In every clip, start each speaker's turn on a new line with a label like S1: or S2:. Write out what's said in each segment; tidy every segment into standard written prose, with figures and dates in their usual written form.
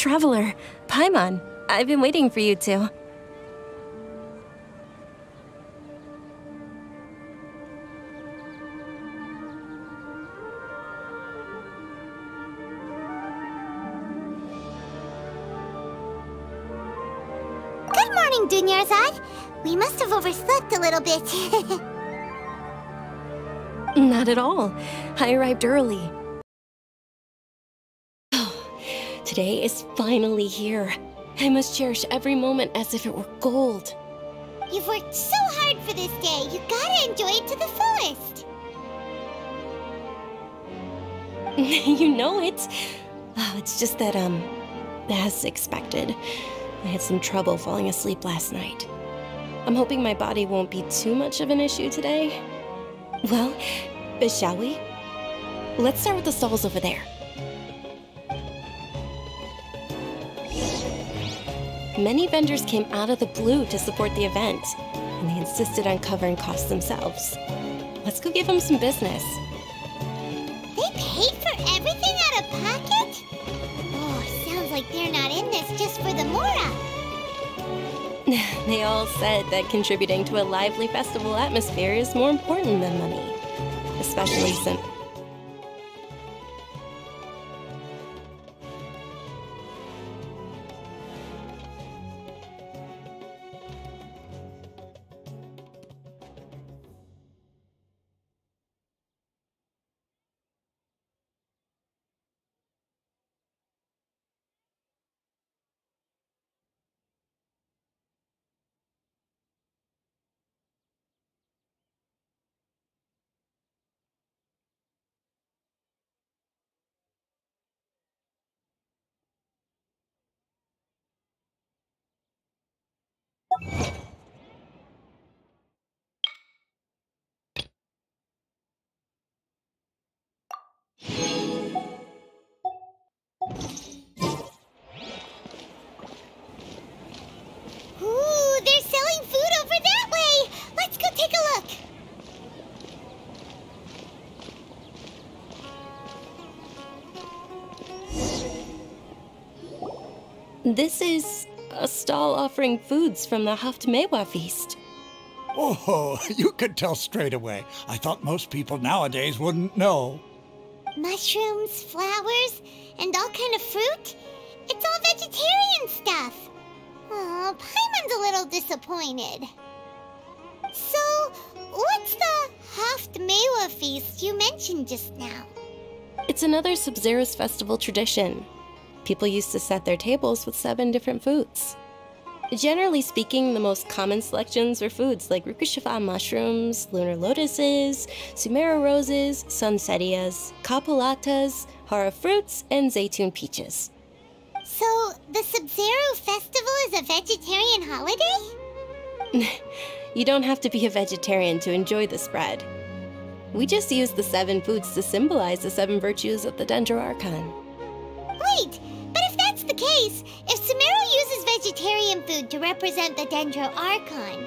S1: Traveler, Paimon, I've been waiting for you two.
S2: Good morning, Dunyarzad. We must have overslept a little bit.
S1: Not at all. I arrived early. Today is finally here. I must cherish every moment as if it were gold.
S2: You've worked so hard for this day. You gotta enjoy it to the fullest.
S1: You know it. Oh, it's just that, as expected, I had some trouble falling asleep last night. I'm hoping my body won't be too much of an issue today. Well, shall we? Let's start with the stalls over there. Many vendors came out of the blue to support the event, and they insisted on covering costs themselves. Let's go give them some business.
S2: They paid for everything out of pocket? Oh, sounds like they're not in this just for the Mora.
S1: They all said that contributing to a lively festival atmosphere is more important than money, especially since...
S2: Ooh, they're selling food over that way. Let's go take a look.
S1: This is a stall offering foods from the Haftmewa feast.
S3: Oh, you could tell straight away. I thought most people nowadays wouldn't know.
S2: Mushrooms, flowers, and all kind of fruit? It's all vegetarian stuff. Oh, Paimon's a little disappointed. So, what's the Haftmewa feast you mentioned just now?
S1: It's another Sub-Zero's festival tradition. People used to set their tables with 7 different foods. Generally speaking, the most common selections were foods like Rukushifa mushrooms, lunar lotuses, Sumera roses, sunsetias, kapalatas, hara fruits, and zaytun peaches.
S2: So, the Sub-Zero festival is a vegetarian holiday?
S1: You don't have to be a vegetarian to enjoy the spread. We just use the 7 foods to symbolize the 7 virtues of the Dendro Archon.
S2: Wait, but if that's the case, if Sumero uses vegetarian food to represent the Dendro Archon,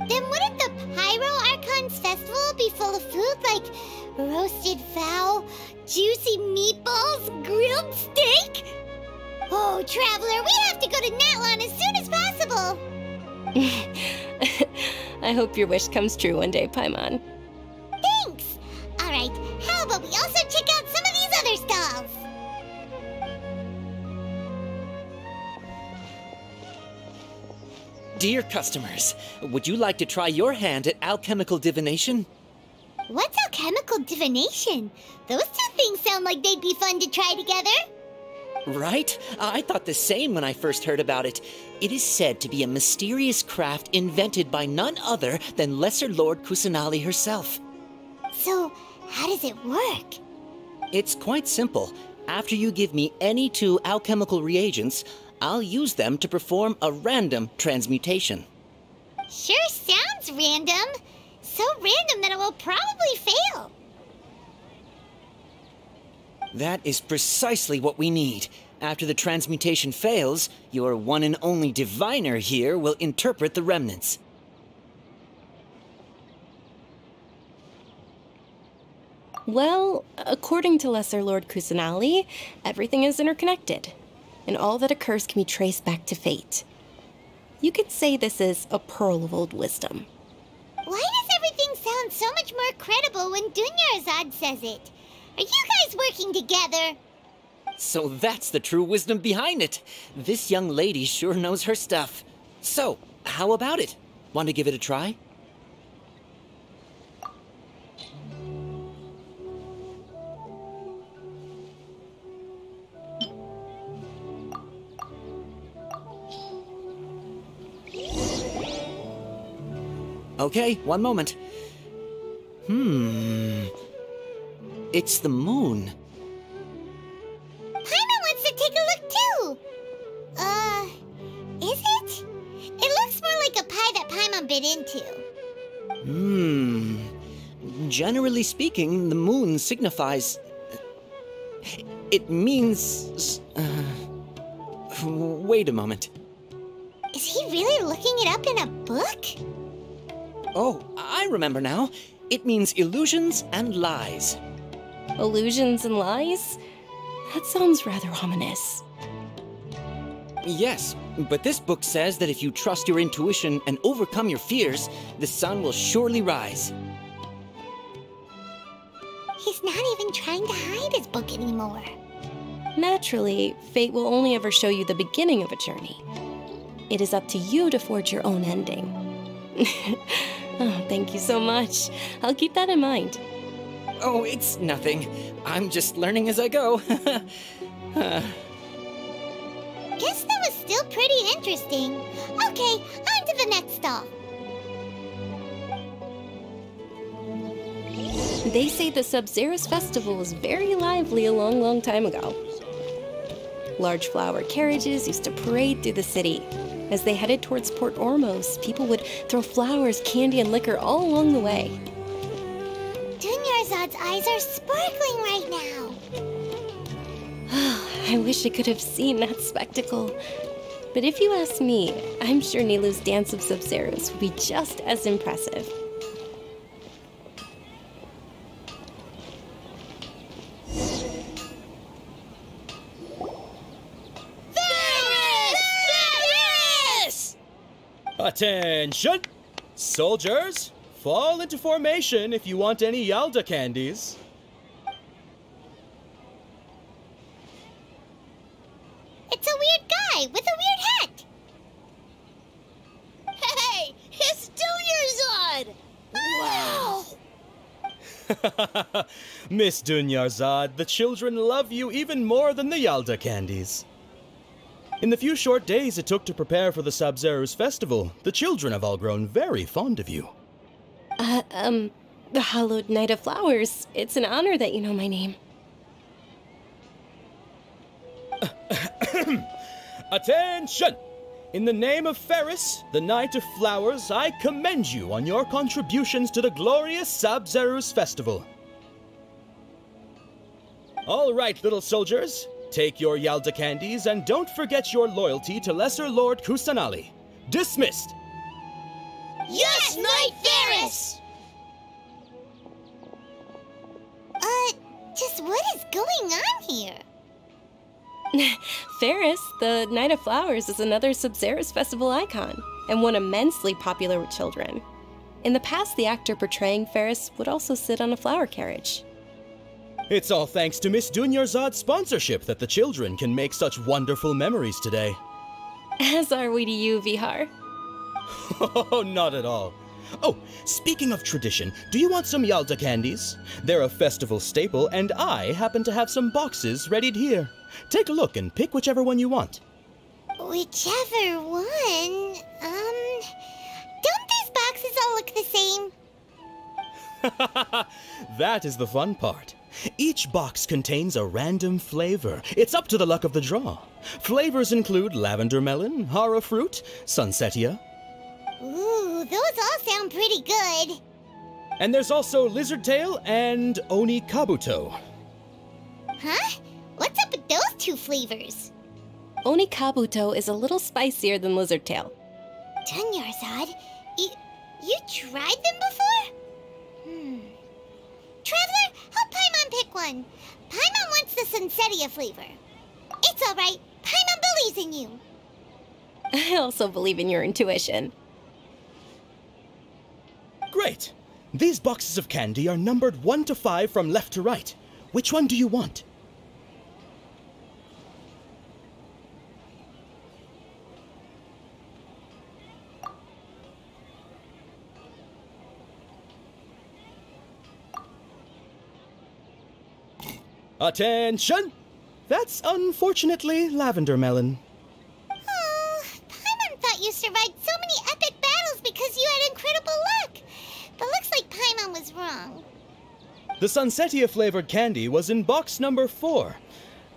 S2: then wouldn't the Pyro Archon's festival be full of food like roasted fowl, juicy meatballs, grilled steak? Oh, Traveler, we have to go to Natlon as soon as possible!
S1: I hope your wish comes true one day, Paimon.
S2: Thanks! Alright, how about we also check out some of these other stalls?
S4: Dear customers, would you like to try your hand at alchemical divination?
S2: What's alchemical divination? Those two things sound like they'd be fun to try together.
S4: Right? I thought the same when I first heard about it. It is said to be a mysterious craft invented by none other than Lesser Lord Kusanali herself.
S2: So, how does it work?
S4: It's quite simple. After you give me any 2 alchemical reagents, I'll use them to perform a random transmutation.
S2: Sure sounds random. So random that it will probably fail.
S4: That is precisely what we need. After the transmutation fails, your one and only diviner here will interpret the remnants.
S1: Well, according to Lesser Lord Kusanali, everything is interconnected. and all that occurs can be traced back to fate. You could say this is a pearl of old wisdom.
S2: Why does everything sound so much more credible when Dunyarzad says it? Are you guys working together?
S4: So that's the true wisdom behind it. This young lady sure knows her stuff. So, how about it? Want to give it a try? Okay, one moment. It's the moon.
S2: Paimon wants to take a look too! Is it? It looks more like a pie that Paimon bit into.
S4: Generally speaking, the moon signifies... It means... Wait a moment.
S2: Is he really looking it up in a book?
S4: Oh, I remember now. It means illusions and lies.
S1: Illusions and lies? That sounds rather ominous.
S4: Yes, but this book says that if you trust your intuition and overcome your fears, the sun will surely rise.
S2: He's not even trying to hide his book anymore.
S1: Naturally, fate will only ever show you the beginning of a journey. It is up to you to forge your own ending. Oh, thank you so much. I'll keep that in mind.
S4: Oh, it's nothing. I'm just learning as I go.
S2: Guess that was still pretty interesting. Okay, on to the next stop.
S1: They say the Sub-Zerus festival was very lively a long, long time ago. Large flower carriages used to parade through the city. As they headed towards Port Ormos, people would throw flowers, candy, and liquor all along the way.
S2: Dunyarzad's eyes are sparkling right now.
S1: I wish I could have seen that spectacle. But if you ask me, I'm sure Nilou's Dance of Sub-Zerus would be just as impressive.
S5: Attention! Soldiers, fall into formation if you want any Yalda candies.
S2: It's a weird guy with a weird hat.
S6: Hey, it's Dunyarzad!
S2: Wow!
S5: Miss Dunyarzad, the children love you even more than the Yalda candies. In the few short days it took to prepare for the Sub-Zerus festival, the children have all grown very fond of you.
S1: The Hallowed Knight of Flowers. It's an honor that you know my name.
S5: Attention! In the name of Ferris, the Knight of Flowers, I commend you on your contributions to the glorious Sub-Zerus festival. All right, little soldiers. Take your Yalda candies and don't forget your loyalty to Lesser Lord Kusanali. Dismissed!
S6: Yes, Knight Ferris!
S2: Just what is going on here?
S1: Ferris, the Knight of Flowers, is another Sub-Zerus festival icon, and one immensely popular with children. In the past, the actor portraying Ferris would also sit on a flower carriage.
S5: It's all thanks to Miss Dunyarzad's sponsorship that the children can make such wonderful memories today.
S1: As are we to you, Vihar.
S5: Oh, not at all. Oh, speaking of tradition, do you want some Yalda candies? They're a festival staple, and I happen to have some boxes readied here. Take a look and pick whichever one you want.
S2: Whichever one? Don't these boxes all look the same?
S5: That is the fun part. Each box contains a random flavor. It's up to the luck of the draw. Flavors include lavender melon, hara fruit, sunsetia.
S2: Ooh, those all sound pretty good.
S5: And there's also lizard tail and oni kabuto.
S2: Huh? What's up with those two flavors?
S1: Oni Kabuto is a little spicier than Lizard Tail.
S2: Dunyarzad, you tried them before? Traveler, help Paimon pick one. Paimon wants the Sunsetia flavor. It's alright. Paimon believes in you.
S1: I also believe in your intuition.
S5: Great! These boxes of candy are numbered 1 to 5 from left to right. Which one do you want? Attention! That's unfortunately lavender melon.
S2: Oh, Paimon thought you survived so many epic battles because you had incredible luck. But looks like Paimon was wrong.
S5: The Sunsetia flavored candy was in box number 4.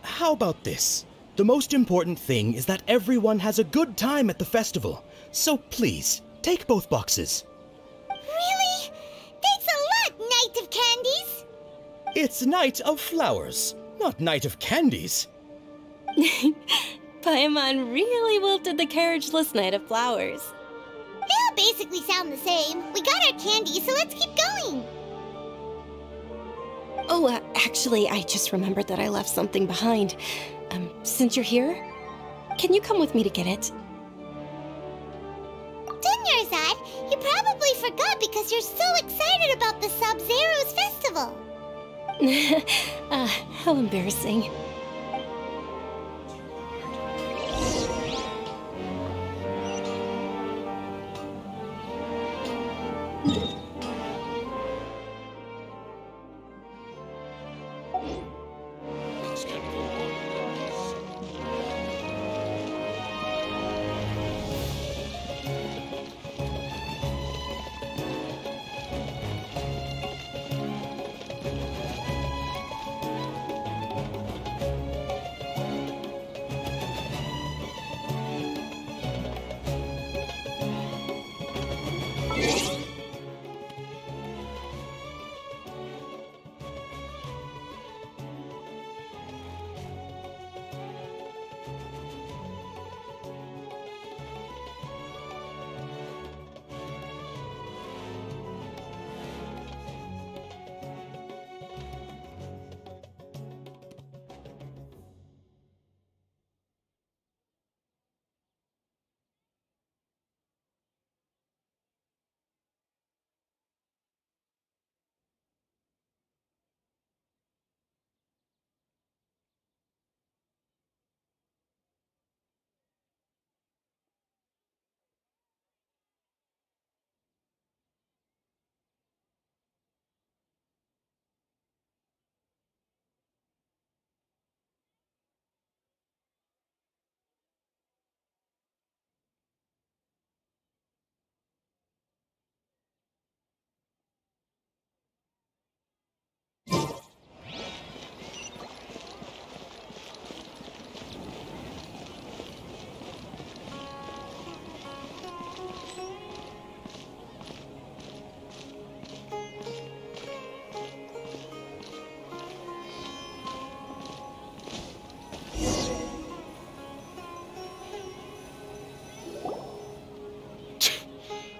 S5: How about this? The most important thing is that everyone has a good time at the festival. So please, take both boxes.
S2: Really? Thanks a lot, Knight of Candies.
S5: It's Night of Flowers, not Night of Candies.
S1: Paimon really wilted the carriageless Knight of Flowers.
S2: They all basically sound the same. We got our candy, so let's keep going.
S1: Oh, actually, I just remembered that I left something behind. Since you're here, can you come with me to get it?
S2: Dunyarzad, you probably forgot because you're so excited about the Sub-Zero's festival.
S1: How embarrassing.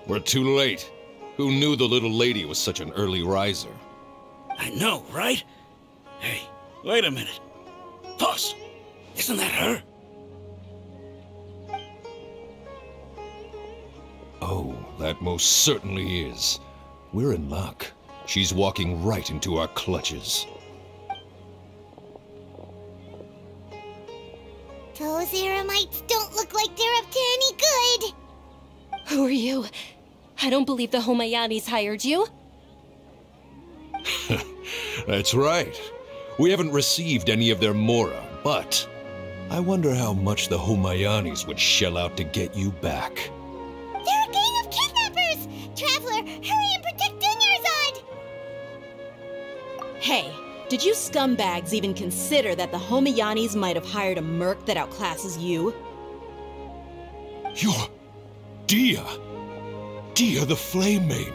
S7: We're too late. Who knew the little lady was such an early riser?
S8: I know, right? Hey, wait a minute. Boss, isn't that her?
S7: Oh, that most certainly is. We're in luck. She's walking right into our clutches.
S2: Those Eremites don't look like they're up to any good.
S1: Who are you? I don't believe the Homayanis hired you.
S7: That's right. We haven't received any of their mora, but I wonder how much the Homayanis would shell out to get you back.
S2: They're a gang of kidnappers! Traveler, hurry and protect Dunyarzad!
S9: Hey, did you scumbags even consider that the Homayanis might have hired a merc that outclasses you?
S7: You're... Dia! Dia the Flame Main!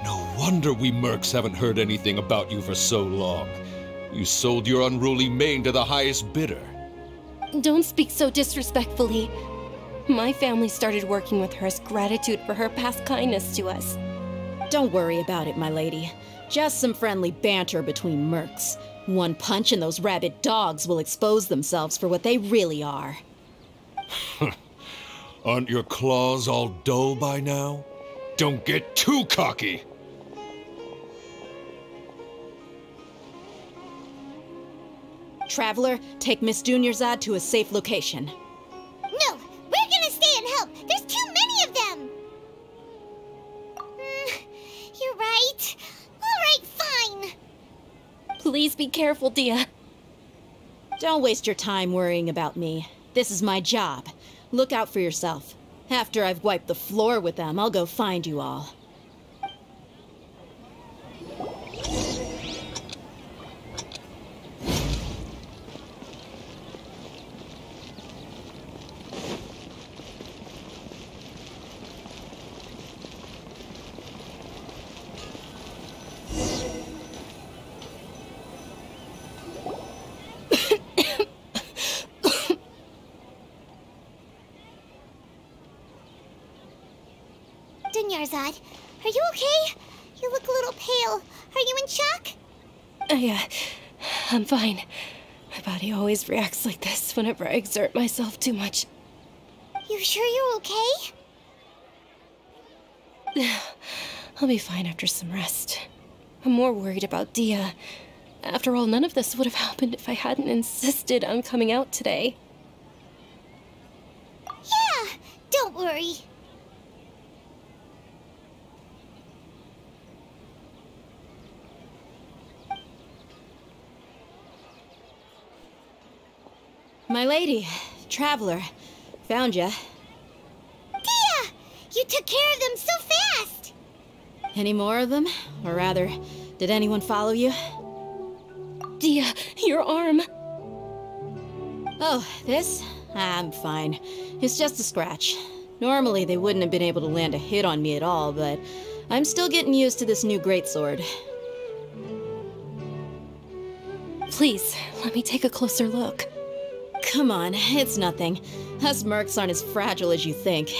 S7: No wonder we mercs haven't heard anything about you for so long. You sold your unruly mane to the highest bidder.
S1: Don't speak so disrespectfully. My family started working with her as gratitude for her past kindness to us.
S9: Don't worry about it, my lady. Just some friendly banter between mercs. One punch and those rabid dogs will expose themselves for what they really are.
S7: Aren't your claws all dull by now? Don't get too cocky!
S9: Traveler, take Miss Dunyarzad to a safe location.
S2: No, we're gonna stay and help. There's too many of them. You're right. All right, fine.
S1: Please be careful, Dia.
S9: Don't waste your time worrying about me. This is my job. Look out for yourself. After I've wiped the floor with them, I'll go find you all.
S2: Dunyarzad, are you okay? You look a little pale. Are you in shock?
S1: I'm fine. My body always reacts like this whenever I exert myself too much.
S2: You sure you're okay?
S1: I'll be fine after some rest. I'm more worried about Dia. After all, none of this would have happened if I hadn't insisted on coming out today.
S2: Yeah, don't worry.
S9: My lady, Traveler, found ya.
S2: Dia! You took care of them so fast!
S9: Any more of them? Or rather, did anyone follow you?
S1: Dia, your arm!
S9: Oh, this? I'm fine. It's just a scratch. Normally, they wouldn't have been able to land a hit on me at all, but I'm still getting used to this new greatsword.
S1: Please, let me take a closer look.
S9: Come on, it's nothing. Us mercs aren't as fragile as you think.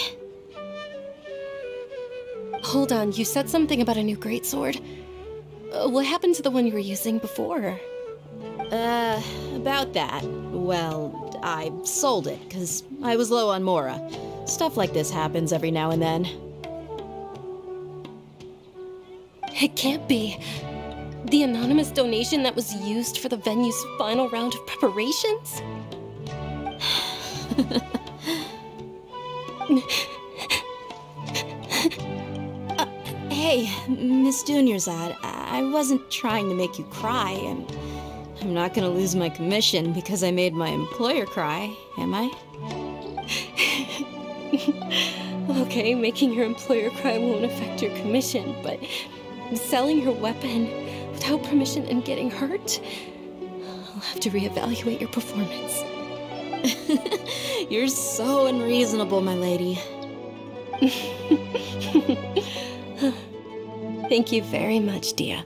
S1: Hold on, you said something about a new greatsword. What happened to the one you were using before?
S9: About that. Well, I sold it, because I was low on Mora. Stuff like this happens every now and then.
S1: It can't be. The anonymous donation that was used for the venue's final round of preparations?
S9: Hey, Miss Dunyarzad, I wasn't trying to make you cry, and I'm not gonna lose my commission because I made my employer cry, am I?
S1: Okay, making your employer cry won't affect your commission, but selling your weapon without permission and getting hurt? I'll have to reevaluate your performance.
S9: You're so unreasonable, my lady.
S1: Thank you very much, Dia.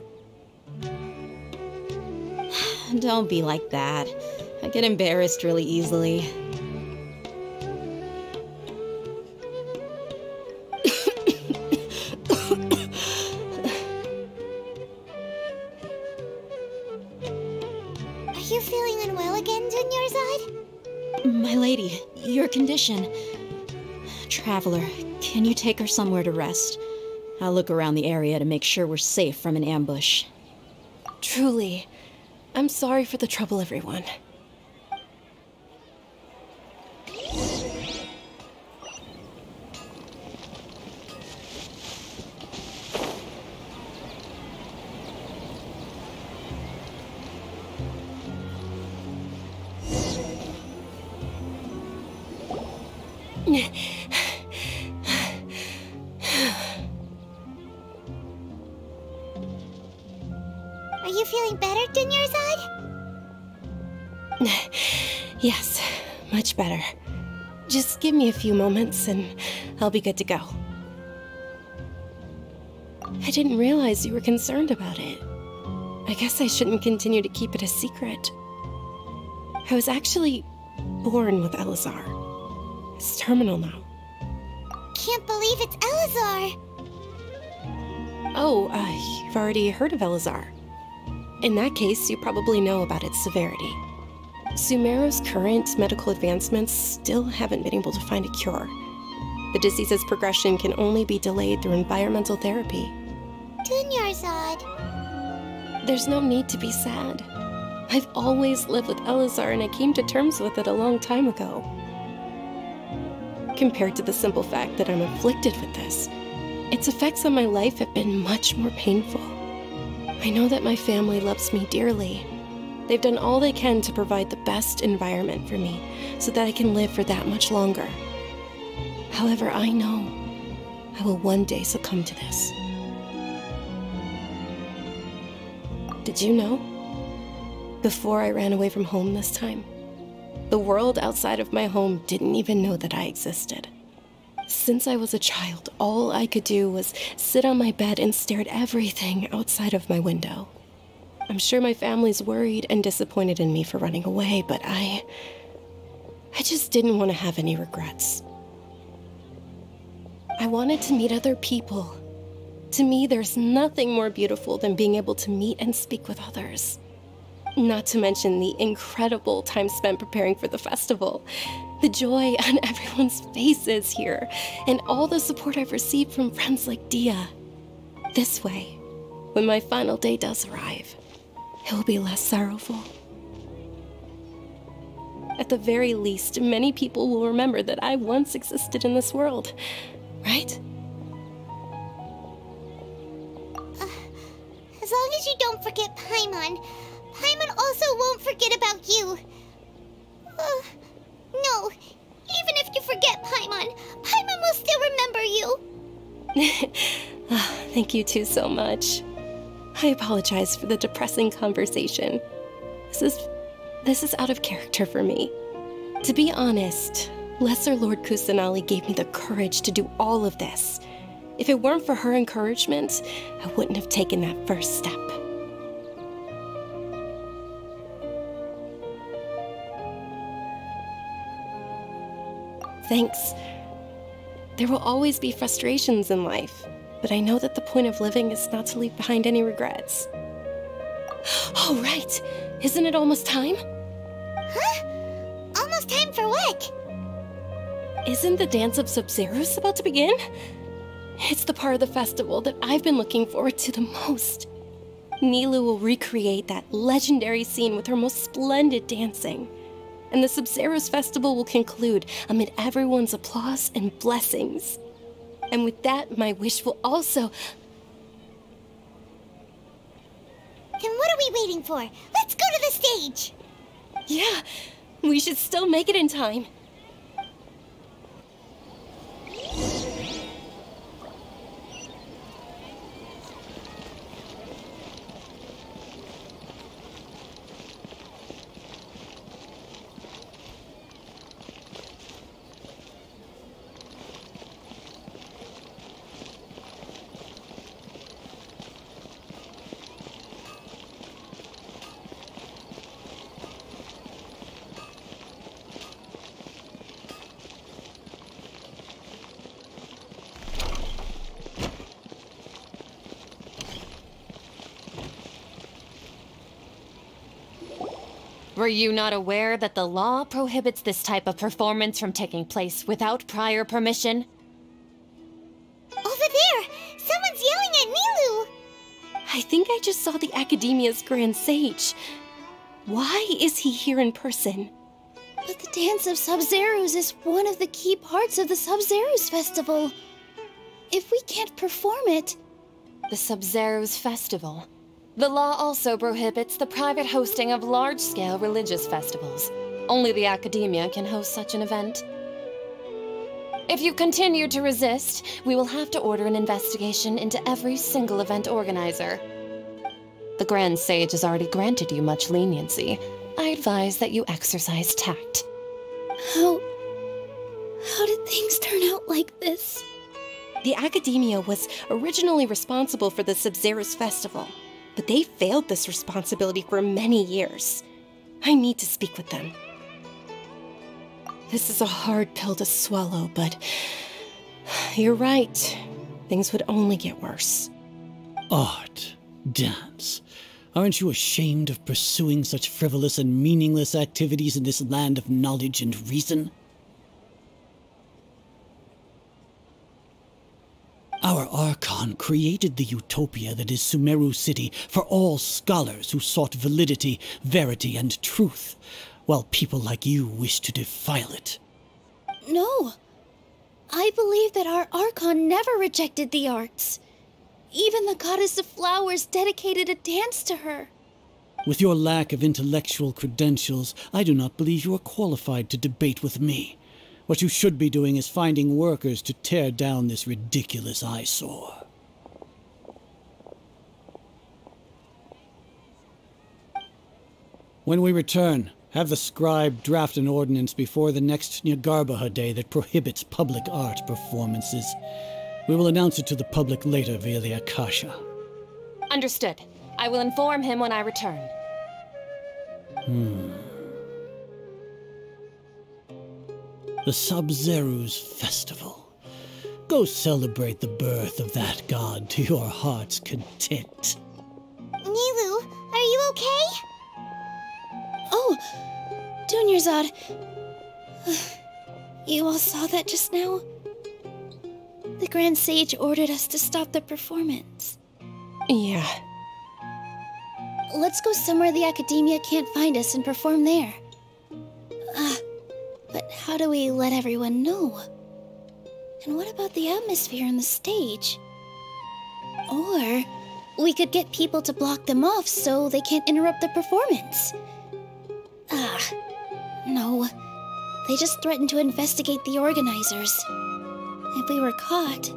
S9: Don't be like that. I get embarrassed really easily.
S2: Are you feeling unwell again, Dunyarzad?
S9: My lady, your condition. Traveler, can you take her somewhere to rest? I'll look around the area to make sure we're safe from an ambush.
S1: Truly, I'm sorry for the trouble, everyone.
S2: Are you feeling better, Dunyarzad?
S1: Yes, much better. Just give me a few moments and I'll be good to go. I didn't realize you were concerned about it. I guess I shouldn't continue to keep it a secret. I was actually born with Elazar. It's terminal now.
S2: Can't believe it's Elazar!
S1: Oh, you've already heard of Elazar. In that case, you probably know about its severity. Sumeru's current medical advancements still haven't been able to find a cure. The disease's progression can only be delayed through environmental therapy.
S2: Dunyarzad.
S1: There's no need to be sad. I've always lived with Elazar, and I came to terms with it a long time ago. Compared to the simple fact that I'm afflicted with this, its effects on my life have been much more painful. I know that my family loves me dearly. They've done all they can to provide the best environment for me so that I can live for that much longer. However, I know I will one day succumb to this. Did you know? Before I ran away from home this time, the world outside of my home didn't even know that I existed. Since I was a child, all I could do was sit on my bed and stare at everything outside of my window. I'm sure my family's worried and disappointed in me for running away, but I just didn't want to have any regrets. I wanted to meet other people. To me, there's nothing more beautiful than being able to meet and speak with others. Not to mention the incredible time spent preparing for the festival, the joy on everyone's faces here, and all the support I've received from friends like Dia. This way, when my final day does arrive, it will be less sorrowful. At the very least, many people will remember that I once existed in this world, right?
S2: As long as you don't forget Paimon, Paimon also won't forget about you. No, even if you forget Paimon, Paimon will still remember you.
S1: Thank you two so much. I apologize for the depressing conversation. This is out of character for me. To be honest, Lesser Lord Kusanali gave me the courage to do all of this. If it weren't for her encouragement, I wouldn't have taken that first step. Thanks. There will always be frustrations in life, but I know that the point of living is not to leave behind any regrets. Oh, right! Isn't it almost time?
S2: Huh? Almost time for what?
S1: Isn't the Dance of Sub-Zeros about to begin? It's the part of the festival that I've been looking forward to the most. Nilou will recreate that legendary scene with her most splendid dancing. And the Sub-Zeros festival will conclude amid everyone's applause and blessings. And with that, my wish will also...
S2: Then what are we waiting for? Let's go to the stage!
S1: Yeah, we should still make it in time.
S10: Were you not aware that the law prohibits this type of performance from taking place without prior permission?
S2: Over there! Someone's yelling at Nilou!
S1: I think I just saw the Academia's Grand Sage. Why is he here in person?
S9: But the Dance of Sub-Zeros is one of the key parts of the Sub-Zeros festival. If we can't perform it...
S10: The Sub-Zeros festival. The law also prohibits the private hosting of large-scale religious festivals. Only the Academia can host such an event. If you continue to resist, we will have to order an investigation into every single event organizer. The Grand Sage has already granted you much leniency. I advise that you exercise tact.
S9: How did things turn out like this?
S1: The Academia was originally responsible for the Sub-Zeros festival, but they failed this responsibility for many years. I need to speak with them. This is a hard pill to swallow, but you're right. Things would only get worse.
S11: Art, dance, Aren't you ashamed of pursuing such frivolous and meaningless activities in this land of knowledge and reason? Our Archon created the utopia that is Sumeru City for all scholars who sought validity, verity, and truth, while people like you wish to defile it.
S12: No. I believe that our Archon never rejected the arts. Even the goddess of flowers dedicated a dance to her.
S11: With your lack of intellectual credentials, I do not believe you are qualified to debate with me. What you should be doing is finding workers to tear down this ridiculous eyesore. When we return, have the scribe draft an ordinance before the next Nyargarbaha Day that prohibits public art performances. We will announce it to the public later via the Akasha.
S10: Understood. I will inform him when I return.
S11: The Sub-Zeru's Festival. Go celebrate the birth of that god to your heart's content.
S2: Nilou, are you okay?
S12: Oh, Dunyarzad. You all saw that just now? The Grand Sage ordered us to stop the performance.
S1: Yeah.
S12: Let's go somewhere the Academia can't find us and perform there. But how do we let everyone know? And what about the atmosphere on the stage? Or we could get people to block them off so they can't interrupt the performance. No. They just threatened to investigate the organizers. If we were caught...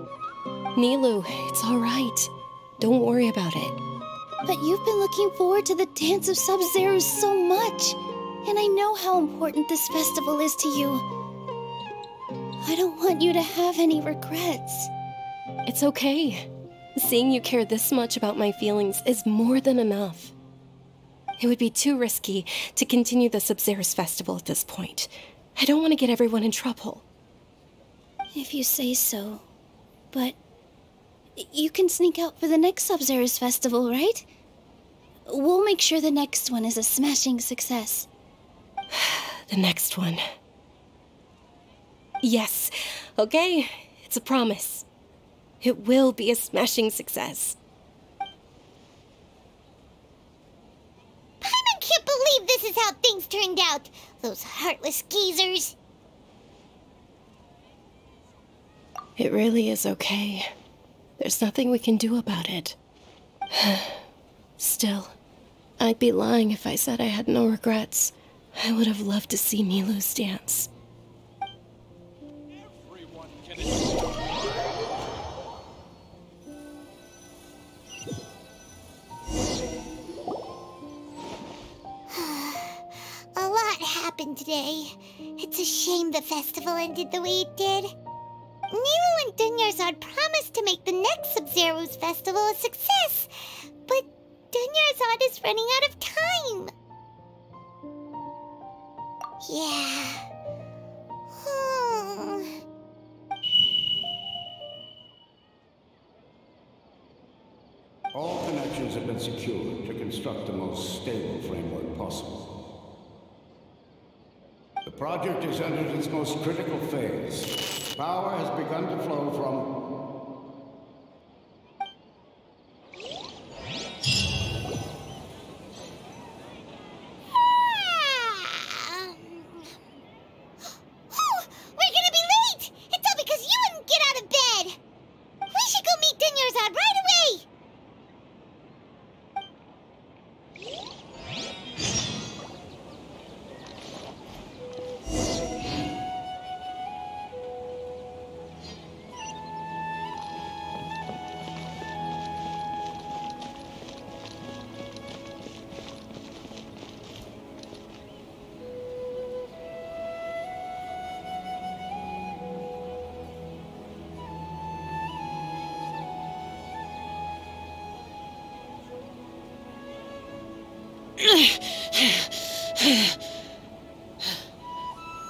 S1: Nilou, it's all right. Don't worry about it.
S12: But you've been looking forward to the Dance of Sub-Zero so much. And I know how important this festival is to you. I don't want you to have any regrets.
S1: It's okay. Seeing you care this much about my feelings is more than enough. It would be too risky to continue the Sub-Zero's festival at this point. I don't want to get everyone in trouble.
S12: If you say so. But you can sneak out for the next Sub-Zero's festival, right? We'll make sure the next one is a smashing success.
S1: The next one. Yes. Okay, it's a promise. It will be a smashing success.
S2: Paimon can't believe this is how things turned out. Those heartless geezers.
S1: It really is okay. There's nothing we can do about it. Still, I'd be lying if I said I had no regrets. I would have loved to see Nilou's dance.
S2: A lot happened today. It's a shame the festival ended the way it did. Nilou and Dunyarzad promised to make the next Sub-Zero's festival a success, but Dunyarzad is running out of time. Yeah.
S13: All connections have been secured to construct the most stable framework possible. The project has entered its most critical phase. Power has begun to flow from...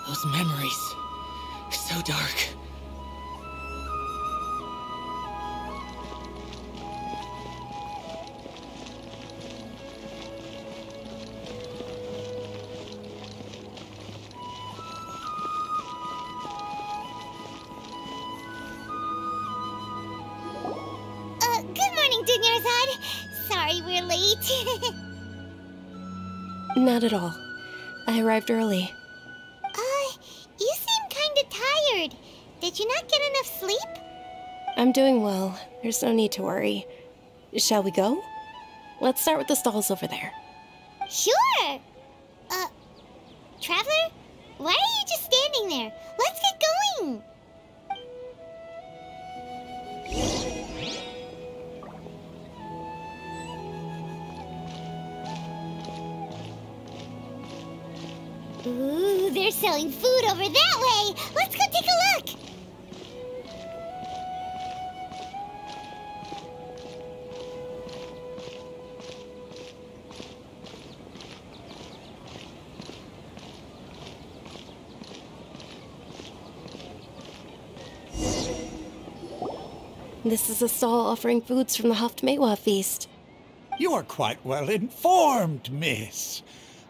S4: Those memories. So dark.
S2: morning, Dunyarzad. Sorry we're late.
S1: Not at all. I arrived early.
S2: You seem kinda tired. Did you not get enough sleep?
S1: I'm doing well. There's no need to worry. Shall we go? Let's start with the stalls over there.
S2: Sure! Traveler? Why are you just standing there? Let's get going! Ooh, they're selling food over that way! Let's go take a look!
S1: This is a stall offering foods from the Haftmewa feast.
S3: You are quite well informed, miss.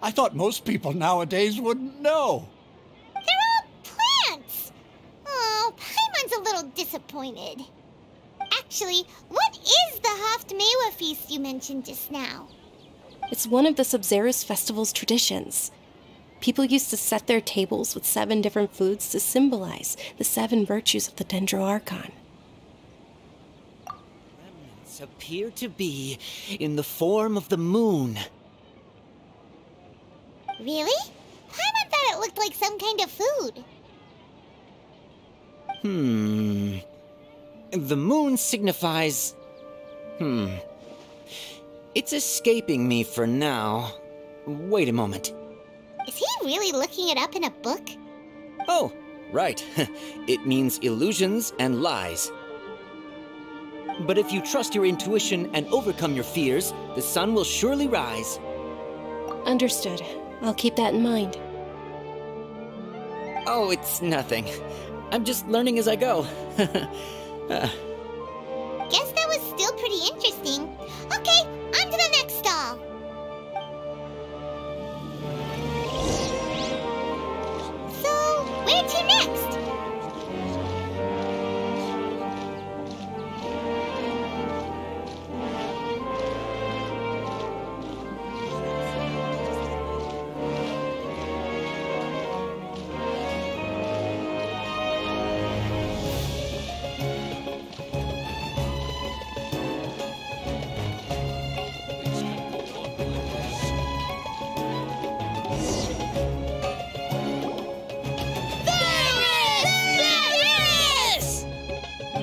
S3: I thought most people nowadays wouldn't know.
S2: They're all plants! Oh, Paimon's a little disappointed. Actually, what is the Haftmewa feast you mentioned just now?
S1: It's one of the Sabzeruz festival's traditions. People used to set their tables with 7 different foods to symbolize the 7 virtues of the Dendro Archon.
S4: Remnants appear to be in the form of the moon.
S2: Really? Paimon thought it looked like some kind of food.
S4: The moon signifies... It's escaping me for now. Wait a moment.
S2: Is he really looking it up in a book?
S4: Oh, right. It means illusions and lies. But if you trust your intuition and overcome your fears, the sun will surely rise.
S1: Understood. I'll keep that in mind.
S4: Oh, it's nothing. I'm just learning as I go.
S2: Guess that was still pretty interesting. Okay, on to the next stall. So, where to next?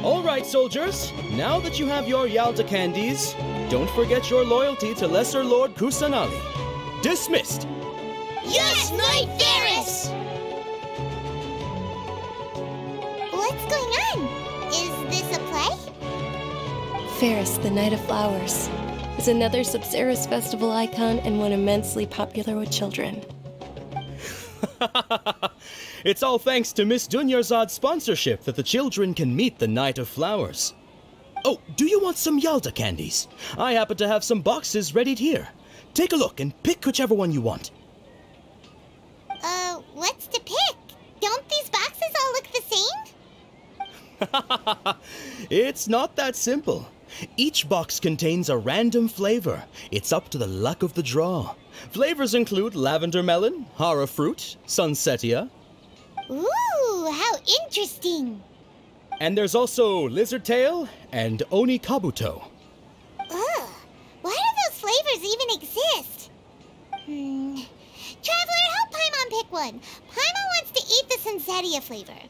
S5: All right, soldiers. Now that you have your Yalta candies, don't forget your loyalty to Lesser Lord Kusanali. Dismissed.
S6: Yes, Knight Varys!
S2: What's going on? Is this a play?
S1: Ferris, the Knight of Flowers, is another Sabzeruz festival icon and one immensely popular with children.
S5: It's all thanks to Miss Dunyarzad's sponsorship that the children can meet the Knight of Flowers. Oh, do you want some Yalta candies? I happen to have some boxes readied here. Take a look and pick whichever one you want.
S2: What's to pick? Don't these boxes all look the same?
S5: It's not that simple. Each box contains a random flavor. It's up to the luck of the draw. Flavors include lavender melon, hara fruit, sunsetia.
S2: Ooh, how interesting.
S5: And there's also lizard tail and oni kabuto.
S2: Ugh, why do those flavors even exist? Traveler, help Paimon pick one. Paimon wants to eat the sunsetia flavor.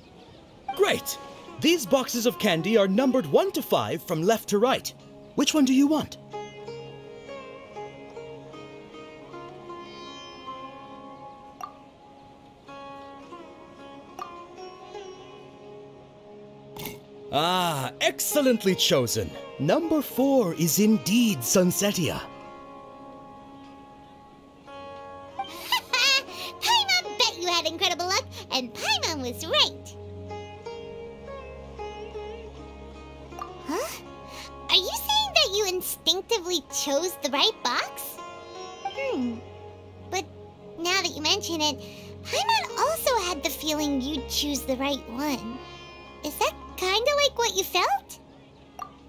S5: Great! These boxes of candy are numbered 1 to 5 from left to right. Which one do you want? Ah, excellently chosen. Number 4 is indeed sunsetia.
S2: Paimon bet you had incredible luck, and Paimon was right. Huh? Are you saying that you instinctively chose the right box? But now that you mention it, Paimon also had the feeling you'd choose the right one. Is that kinda like what you felt?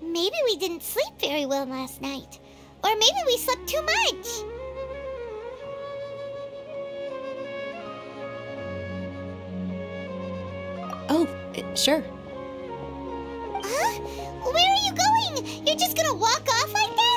S2: Maybe maybe we didn't sleep very well last night. Or maybe we slept too much.
S1: Oh, sure.
S2: Huh? Where are you going? You're just gonna walk off like that?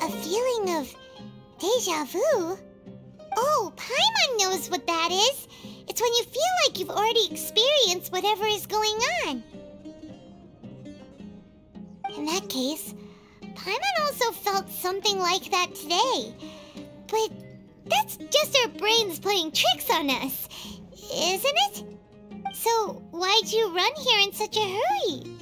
S2: A feeling of deja vu? Oh, Paimon knows what that is. It's when you feel like you've already experienced whatever is going on. In that case, Paimon also felt something like that today. But that's just our brains playing tricks on us, isn't it? So why'd you run here in such a hurry?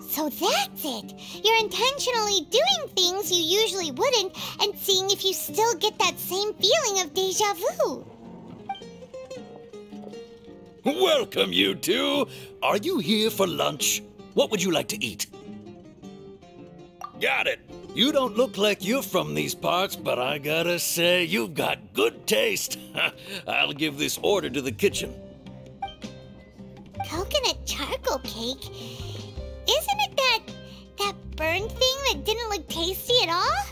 S2: So that's it! You're intentionally doing things you usually wouldn't and seeing if you still get that same feeling of deja vu.
S8: Welcome, you two. Are you here for lunch? What would you like to eat? Got it. You don't look like you're from these parts, but I gotta say, you've got good taste. I'll give this order to the kitchen.
S2: Coconut charcoal cake? Isn't it that burned thing that didn't look tasty at all?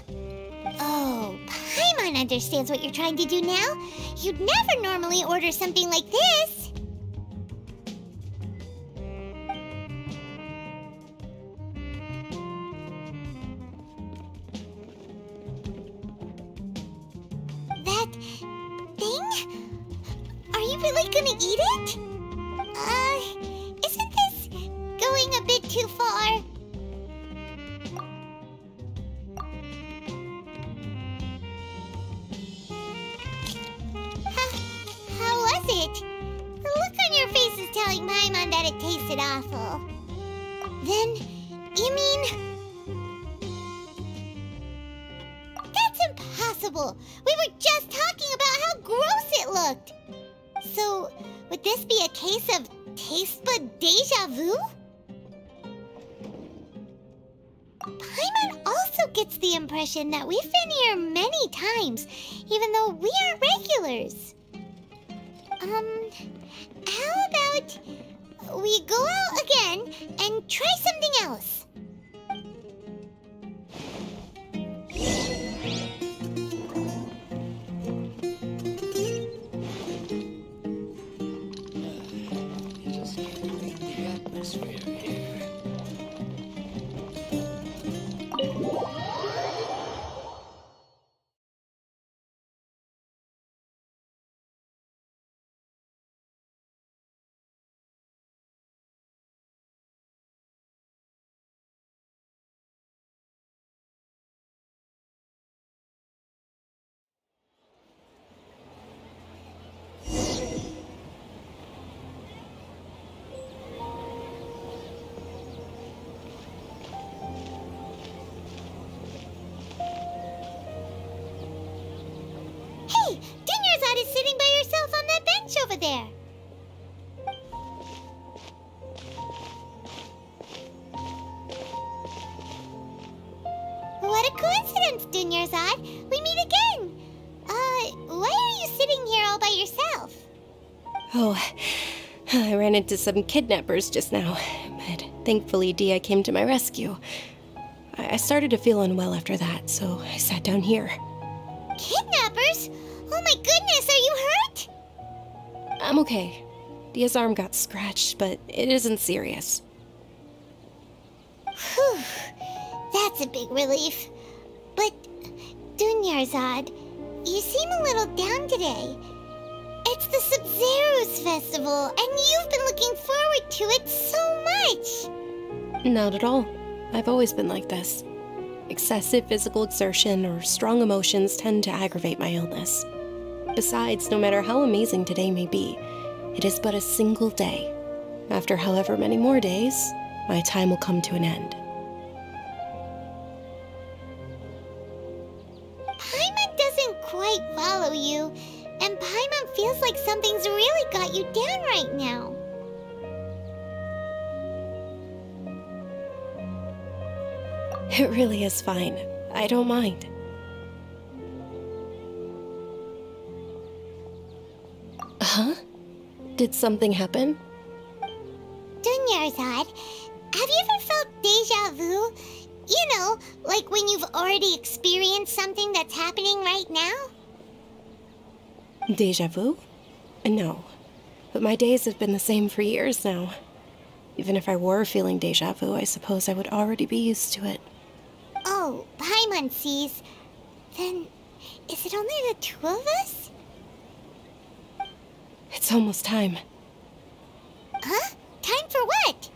S2: Oh, Paimon understands what you're trying to do now. You'd never normally order something like this. That thing? Are you really gonna eat it? Isn't this going a bit too far? How was it? The look on your face is telling Paimon that it tasted awful. Then, you mean... That's impossible! We were just talking about how gross it looked! So, would this be a case of taste bud deja vu? Paimon also gets the impression that we've been here many times, even though we are regulars. How about we go out again and try something else?
S14: Just feeling the atmosphere here.
S2: Hey, Dunyarzad is sitting by yourself on that bench over there. What a coincidence, Dunyarzad. We meet again. Why are you sitting here all by yourself?
S1: Oh, I ran into some kidnappers just now, but thankfully Dia came to my rescue. I started to feel unwell after that, so I sat down here.
S2: Kidnappers? Oh my goodness, are you hurt?
S1: I'm okay. Dia's arm got scratched, but it isn't serious.
S2: Whew, that's a big relief. But, Dunyarzad, you seem a little down today. It's the Sub-Zero's festival, and you've been looking forward to it so much.
S1: Not at all. I've always been like this. Excessive physical exertion or strong emotions tend to aggravate my illness. Besides, no matter how amazing today may be, it is but a single day. After however many more days, my time will come to an end.
S2: Paimon doesn't quite follow you, and Paimon feels like something's really got you down right now.
S1: It really is fine. I don't mind. Huh? Did something happen?
S2: Dunyarzad, have you ever felt deja vu? You know, like when you've already experienced something that's happening right now?
S1: Deja vu? No. But my days have been the same for years now. Even if I were feeling deja vu, I suppose I would already be used to it.
S2: Oh, Paimon sees. Then, is it only the two of us?
S1: It's almost time.
S2: Huh? Time for what?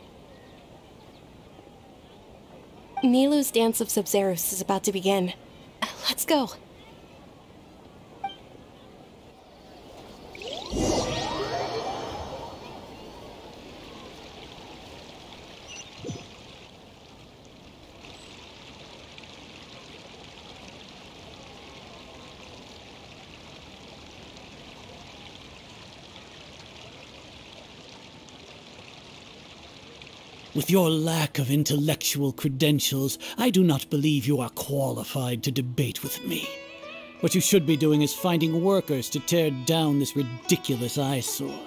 S1: Nilou's Dance of Sabzeruz is about to begin. Let's go.
S11: With your lack of intellectual credentials, I do not believe you are qualified to debate with me. What you should be doing is finding workers to tear down this ridiculous eyesore.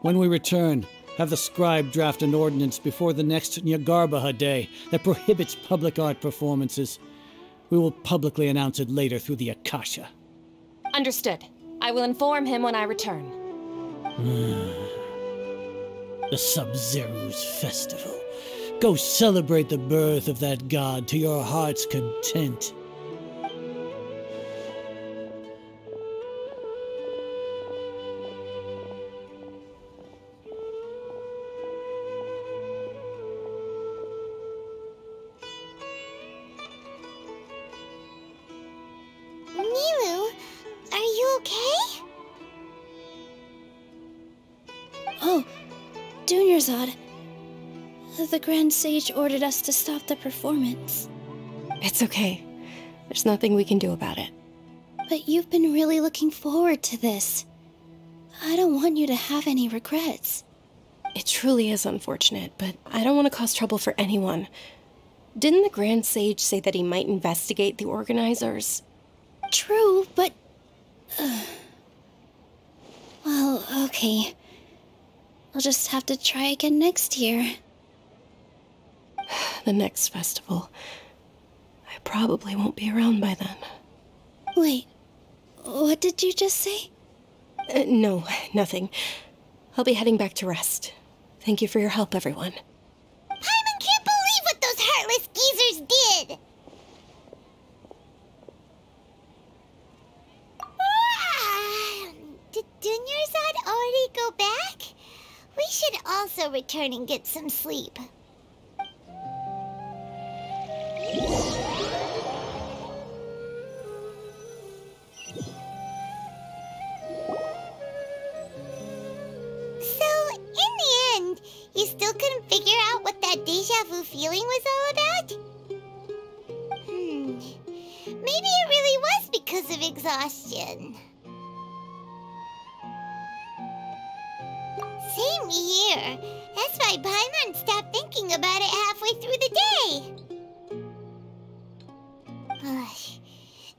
S11: When we return, have the scribe draft an ordinance before the next Nyagarbaha Day that prohibits public art performances. We will publicly announce it later through the Akasha.
S10: Understood. I will inform him when I return.
S11: The Sabzeruz Festival. Go celebrate the birth of that god to your heart's content.
S2: Nilou, are you okay?
S12: Oh, Dunyarzad. The Grand Sage ordered us to stop the performance.
S1: It's okay. There's nothing we can do about it.
S12: But you've been really looking forward to this. I don't want you to have any regrets.
S1: It truly is unfortunate, but I don't want to cause trouble for anyone. Didn't the Grand Sage say that he might investigate the organizers?
S12: True, but... well, okay. I'll just have to try again next year.
S1: The next festival. I probably won't be around by then.
S12: Wait, what did you just say?
S1: No, nothing. I'll be heading back to rest. Thank you for your help, everyone.
S2: Paimon can't believe what those heartless geezers did! Did Dunyarzad already go back? We should also return and get some sleep. So, in the end, you still couldn't figure out what that deja vu feeling was all about? Maybe it really was because of exhaustion. Same here. That's why Paimon stopped thinking about it halfway through the day.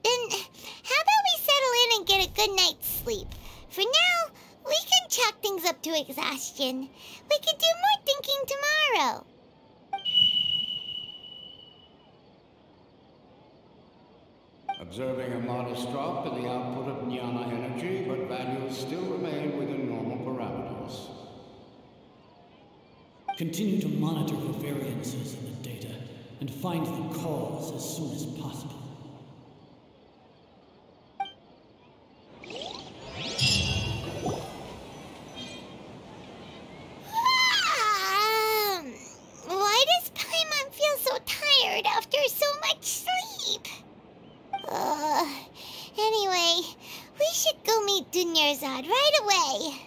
S2: Then, how about we settle in and get a good night's sleep? For now, we can chalk things up to exhaustion. We could do more thinking tomorrow.
S13: Observing a modest drop in the output of jnana energy, but values still remain within normal parameters.
S11: Continue to monitor for variances in the data and find the cause as soon as possible.
S2: Why does Paimon feel after so much sleep. Anyway, we should go meet Dunyarzad right away.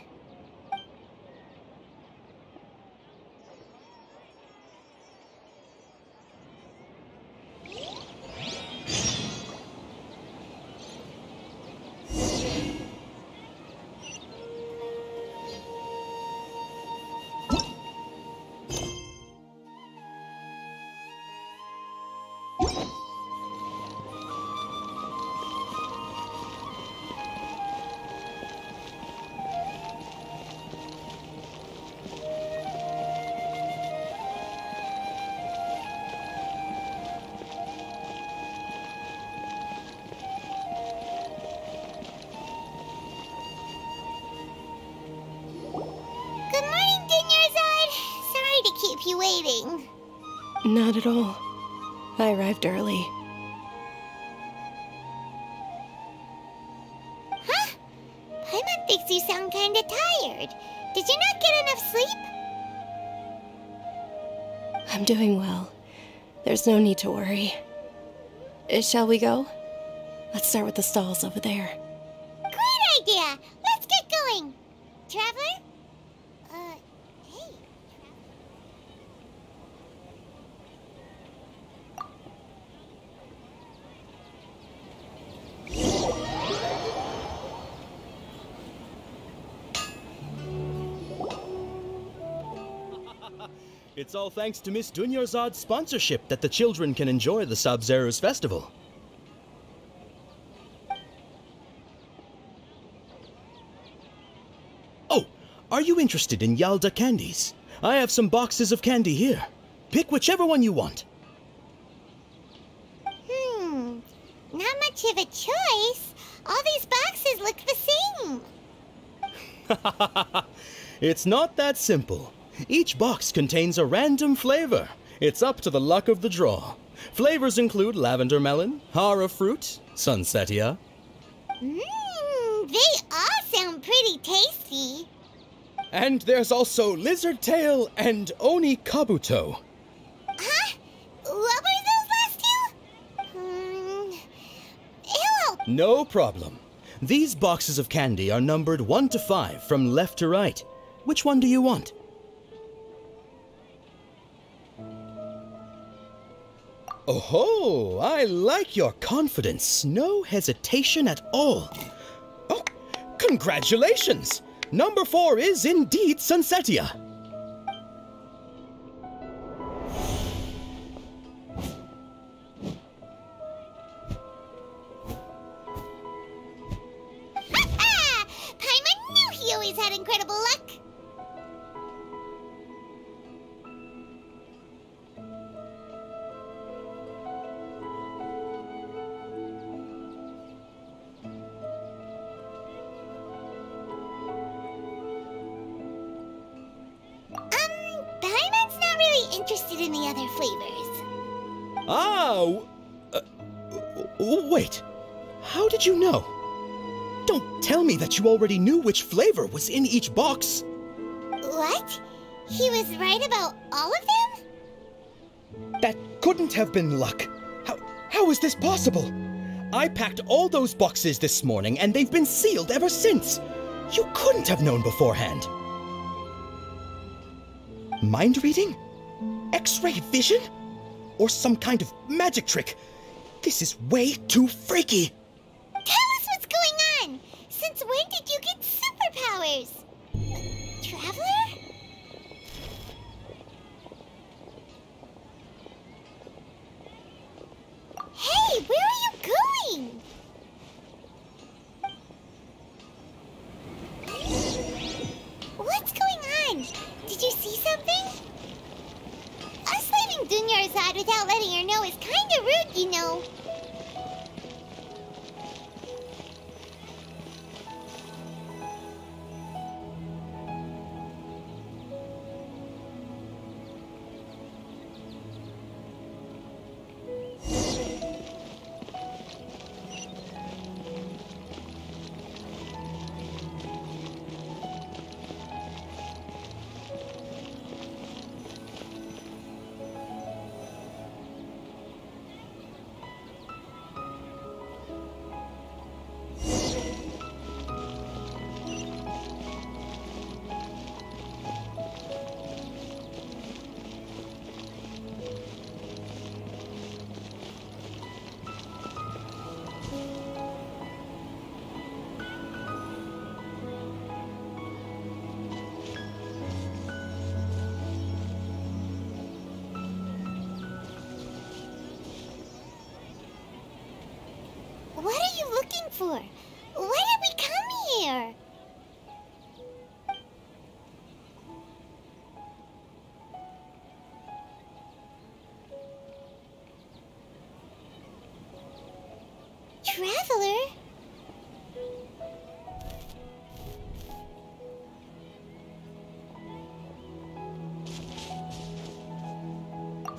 S2: Keep you waiting.
S1: Not at all. I arrived early.
S2: Huh? Paimon thinks you sound kinda tired. Did you not get enough sleep?
S1: I'm doing well. There's no need to worry. Shall we go? Let's start with the stalls over there.
S2: Great idea! Let's get going! Traveler?
S5: It's all thanks to Miss Dunyarzad's sponsorship that the children can enjoy the Sabzeruz festival. Oh, are you interested in Yalda candies? I have some boxes of candy here. Pick whichever one you want.
S2: Not much of a choice. All these boxes look the same.
S5: It's not that simple. Each box contains a random flavor. It's up to the luck of the draw. Flavors include lavender melon, hara fruit, sunsetia.
S2: They all sound pretty tasty.
S5: And there's also lizard tail and oni kabuto.
S2: Huh? What were those last two? Hello.
S5: No problem. These boxes of candy are numbered 1 to 5 from left to right. Which one do you want? Oh, I like your confidence. No hesitation at all. Oh, congratulations! Number 4 is indeed Sunsetia.
S2: Paimon knew he always had incredible luck. Paimon's not really interested in the other flavors.
S5: Wait. How did you know? Don't tell me that you already knew which flavor was in each box.
S2: What? He was right about all of them?
S5: That couldn't have been luck. How is this possible? I packed all those boxes this morning and they've been sealed ever since. You couldn't have known beforehand. Mind reading? X-ray vision? Or some kind of magic trick? This is way too freaky.
S2: Tell us what's going on! Since when did you get superpowers? Traveler? Hey, where are you going? What's going on? Did you see something? Us leaving Dunyarzad without letting her know is kinda rude, you know. for? Why did we come here? Traveler?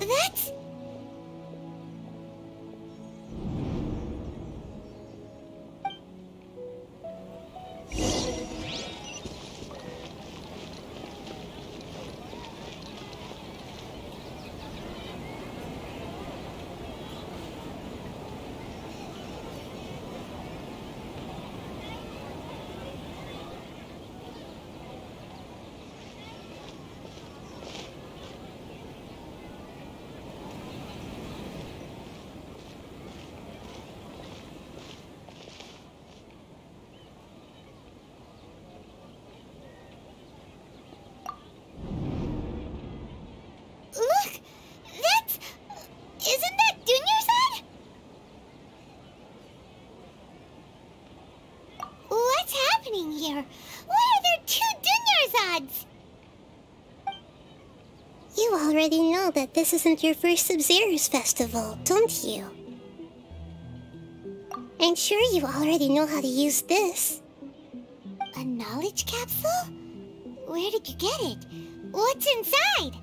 S2: That's... Look! That's... Isn't that Dunyarzad? What's happening here? Why are there two Dunyarzads?
S12: You already know that this isn't your first Sub-Zero's festival, don't you? I'm sure you already know how to use this.
S2: A knowledge capsule? Where did you get it? What's inside?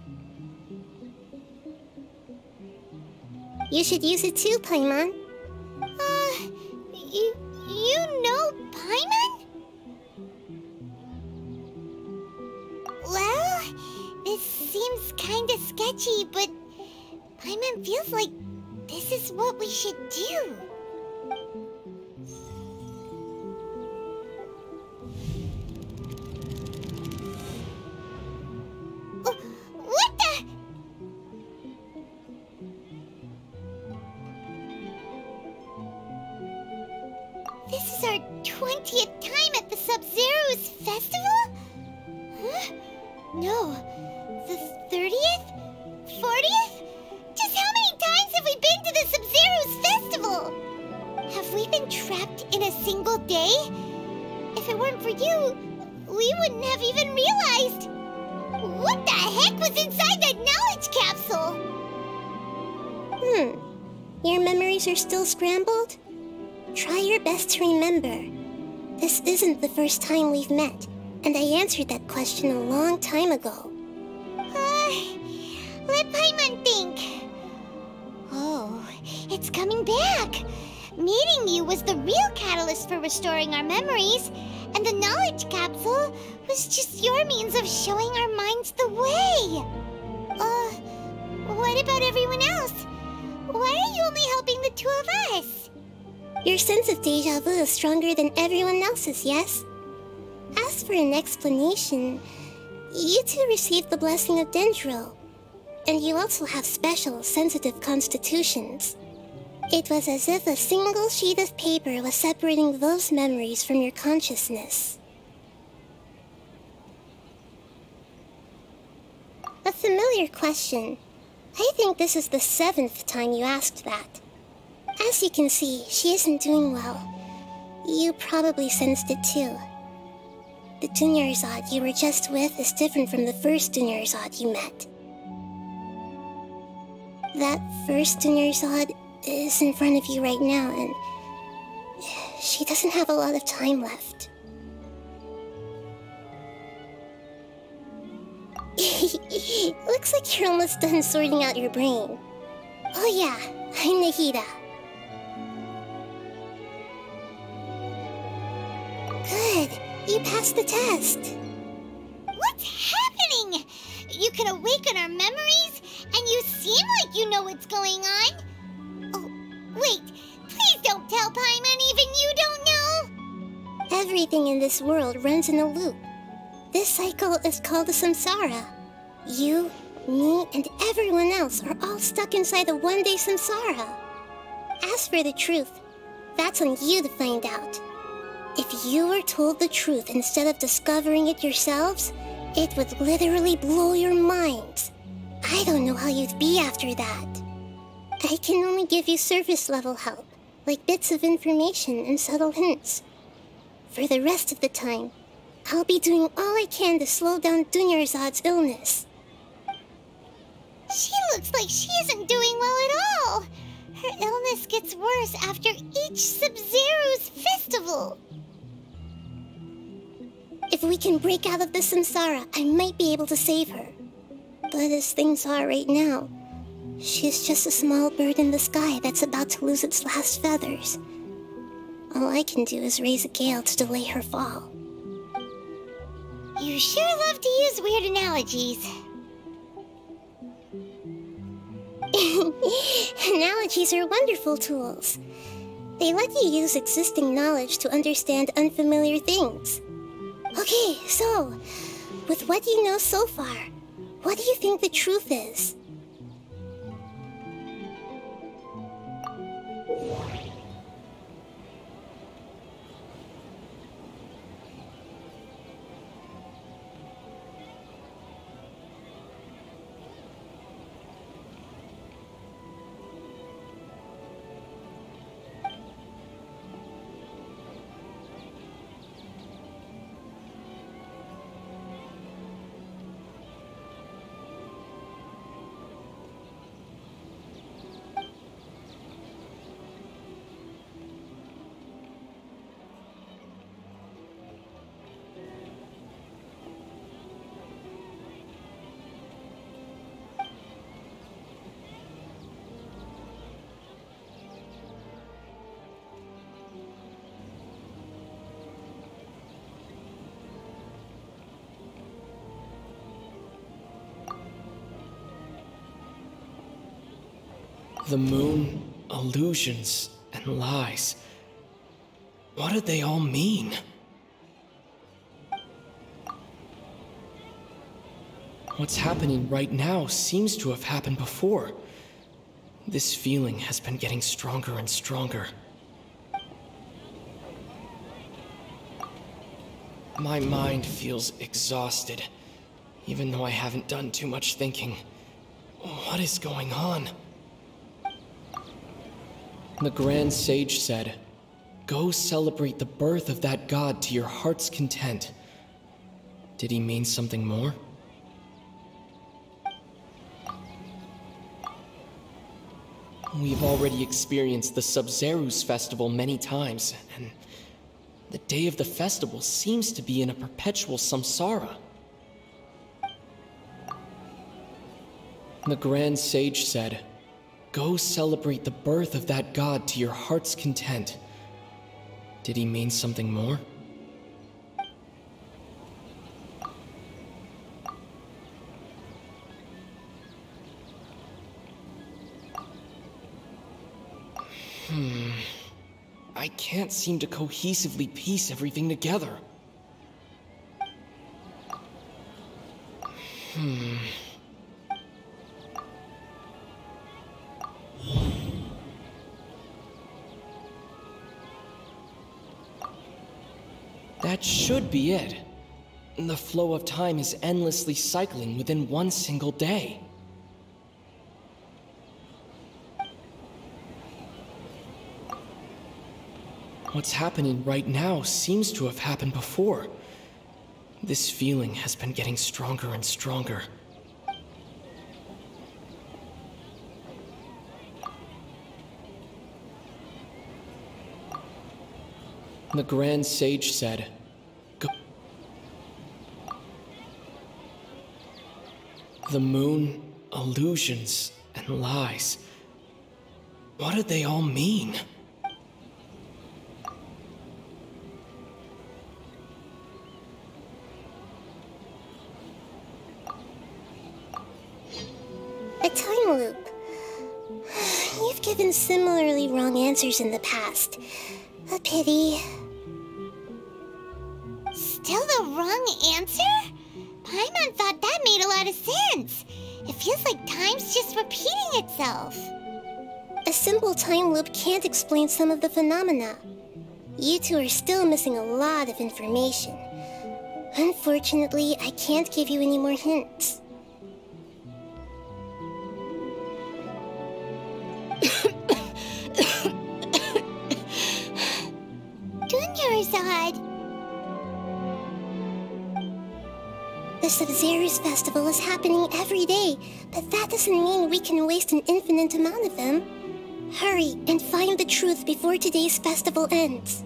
S12: You should use it too, Paimon.
S2: You know Paimon? Well, this seems kinda sketchy, but Paimon feels like this is what we should do. What the? This is our 20th time at the Sub-Zero's festival? Huh? No. The 30th? 40th? Just how many times have we been to the Sub-Zero's festival? Have we been trapped in a single day? If it weren't for you, we wouldn't have even realized. What the heck was inside that knowledge capsule?
S12: Your memories are still scrambled? Try your best to remember. This isn't the first time we've met, and I answered that question a long time ago.
S2: Let Paimon think. Oh, it's coming back. Meeting you was the real catalyst for restoring our memories, and the knowledge capsule was just your means of showing our minds the way. What about everyone else? Why are you only helping the two of us?
S12: Your sense of deja vu is stronger than everyone else's, yes? As for an explanation, you two received the blessing of Dendro, and you also have special, sensitive constitutions. It was as if a single sheet of paper was separating those memories from your consciousness. A familiar question. I think this is the 7th time you asked that. As you can see, she isn't doing well. You probably sensed it too. The Dunyarzad you were just with is different from the first Dunyarzad you met. That first Dunyarzad is in front of you right now, and she doesn't have a lot of time left. Looks like you're almost done sorting out your brain. Oh yeah, I'm Nahida. Good, you passed the test.
S2: What's happening? You can awaken our memories, and you seem like you know what's going on. Oh, wait, please don't tell Paimon even you don't know.
S12: Everything in this world runs in a loop. This cycle is called the samsara. You, me, and everyone else are all stuck inside the one-day samsara. As for the truth, that's on you to find out. If you were told the truth instead of discovering it yourselves, it would literally blow your minds. I don't know how you'd be after that. I can only give you surface-level help,
S2: like bits of information and subtle hints. For the rest of the time, I'll be doing all I can to slow down Dunyarzad's illness. She looks like she isn't doing well at all. Her illness gets worse after each Sub-Zero's festival. If we can break out of the samsara, I might be able to save her. But as things are right now, she's just a small bird in the sky that's about to lose its last feathers. All I can do is raise a gale to delay her fall. You sure love to use weird analogies. Analogies are wonderful tools. They let you use existing knowledge to understand unfamiliar things. Okay, so, with what you know so far, what do you think the truth is?
S15: The moon, illusions, and lies. What do they all mean? What's happening right now seems to have happened before. This feeling has been getting stronger and stronger. My mind feels exhausted, even though I haven't done too much thinking. What is going on? The Grand Sage said, "Go celebrate the birth of that god to your heart's content." Did he mean something more? We've already experienced the Sub-Zero's festival many times, and the day of the festival seems to be in a perpetual samsara. The Grand Sage said, "Go celebrate the birth of that god to your heart's content." Did he mean something more? I can't seem to cohesively piece everything together. That should be it. The flow of time is endlessly cycling within one single day. What's happening right now seems to have happened before. This feeling has been getting stronger and stronger. The Grand Sage said, "Go." The moon, illusions, and lies. What do they all mean?
S2: A time loop. You've given similarly wrong answers in the past. A pity. Still the wrong answer? Paimon thought that made a lot of sense. It feels like time's just repeating itself. A simple time loop can't explain some of the phenomena. You two are still missing a lot of information. Unfortunately, I can't give you any more hints. Charizard!
S12: The Sub-Zero's festival is happening every day, but that doesn't mean we can waste an infinite amount of them. Hurry and find the truth before today's festival ends.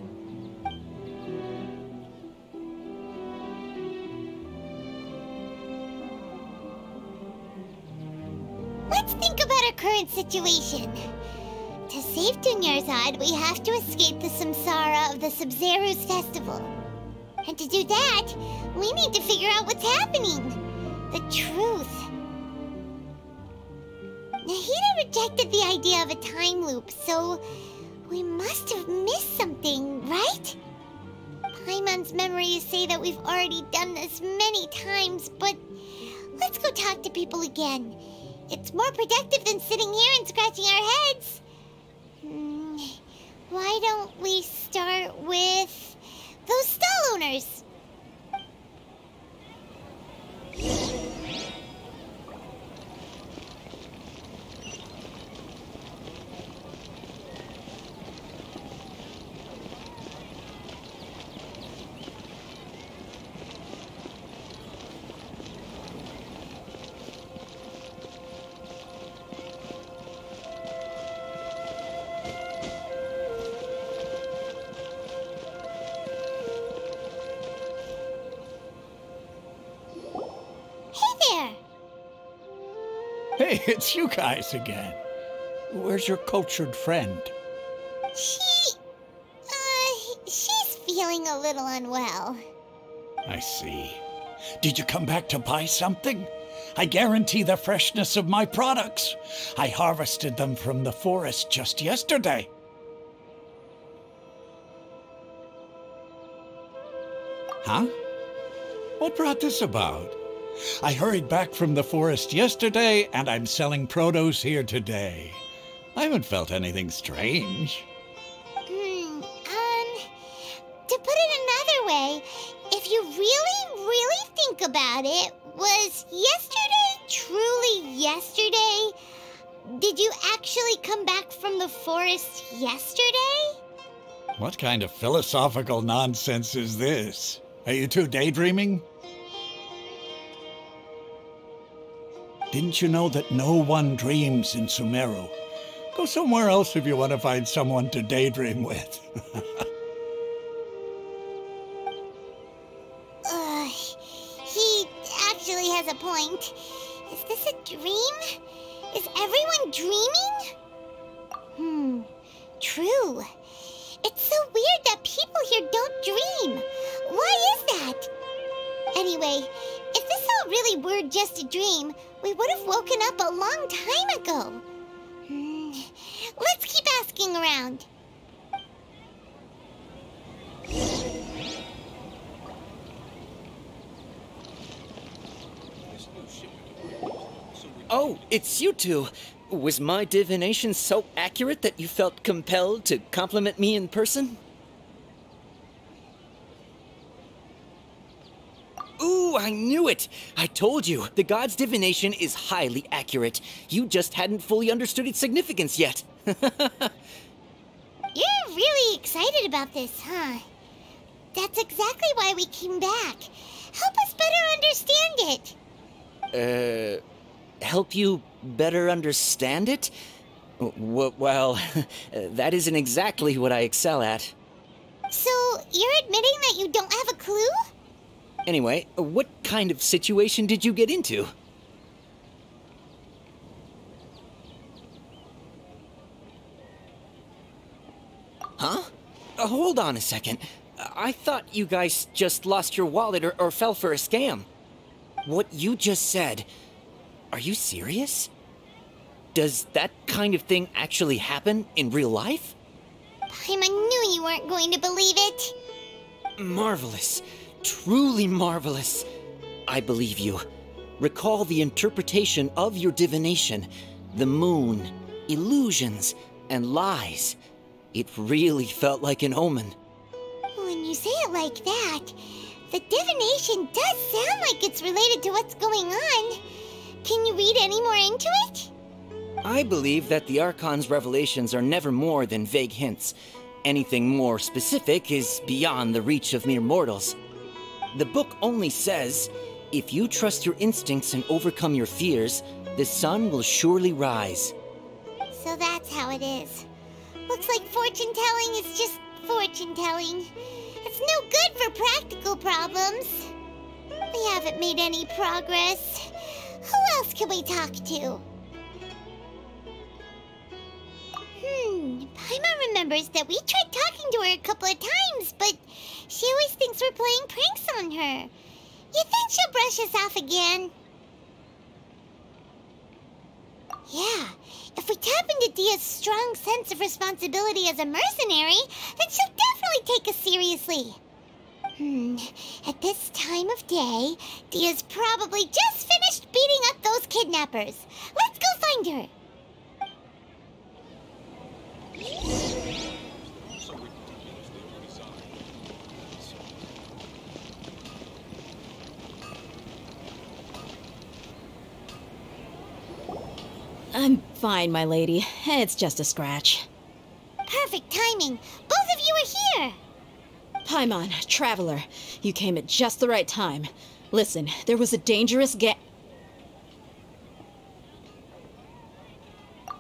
S2: Let's think about our current situation. To save Dunyarzad, we have to escape the samsara of the Sub-Zero's festival. And to do that, we need to figure out what's happening. The truth. Nahida rejected the idea of a time loop, so we must have missed something, right? Paimon's memories say that we've already done this many times, but let's go talk to people again. It's more productive than sitting here and scratching our heads. Why don't we start with those stall owners?
S3: Hey, it's you guys again. Where's your cultured friend?
S2: She's feeling a little unwell.
S3: I see. Did you come back to buy something? I guarantee the freshness of my products. I harvested them from the forest just yesterday. Huh? What brought this about? I hurried back from the forest yesterday, and I'm selling produce here today. I haven't felt anything strange.
S2: To put it another way, if you really think about it, was yesterday truly yesterday? Did you actually come back from the forest yesterday?
S3: What kind of philosophical nonsense is this? Are you two daydreaming? Didn't you know that no one dreams in Sumeru? Go somewhere else if you want to find someone to daydream with.
S2: He actually has a point. Is this a dream? Is everyone dreaming? True. It's so weird that people here don't dream. Why is that? Anyway, if this all really were just a dream, we would have woken up a long time ago. Let's keep asking around.
S4: Oh, it's you two. Was my divination so accurate that you felt compelled to compliment me in person? Ooh, I knew it! I told you, the god's divination is highly accurate. You just hadn't fully understood its significance yet.
S2: You're really excited about this, huh? That's exactly why we came back. Help us better understand it.
S4: Help you better understand it? Well, that isn't exactly what I excel at.
S2: So, you're admitting that you don't have a clue?
S4: Anyway, what kind of situation did you get into? Huh? Hold on a second. I thought you guys just lost your wallet or fell for a scam. What you just said, are you serious? Does that kind of thing actually happen in real life?
S2: Paimon knew you weren't going to believe it.
S4: Marvelous. Truly marvelous. I believe you. Recall the interpretation of your divination, the moon, illusions, and lies. It really felt like an omen.
S2: When you say it like that, the divination does sound like it's related to what's going on. Can you read any more into it?
S4: I believe that the Archon's revelations are never more than vague hints. Anything more specific is beyond the reach of mere mortals. The book only says, if you trust your instincts and overcome your fears, the sun will surely rise.
S2: So that's how it is. Looks like fortune-telling is just fortune-telling. It's no good for practical problems. We haven't made any progress. Who else can we talk to? Paimon remembers that we tried talking to her a couple of times, but she always thinks we're playing pranks on her. You think she'll brush us off again? Yeah, if we tap into Dia's strong sense of responsibility as a mercenary, then she'll definitely take us seriously. At this time of day, Dia's probably just finished beating up those kidnappers. Let's go find her.
S9: I'm fine, my lady. It's just a scratch.
S2: Perfect timing. Both of you are here.
S9: Paimon, Traveler, you came at just the right time. Listen, there was a dangerous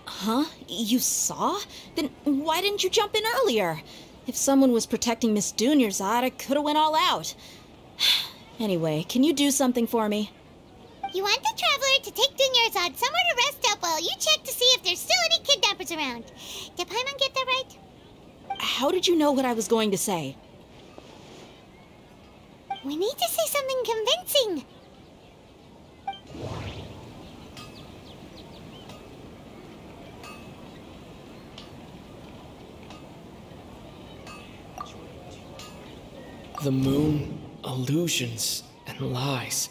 S9: Huh? You saw? Then why didn't you jump in earlier? If someone was protecting Miss Dunyarzad, I could have went all out. Anyway, can you do something for me?
S2: You want the Traveler to take Dunyarzad somewhere to rest up while you check to see if there's still any kidnappers around. Did Paimon get that right?
S9: How did you know what I was going to say?
S2: We need to say something convincing.
S15: The moon, illusions, and lies.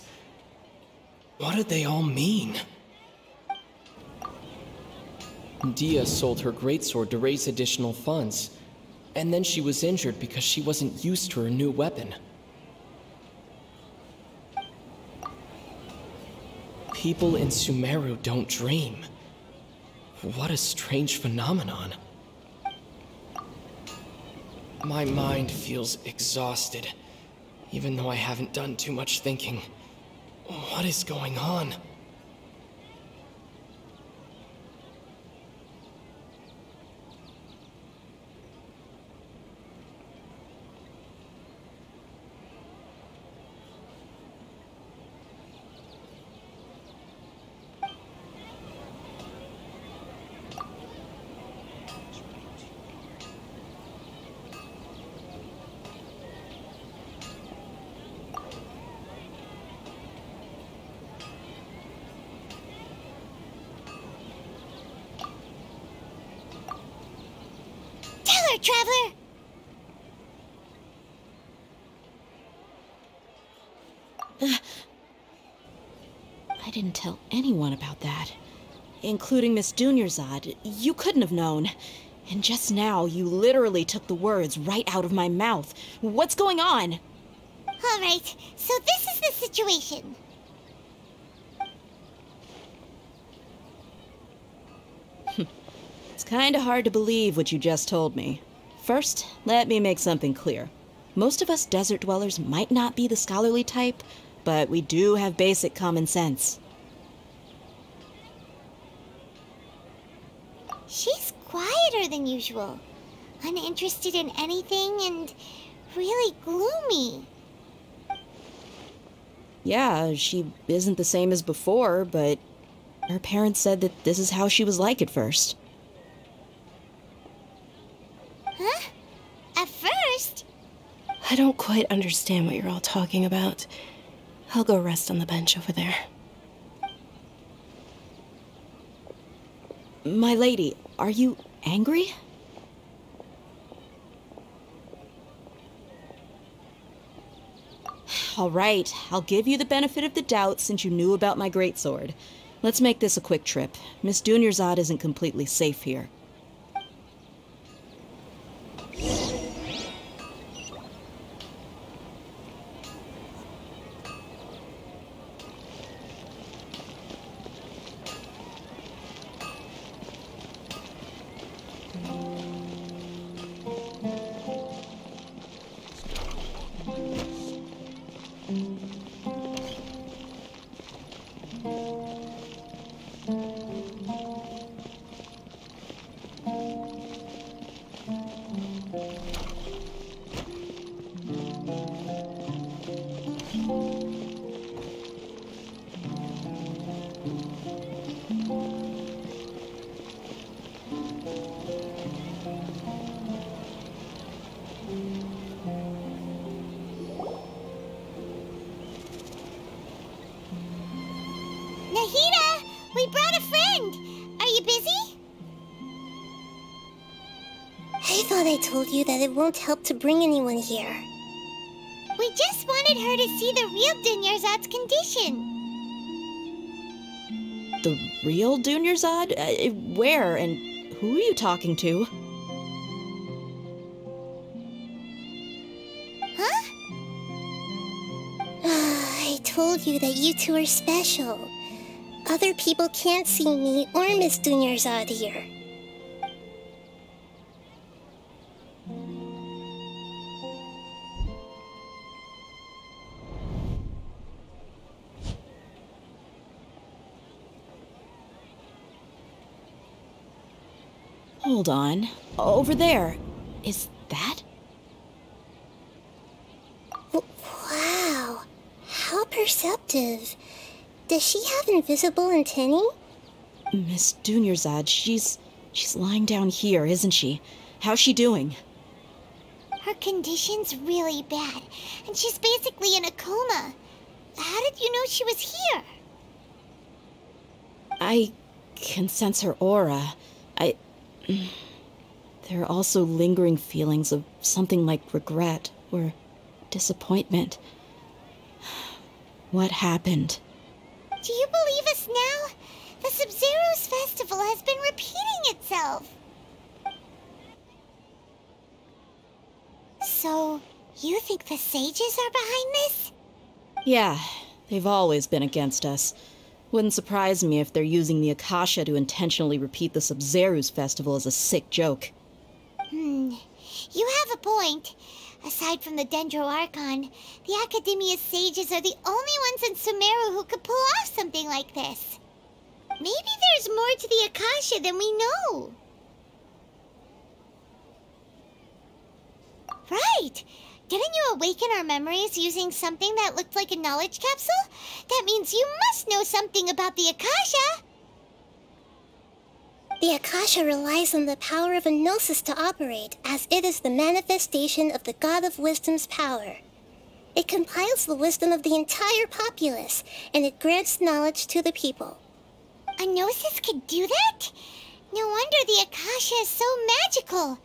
S15: What did they all mean? Dia sold her greatsword to raise additional funds, and then she was injured because she wasn't used to her new weapon. People in Sumeru don't dream. What a strange phenomenon. My mind feels exhausted, even though I haven't done too much thinking. What is going on?
S2: Traveler!
S9: I didn't tell anyone about that. Including Miss Dunyarzad. You couldn't have known. And just now, you literally took the words right out of my mouth. What's going on?
S2: All right, so this is the situation.
S9: It's kinda hard to believe what you just told me. First, let me make something clear. Most of us desert dwellers might not be the scholarly type, but we do have basic common sense.
S2: She's quieter than usual, uninterested in anything, and really gloomy.
S9: Yeah, she isn't the same as before, but her parents said that this is how she was like at first.
S2: Huh? At first?
S1: I don't quite understand what you're all talking about. I'll go rest on the bench over there.
S9: My lady, are you angry? All right, I'll give you the benefit of the doubt since you knew about my greatsword. Let's make this a quick trip. Miss Dunyarzad isn't completely safe here.
S2: happened? Are you busy?
S12: I thought I told you that it won't help to bring anyone here.
S2: We just wanted her to see the real Dunyarzad's condition.
S9: The real Dunyarzad? Where and who are you talking to?
S2: Huh?
S12: I told you that you two are special. Other people can't see me or Miss Dunyarzad here.
S9: Hold on. Over there. Is that?
S12: Wow. How perceptive. Does she have invisible antennae?
S9: Miss Dunyarzad, she's lying down here, isn't she? How's she doing?
S2: Her condition's really bad, and she's basically in a coma. How did you know she was here?
S9: I can sense her aura. There are also lingering feelings of something like regret or disappointment. What happened?
S2: Do you believe us now? The Sub-Zero's festival has been repeating itself. So, you think the sages are behind this?
S9: Yeah, they've always been against us. Wouldn't surprise me if they're using the Akasha to intentionally repeat the Sub-Zero's festival as a sick joke.
S2: You have a point. Aside from the Dendro Archon, the Academia's sages are the only ones in Sumeru who could pull off something like this. Maybe there's more to the Akasha than we know. Right! Didn't you awaken our memories using something that looked like a knowledge capsule? That means you must know something about the Akasha!
S12: The Akasha relies on the power of a gnosis to operate, as it is the manifestation of the God of Wisdom's power. It compiles the wisdom of the entire populace, and it grants knowledge to the people.
S2: A gnosis could do that? No wonder the Akasha is so magical.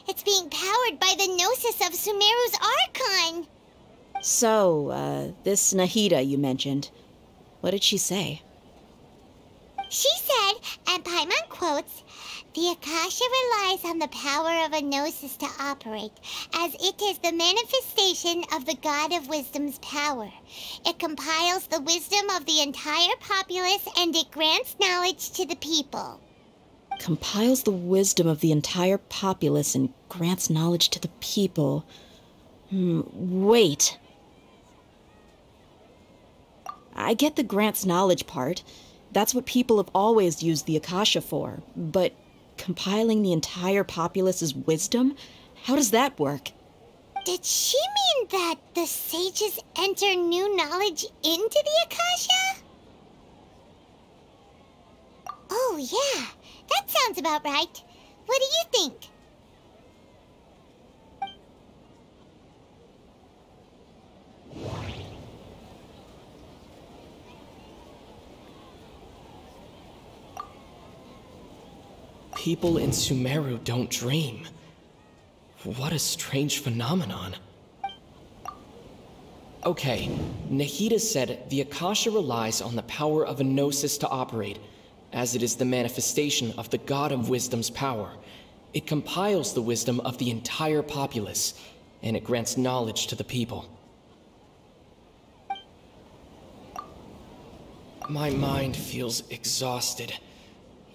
S2: It's being powered by the gnosis of Sumeru's Archon.
S9: So, this Nahida you mentioned, what did she say?
S2: She said, and Paimon quotes, "The Akasha relies on the power of a gnosis to operate, as it is the manifestation of the God of Wisdom's power. It compiles the wisdom of the entire populace, and it grants knowledge to the people."
S9: Compiles the wisdom of the entire populace and grants knowledge to the people. Wait. I get the grants knowledge part. That's what people have always used the Akasha for. But compiling the entire populace's wisdom? How does that work?
S2: Did she mean that the sages enter new knowledge into the Akasha? Oh, yeah. That sounds about right. What do you think?
S15: People in Sumeru don't dream. What a strange phenomenon. Okay, Nahida said the Akasha relies on the power of a gnosis to operate, as it is the manifestation of the God of Wisdom's power. It compiles the wisdom of the entire populace, and it grants knowledge to the people. My mind feels exhausted,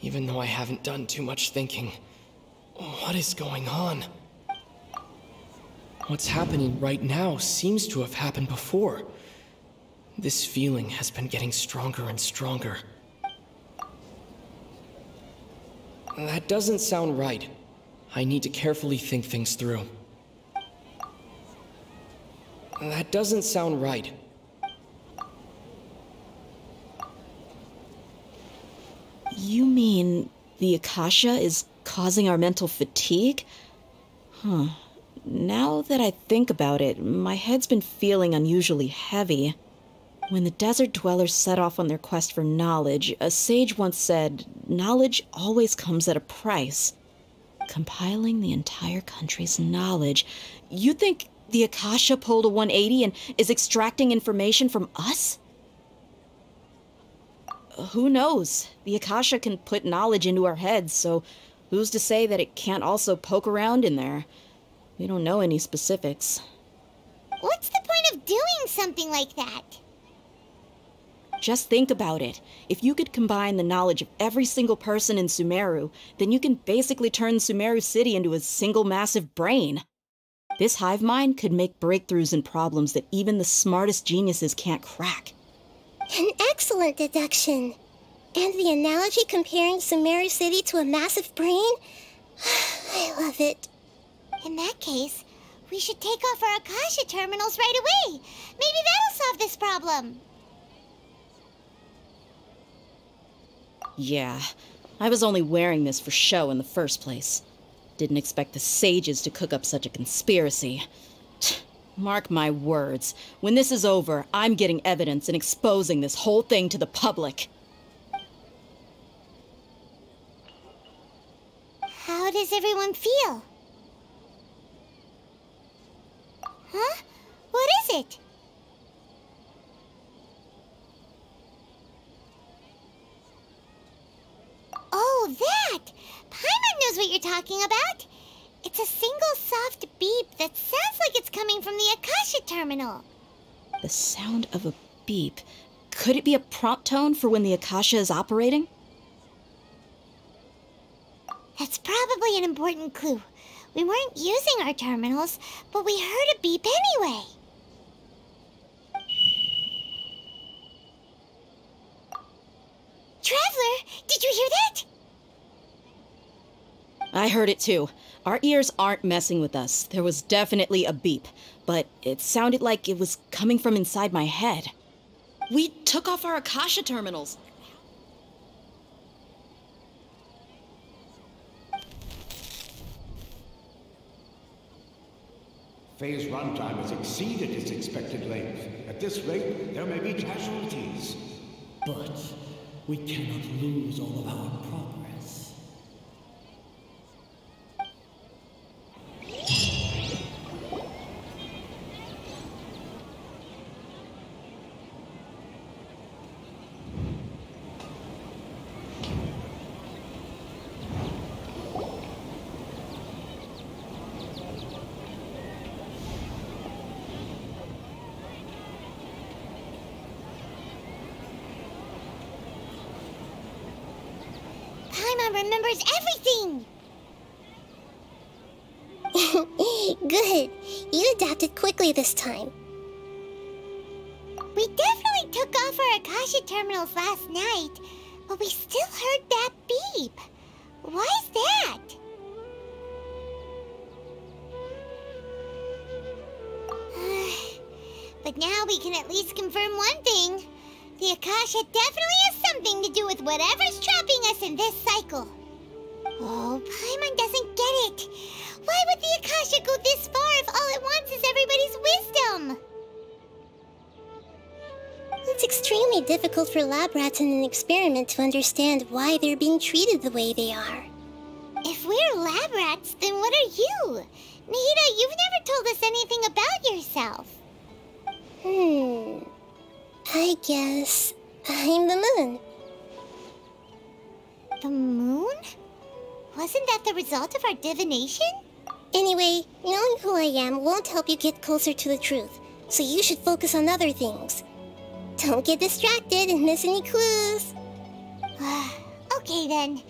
S15: even though I haven't done too much thinking. What is going on? What's happening right now seems to have happened before. This feeling has been getting stronger and stronger. That doesn't sound right. I need to carefully think things through. That doesn't sound right.
S9: You mean the Akasha is causing our mental fatigue? Huh. Now that I think about it, my head's been feeling unusually heavy. When the desert dwellers set off on their quest for knowledge, a sage once said, knowledge always comes at a price. Compiling the entire country's knowledge. You think the Akasha pulled a 180 and is extracting information from us? Who knows? The Akasha can put knowledge into our heads, so who's to say that it can't also poke around in there? We don't know any specifics.
S2: What's the point of doing something like that?
S9: Just think about it. If you could combine the knowledge of every single person in Sumeru, then you can basically turn Sumeru City into a single massive brain. This hive mind could make breakthroughs in problems that even the smartest geniuses can't crack.
S16: An excellent deduction. And the analogy comparing Sumeru City to a massive brain? I love it.
S2: In that case, we should take off our Akasha terminals right away. Maybe that'll solve this problem.
S9: Yeah, I was only wearing this for show in the first place. Didn't expect the sages to cook up such a conspiracy. Mark my words, when this is over, I'm getting evidence and exposing this whole thing to the public.
S2: How does everyone feel? Huh? What is it? Oh, that! Paimon knows what you're talking about. It's a single soft beep that sounds like it's coming from the Akasha terminal.
S9: The sound of a beep. Could it be a prompt tone for when the Akasha is operating?
S2: That's probably an important clue. We weren't using our terminals, but we heard a beep anyway. Traveler, did you hear that?
S9: I heard it too. Our ears aren't messing with us. There was definitely a beep, but it sounded like it was coming from inside my head. We took off our Akasha terminals.
S13: Phase runtime has exceeded its expected length. At this rate, there may be casualties.
S11: But we cannot lose all of our progress.
S2: Paimon remembers everything!
S16: Good. You adapted quickly this time.
S2: We definitely took off our Akasha terminals last night, but we still heard that beep. Why's that? But now we can at least confirm one thing. The Akasha definitely has something to do with whatever's trapping us in this cycle. Oh, Paimon doesn't get it. Why would the Akasha go this far if all it wants is everybody's wisdom?
S16: It's extremely difficult for lab rats in an experiment to understand why they're being treated the way they are.
S2: If we're lab rats, then what are you? Nahida, you've never told us anything about yourself.
S16: I guess I'm the moon.
S2: The moon? Wasn't that the result of our divination?
S16: Anyway, knowing who I am won't help you get closer to the truth, so you should focus on other things. Don't get distracted and miss any clues.
S2: Okay then.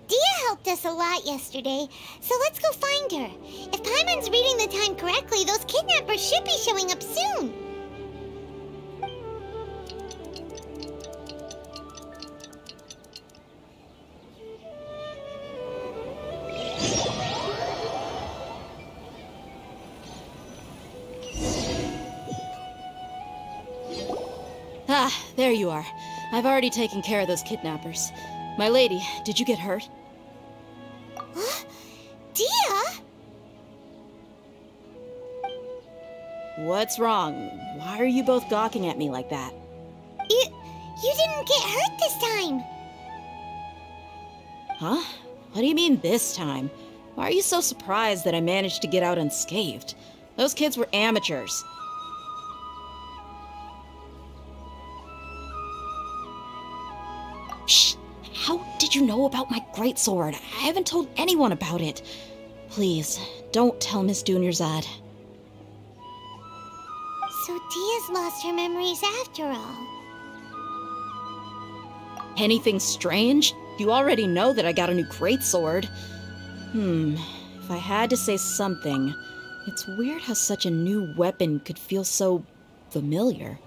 S2: Dia helped us a lot yesterday, so let's go find her. If Paimon's reading the time correctly, those kidnappers should be showing up soon.
S9: Ah, there you are. I've already taken care of those kidnappers. My lady, did you get hurt?
S2: Dia?
S9: What's wrong? Why are you both gawking at me like that?
S2: You didn't get hurt this time.
S9: Huh? What do you mean this time? Why are you so surprised that I managed to get out unscathed? Those kids were amateurs. Shh! How did you know about my greatsword? I haven't told anyone about it. Please, don't tell Miss Dunyarzad.
S2: So Dia's lost her memories after all.
S9: Anything strange? You already know that I got a new greatsword. If I had to say something, it's weird how such a new weapon could feel so familiar.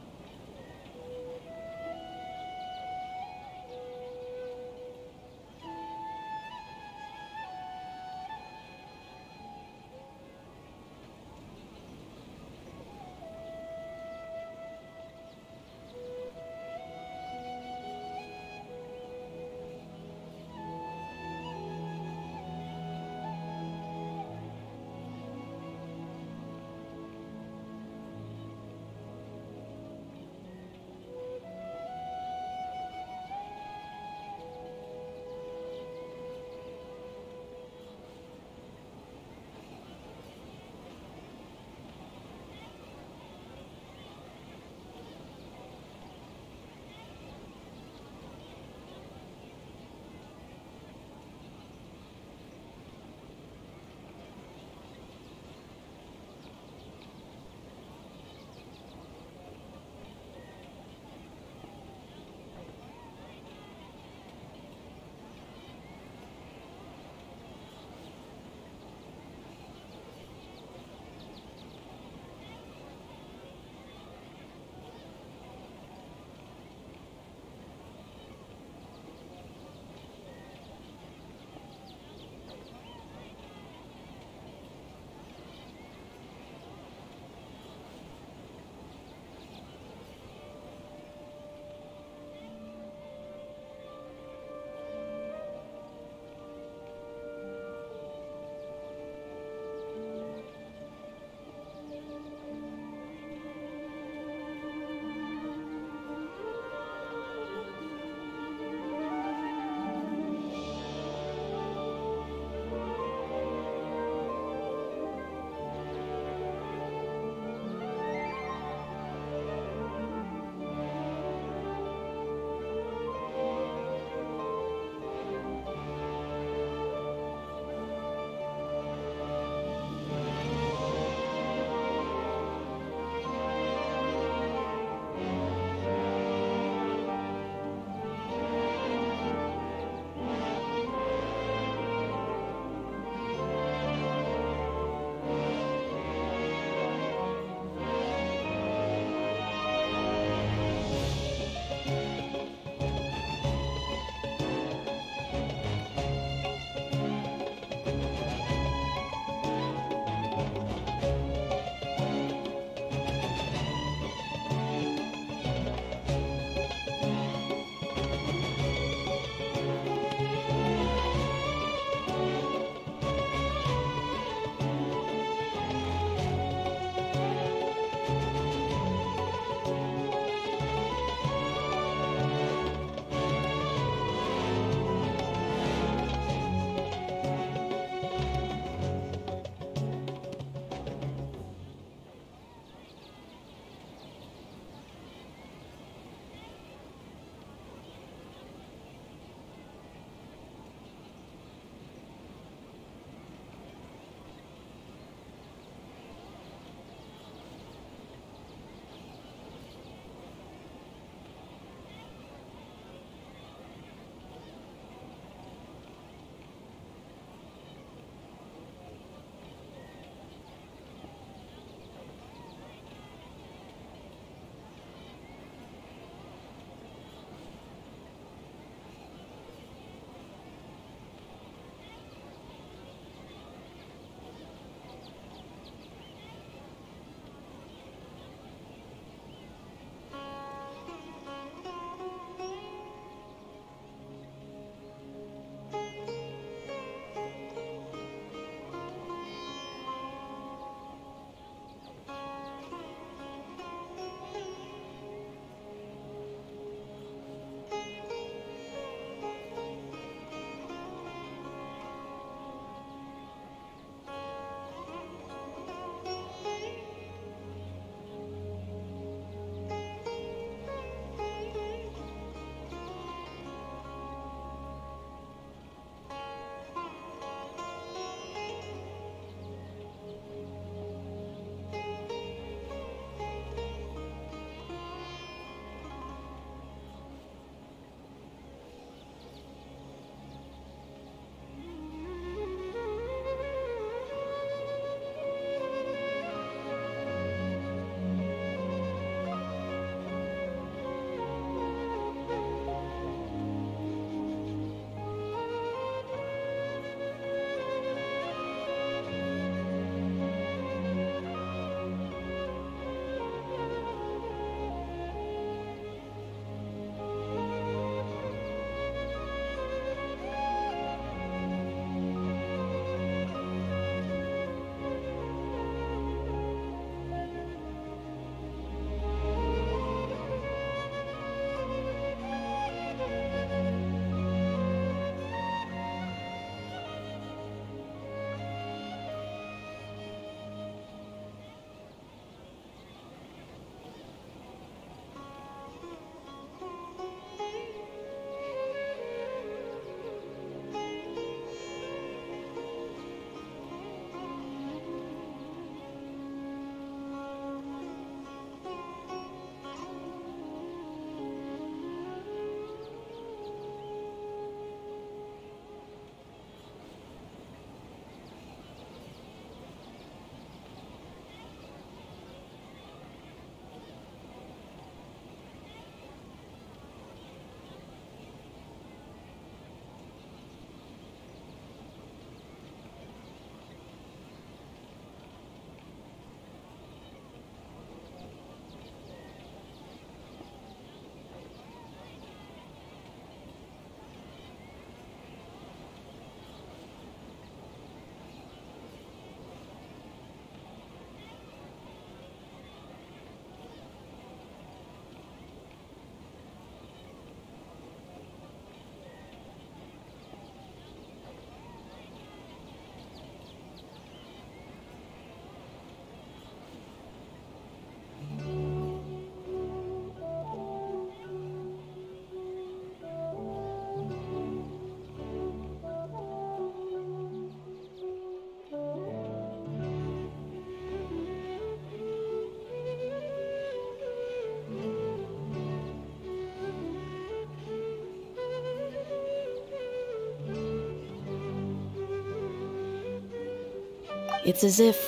S9: It's as if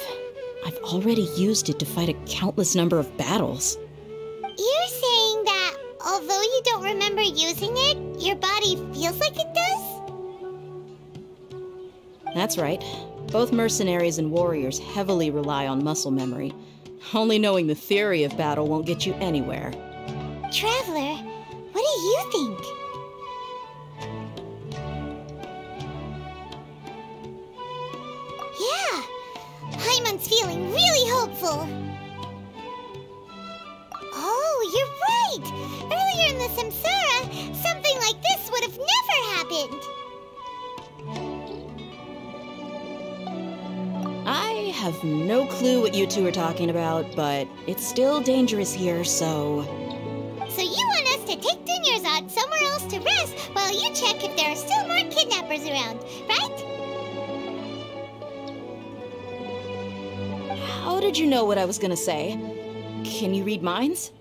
S9: I've already used it to fight a countless number of battles.
S2: You're saying that although you don't remember using it, your body feels like it does?
S9: That's right. Both mercenaries and warriors heavily rely on muscle memory. Only knowing the theory of battle won't get you anywhere.
S2: Traveler, what do you think? Yeah, Paimon's feeling really hopeful. Oh, you're right! Earlier in the Samsara, something like this would have never happened.
S9: I have no clue what you two are talking about, but it's still dangerous here, so...
S2: So you want us to take Dunyarzad somewhere else to rest while you check if there are still more kidnappers around, right?
S9: How did you know what I was gonna say? Can you read minds?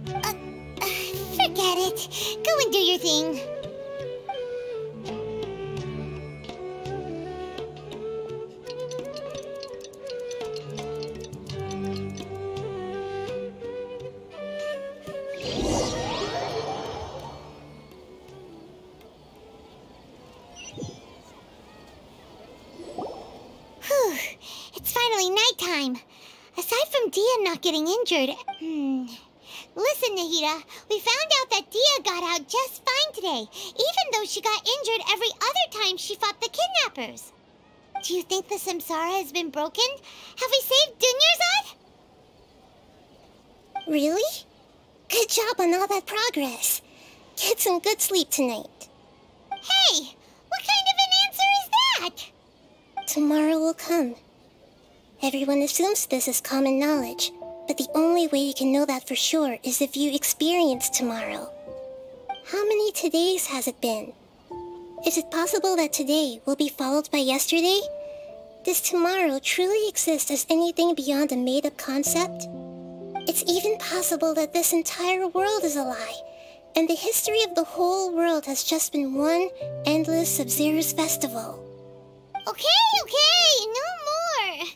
S2: Forget it. Go and do your thing. Whew. It's finally nighttime. Aside from Dia not getting injured, Listen, Nahida, we found out that Dia got out just fine today, even though she got injured every other time she fought the kidnappers. Do you think the Samsara has been broken? Have we saved Dunyarzad?
S16: Really? Good job on all that progress. Get some good sleep tonight.
S2: Hey, what kind of an answer is that?
S16: Tomorrow will come. Everyone assumes this is common knowledge, but the only way you can know that for sure is if you experience tomorrow. How many todays has it been? Is it possible that today will be followed by yesterday? Does tomorrow truly exist as anything beyond a made-up concept? It's even possible that this entire world is a lie, and the history of the whole world has just been one endless Sub-Zero's festival.
S2: Okay, no more.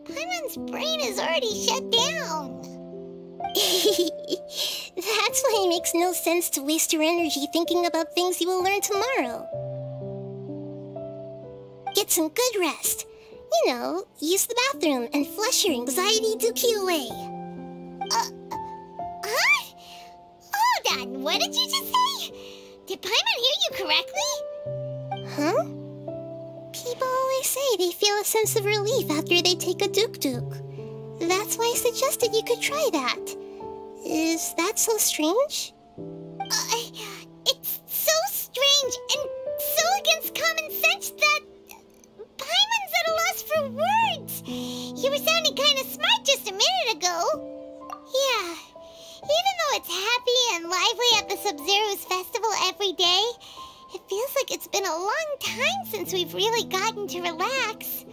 S2: Paimon's brain is already shut down.
S16: That's why it makes no sense to waste your energy thinking about things you will learn tomorrow. Get some good rest. You know, use the bathroom and flush your anxiety dookie away.
S2: Huh? Hold on, what did you just say? Did Paimon hear you correctly?
S16: Huh? People always say they feel a sense of relief after they take a duk-duk. That's why I suggested you could try that. Is that so strange?
S2: It's so strange and so against common sense that Paimon's at a loss for words. You were sounding kind of smart just a minute ago. Yeah, even though it's happy and lively at the Sub-Zero's festival every day, it feels like it's been a long time since we've really gotten to relax.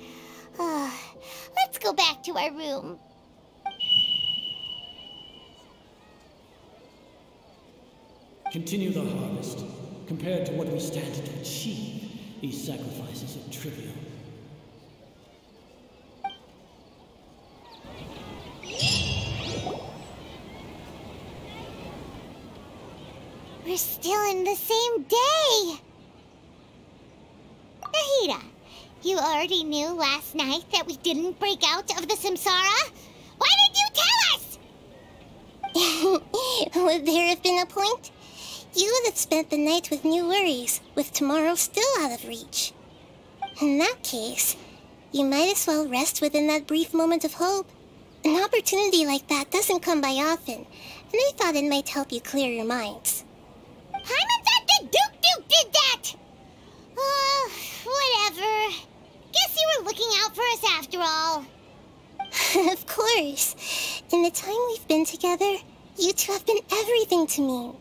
S2: Let's go back to our room.
S11: Continue the harvest. Compared to what we stand to achieve, these sacrifices are trivial.
S2: We're still in the same day! Nahida, you already knew last night that we didn't break out of the Samsara? Why did you tell us?
S16: Would there have been a point? You would have spent the night with new worries, with tomorrow still out of reach. In that case, you might as well rest within that brief moment of hope. An opportunity like that doesn't come by often, and I thought it might help you clear your minds.
S2: Paimon thought the Duke did that! Whatever. Guess you were looking out for us after all.
S16: Of course. In the time we've been together, you two have been everything to me.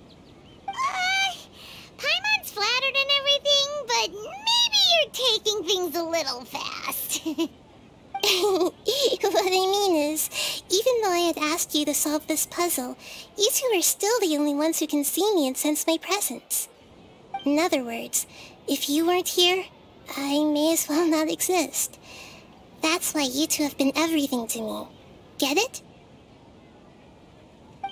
S2: Paimon's flattered and everything, but maybe you're taking things a little fast.
S16: What I mean is, even though I had asked you to solve this puzzle, you two are still the only ones who can see me and sense my presence. In other words, if you weren't here, I may as well not exist. That's why you two have been everything to me. Get it?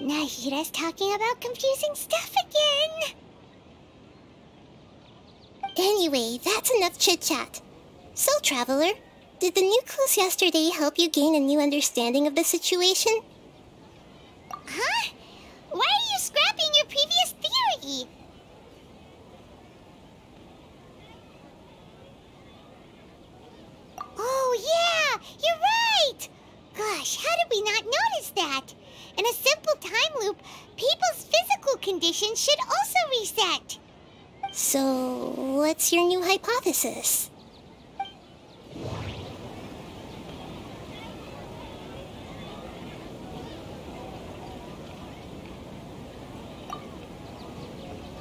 S2: Nahita's talking about confusing stuff again.
S16: Anyway, that's enough chit-chat. So, Traveler, did the new clues yesterday help you gain a new understanding of the situation?
S2: Huh? Why are you scrapping your previous theory? Oh, yeah! You're right! Gosh, how did we not notice that? In a simple time loop, people's physical conditions should also reset.
S16: So, what's your new hypothesis?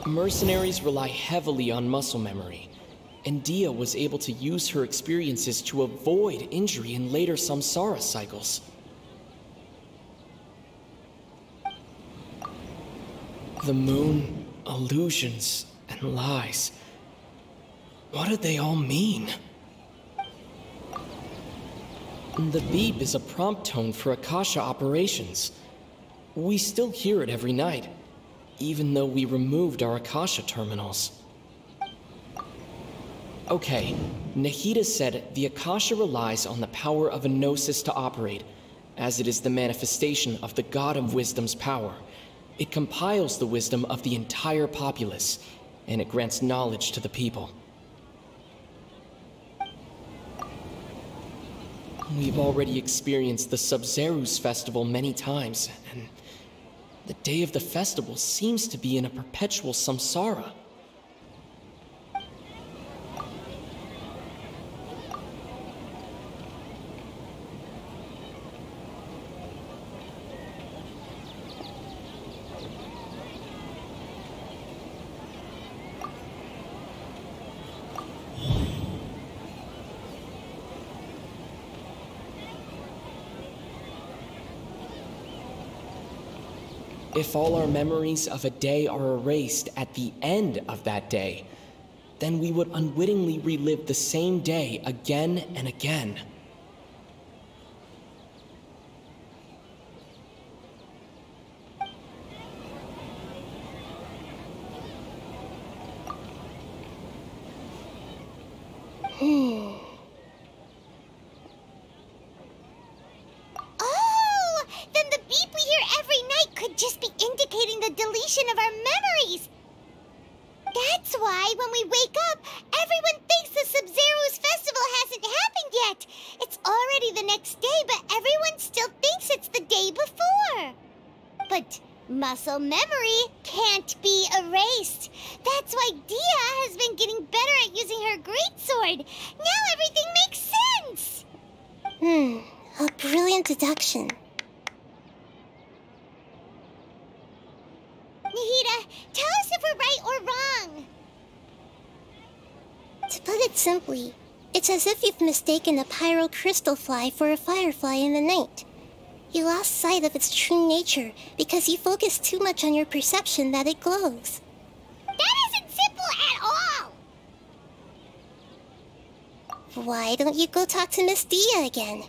S15: Mercenaries rely heavily on muscle memory, and Dia was able to use her experiences to avoid injury in later samsara cycles. The moon, illusions, and lies. What do they all mean? The beep is a prompt tone for Akasha operations. We still hear it every night, even though we removed our Akasha terminals. Okay, Nahida said the Akasha relies on the power of a gnosis to operate, as it is the manifestation of the God of Wisdom's power. It compiles the wisdom of the entire populace, and it grants knowledge to the people. We've already experienced the Sub-Zerus festival many times, and the day of the festival seems to be in a perpetual samsara. If all our memories of a day are erased at the end of that day, then we would unwittingly relive the same day again and again.
S2: Oh! Then the beep we hear every night could just be indicating the deletion of our memories. That's why when we wake up, everyone thinks the Sub-Zero's festival hasn't happened yet. It's already the next day, but everyone still thinks it's the day before. But muscle memory can't be erased. That's why Dia has been getting better at using her greatsword. Now everything makes sense.
S16: A brilliant deduction.
S2: Nahida, tell us if we're right or wrong.
S16: To put it simply, it's as if you've mistaken a pyro crystal fly for a firefly in the night. You lost sight of its true nature because you focused too much on your perception that it glows.
S2: That isn't simple at all!
S16: Why don't you go talk to Miss Dia again?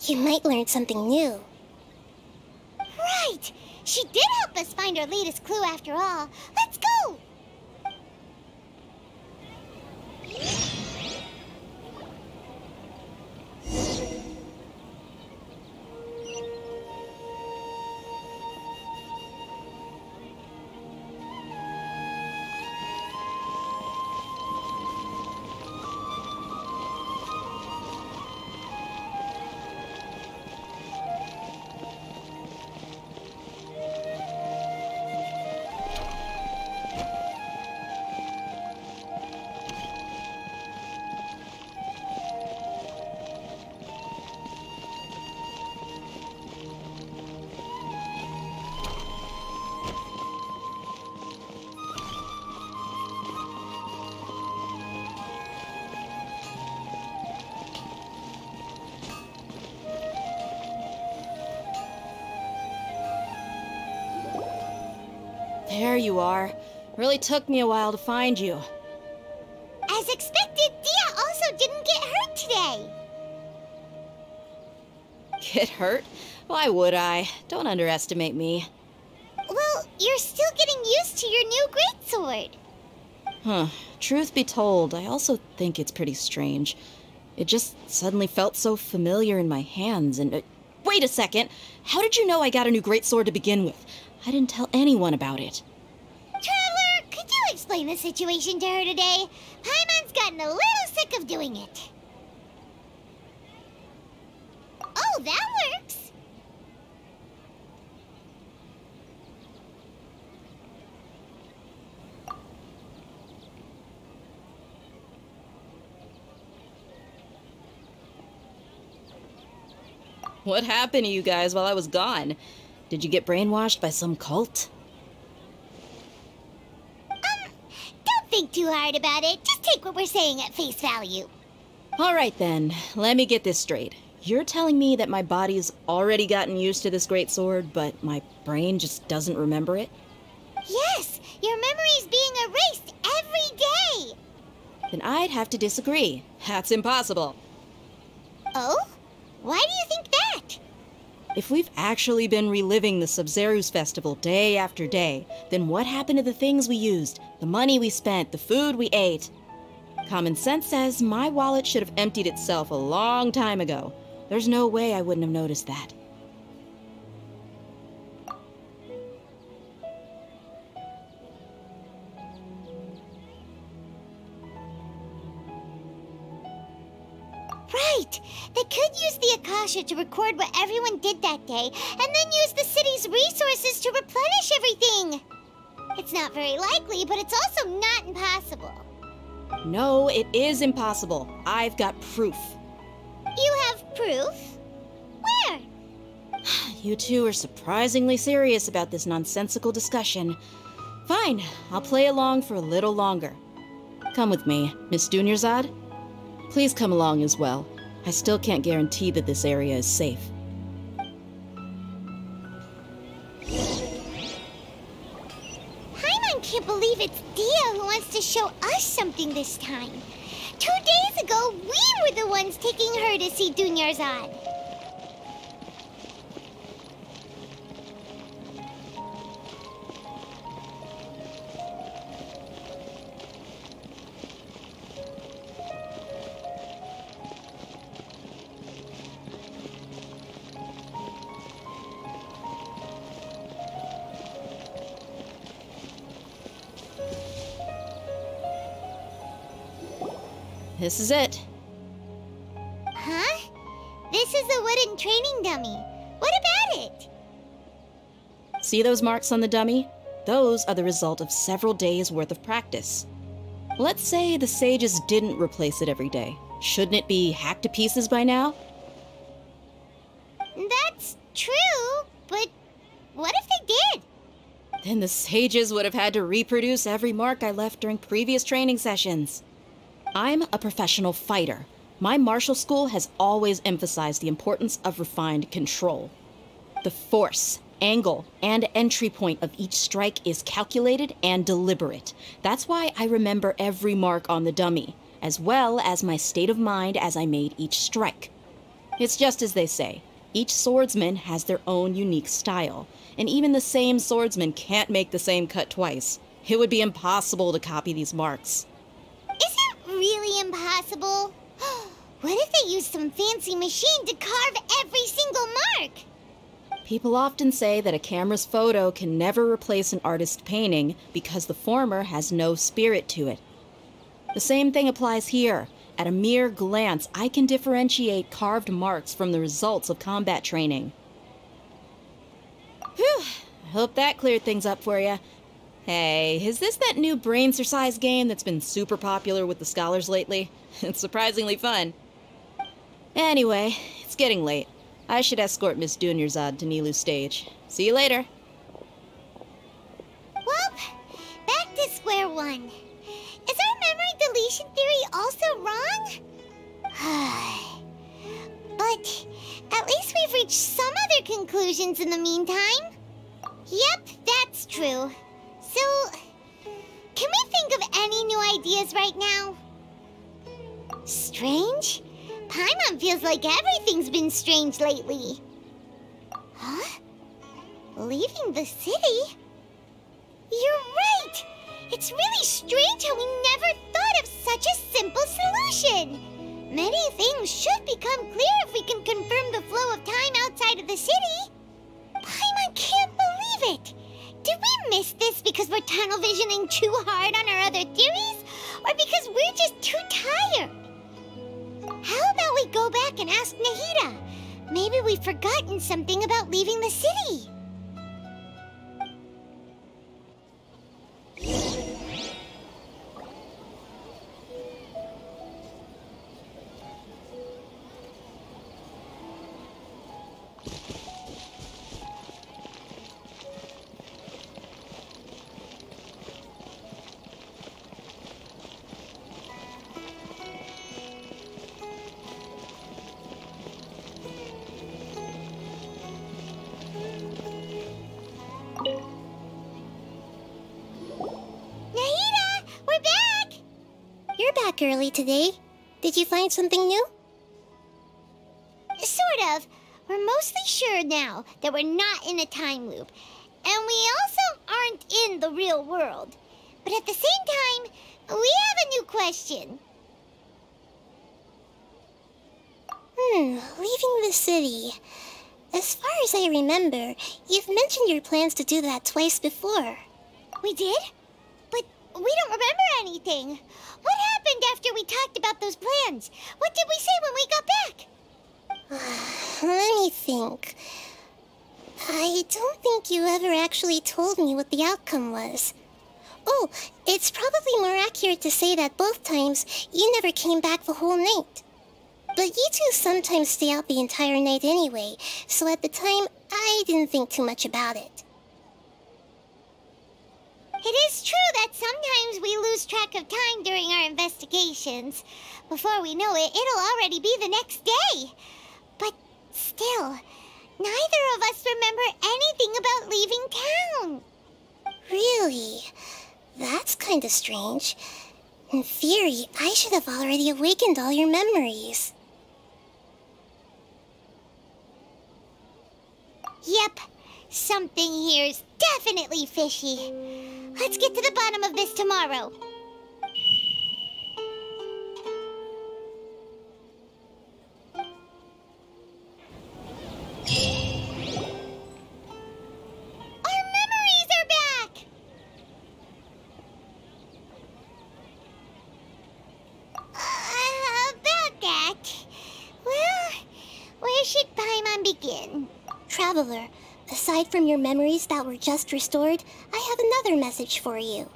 S16: You might learn something new.
S2: Right! She did help us find our latest clue after all. Let's go!
S9: There you are. Really took me a while to find you.
S2: As expected, Dia also didn't get hurt today.
S9: Get hurt? Why would I? Don't underestimate me.
S2: Well, you're still getting used to your new greatsword.
S9: Huh. Truth be told, I also think it's pretty strange. It just suddenly felt so familiar in my hands and... wait a second! How did you know I got a new greatsword to begin with? I didn't tell anyone about it.
S2: Traveler, could you explain the situation to her today? Paimon's gotten a little sick of doing it. Oh, that works.
S9: What happened to you guys while I was gone? Did you get brainwashed by some cult?
S2: Don't think too hard about it. Just take what we're saying at face value.
S9: All right then, let me get this straight. You're telling me that my body's already gotten used to this greatsword, but my brain just doesn't remember it?
S2: Yes, your memory's being erased every day.
S9: Then I'd have to disagree. That's impossible.
S2: Oh? Why do you think that?
S9: If we've actually been reliving the Sub-Zeru's festival day after day, then what happened to the things we used, the money we spent, the food we ate? Common sense says my wallet should have emptied itself a long time ago. There's no way I wouldn't have noticed that.
S2: Right! They could use the Akasha to record what everyone did that day, and then use the city's resources to replenish everything! It's not very likely, but it's also not impossible.
S9: No, it is impossible. I've got proof.
S2: You have proof? Where?
S9: You two are surprisingly serious about this nonsensical discussion. Fine, I'll play along for a little longer. Come with me, Miss Dunyarzad. Please come along as well. I still can't guarantee that this area is safe.
S2: Paimon can't believe it's Dia who wants to show us something this time. 2 days ago, we were the ones taking her to see Dunyarzad.
S9: This is it.
S2: Huh? This is a wooden training dummy. What about it?
S9: See those marks on the dummy? Those are the result of several days' worth of practice. Let's say the sages didn't replace it every day. Shouldn't it be hacked to pieces by now?
S2: That's true, but what if they did?
S9: Then the sages would have had to reproduce every mark I left during previous training sessions. I'm a professional fighter. My martial school has always emphasized the importance of refined control. The force, angle, and entry point of each strike is calculated and deliberate. That's why I remember every mark on the dummy, as well as my state of mind as I made each strike. It's just as they say, each swordsman has their own unique style, and even the same swordsman can't make the same cut twice. It would be impossible to copy these marks.
S2: Really impossible? What if they used some fancy machine to carve every single mark?
S9: People often say that a camera's photo can never replace an artist's painting because the former has no spirit to it. The same thing applies here. At a mere glance, I can differentiate carved marks from the results of combat training. Whew, I hope that cleared things up for you. Hey, is this that new brain exercise game that's been super popular with the scholars lately? It's surprisingly fun. Anyway, it's getting late. I should escort Miss Dunyarzad to Nilu's stage. See you later.
S2: Well, back to square one. Is our memory deletion theory also wrong? But at least we've reached some other conclusions in the meantime. Yep, that's true. So, can we think of any new ideas right now? Strange? Paimon feels like everything's been strange lately. Huh? Leaving the city? You're right! It's really strange how we never thought of such a simple solution! Many things should become clear if we can confirm the flow of time outside of the city. Paimon can't believe it! Did we miss this because we're tunnel visioning too hard on our other theories? Or because we're just too tired? How about we go back and ask Nahida? Maybe we've forgotten something about leaving the city.
S16: Early today. Did you find something new?
S2: Sort of. We're mostly sure now that we're not in a time loop. And we also aren't in the real world. But at the same time, we have a new question.
S16: Leaving the city. As far as I remember, you've mentioned your plans to do that twice before.
S2: We did? But we don't remember anything. What happened after we talked about those plans? What did we say when we got back?
S16: Let me think. I don't think you ever actually told me what the outcome was. Oh, it's probably more accurate to say that both times you never came back the whole night. But you two sometimes stay out the entire night anyway, so at the time, I didn't think too much about it.
S2: It is true that sometimes we lose track of time during our investigations. Before we know it, it'll already be the next day. But still, neither of us remember anything about leaving town.
S16: Really? That's kind of strange. In theory, I should have already awakened all your memories.
S2: Yep, something here's definitely fishy. Let's get to the bottom of this tomorrow. Our memories are back! About that... Well, where should Paimon begin?
S16: Traveler, aside from your memories that were just restored, I have another message for you.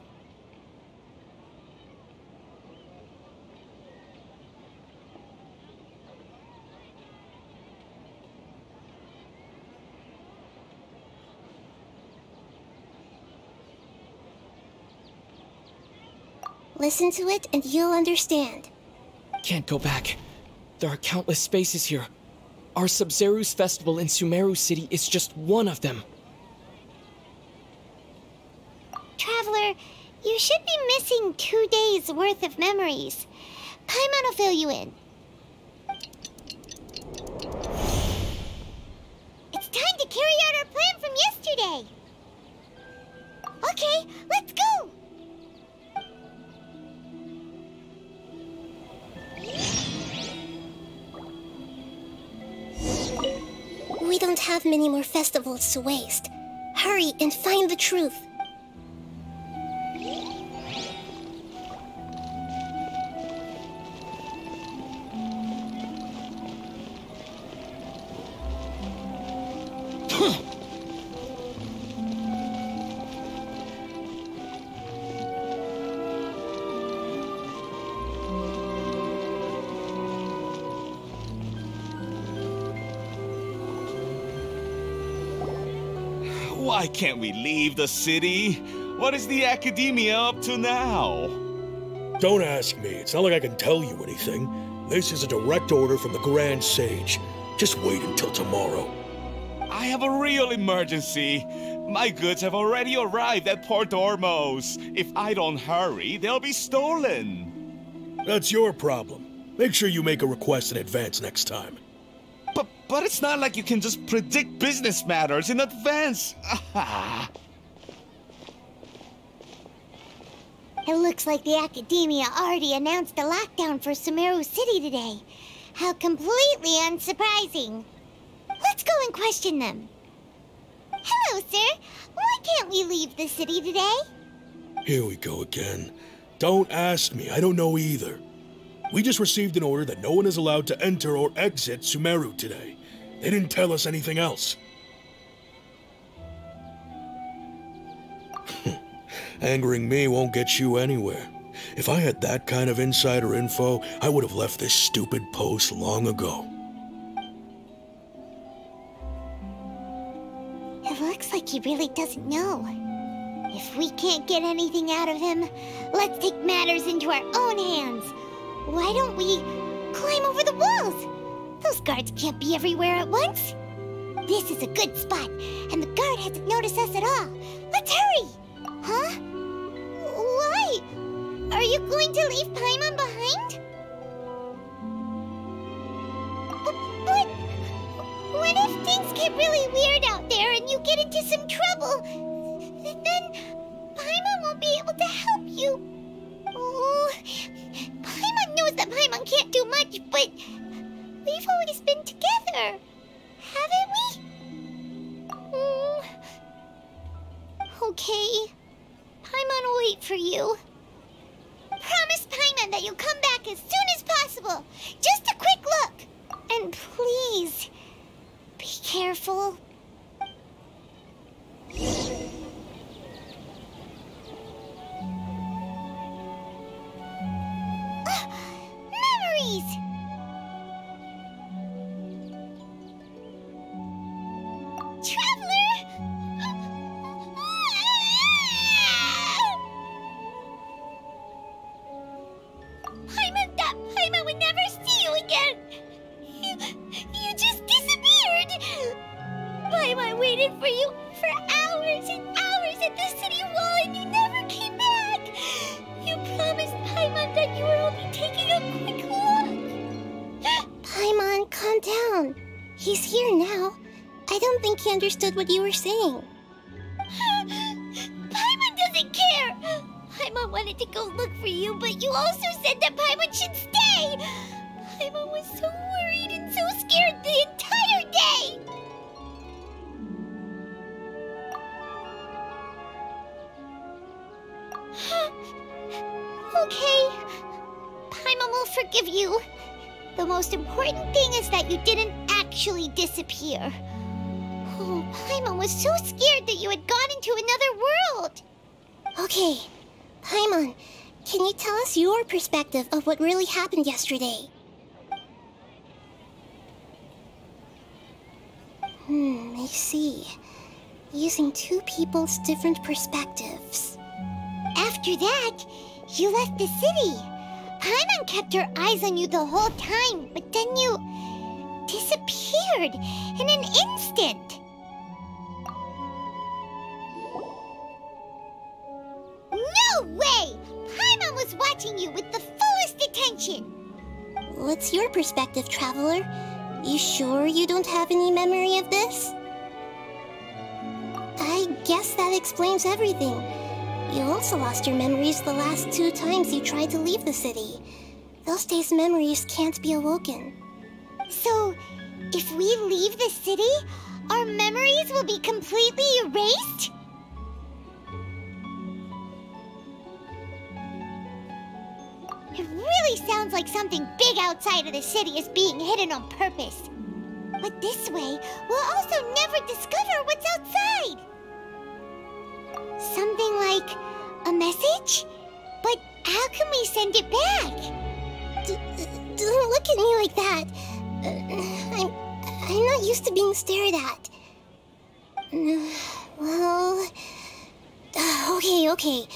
S16: Listen to it and you'll understand.
S15: Can't go back. There are countless spaces here. Our Sub-Zeru's festival in Sumeru City is just one of them.
S2: Traveler, you should be missing 2 days' worth of memories. Paimon will fill you in. It's time to carry out our plan from yesterday. Okay, let's go!
S16: We don't have many more festivals to waste. Hurry and find the truth.
S17: Why can't we leave the city? What is the Academia up to now?
S18: Don't ask me. It's not like I can tell you anything. This is a direct order from the Grand Sage. Just wait until tomorrow.
S17: I have a real emergency. My goods have already arrived at Port Ormos. If I don't hurry, they'll be stolen.
S18: That's your problem. Make sure you make a request in advance next time.
S17: But it's not like you can just predict business matters in advance.
S2: It looks like the Academia already announced a lockdown for Sumeru City today. How completely unsurprising. Let's go and question them. Hello, sir. Why can't we leave the city today?
S18: Here we go again. Don't ask me, I don't know either. We just received an order that no one is allowed to enter or exit Sumeru today. They didn't tell us anything else. Angering me won't get you anywhere. If I had that kind of insider info, I would have left this stupid post long ago.
S2: It looks like he really doesn't know. If we can't get anything out of him, let's take matters into our own hands. Why don't we climb over the walls? Those guards can't be everywhere at once. This is a good spot, and the guard hasn't noticed us at all. Let's hurry! Huh? Why? Are you going to leave Paimon behind? But what if things get really weird out there and you get into some trouble? Then Paimon won't be able to help you. Oh, Paimon knows that Paimon can't do much, but we've always been together, haven't we? Okay. Paimon will wait for you. Promise Paimon that you'll come back as soon as possible. Just a quick look. And please, be careful. Memories! Traveler! Paimon thought Paimon would never see you again. You just disappeared. Paimon waited for you for hours and hours at the city wall and you never came back. You promised Paimon that you were only taking a quick look.
S16: Paimon, calm down. He's here now. I don't think he understood what you were saying.
S2: Paimon doesn't care. Paimon wanted to go look for you, but you also said that Paimon should stay. Paimon was so worried and so scared the entire day. Okay. Paimon will forgive you. The most important thing is that you didn't actually disappear. Oh, Paimon was so scared that you had gone into another world.
S16: Okay, Paimon, can you tell us your perspective of what really happened yesterday? I see. Using two people's different perspectives.
S2: After that, you left the city. Paimon kept her eyes on you the whole time, but then you disappeared in an instant. No way! Paimon was watching you with the fullest attention.
S16: What's your perspective, Traveler? You sure you don't have any memory of this? I guess that explains everything. You also lost your memories the last 2 times you tried to leave the city. Those days' memories can't be awoken.
S2: So, if we leave the city, our memories will be completely erased? It really sounds like something big outside of the city is being hidden on purpose. But this way, we'll also never discover what's outside. Something like a message? But how can we send it back?
S16: Don't look at me like that. I'm not used to being stared at. Well... Okay.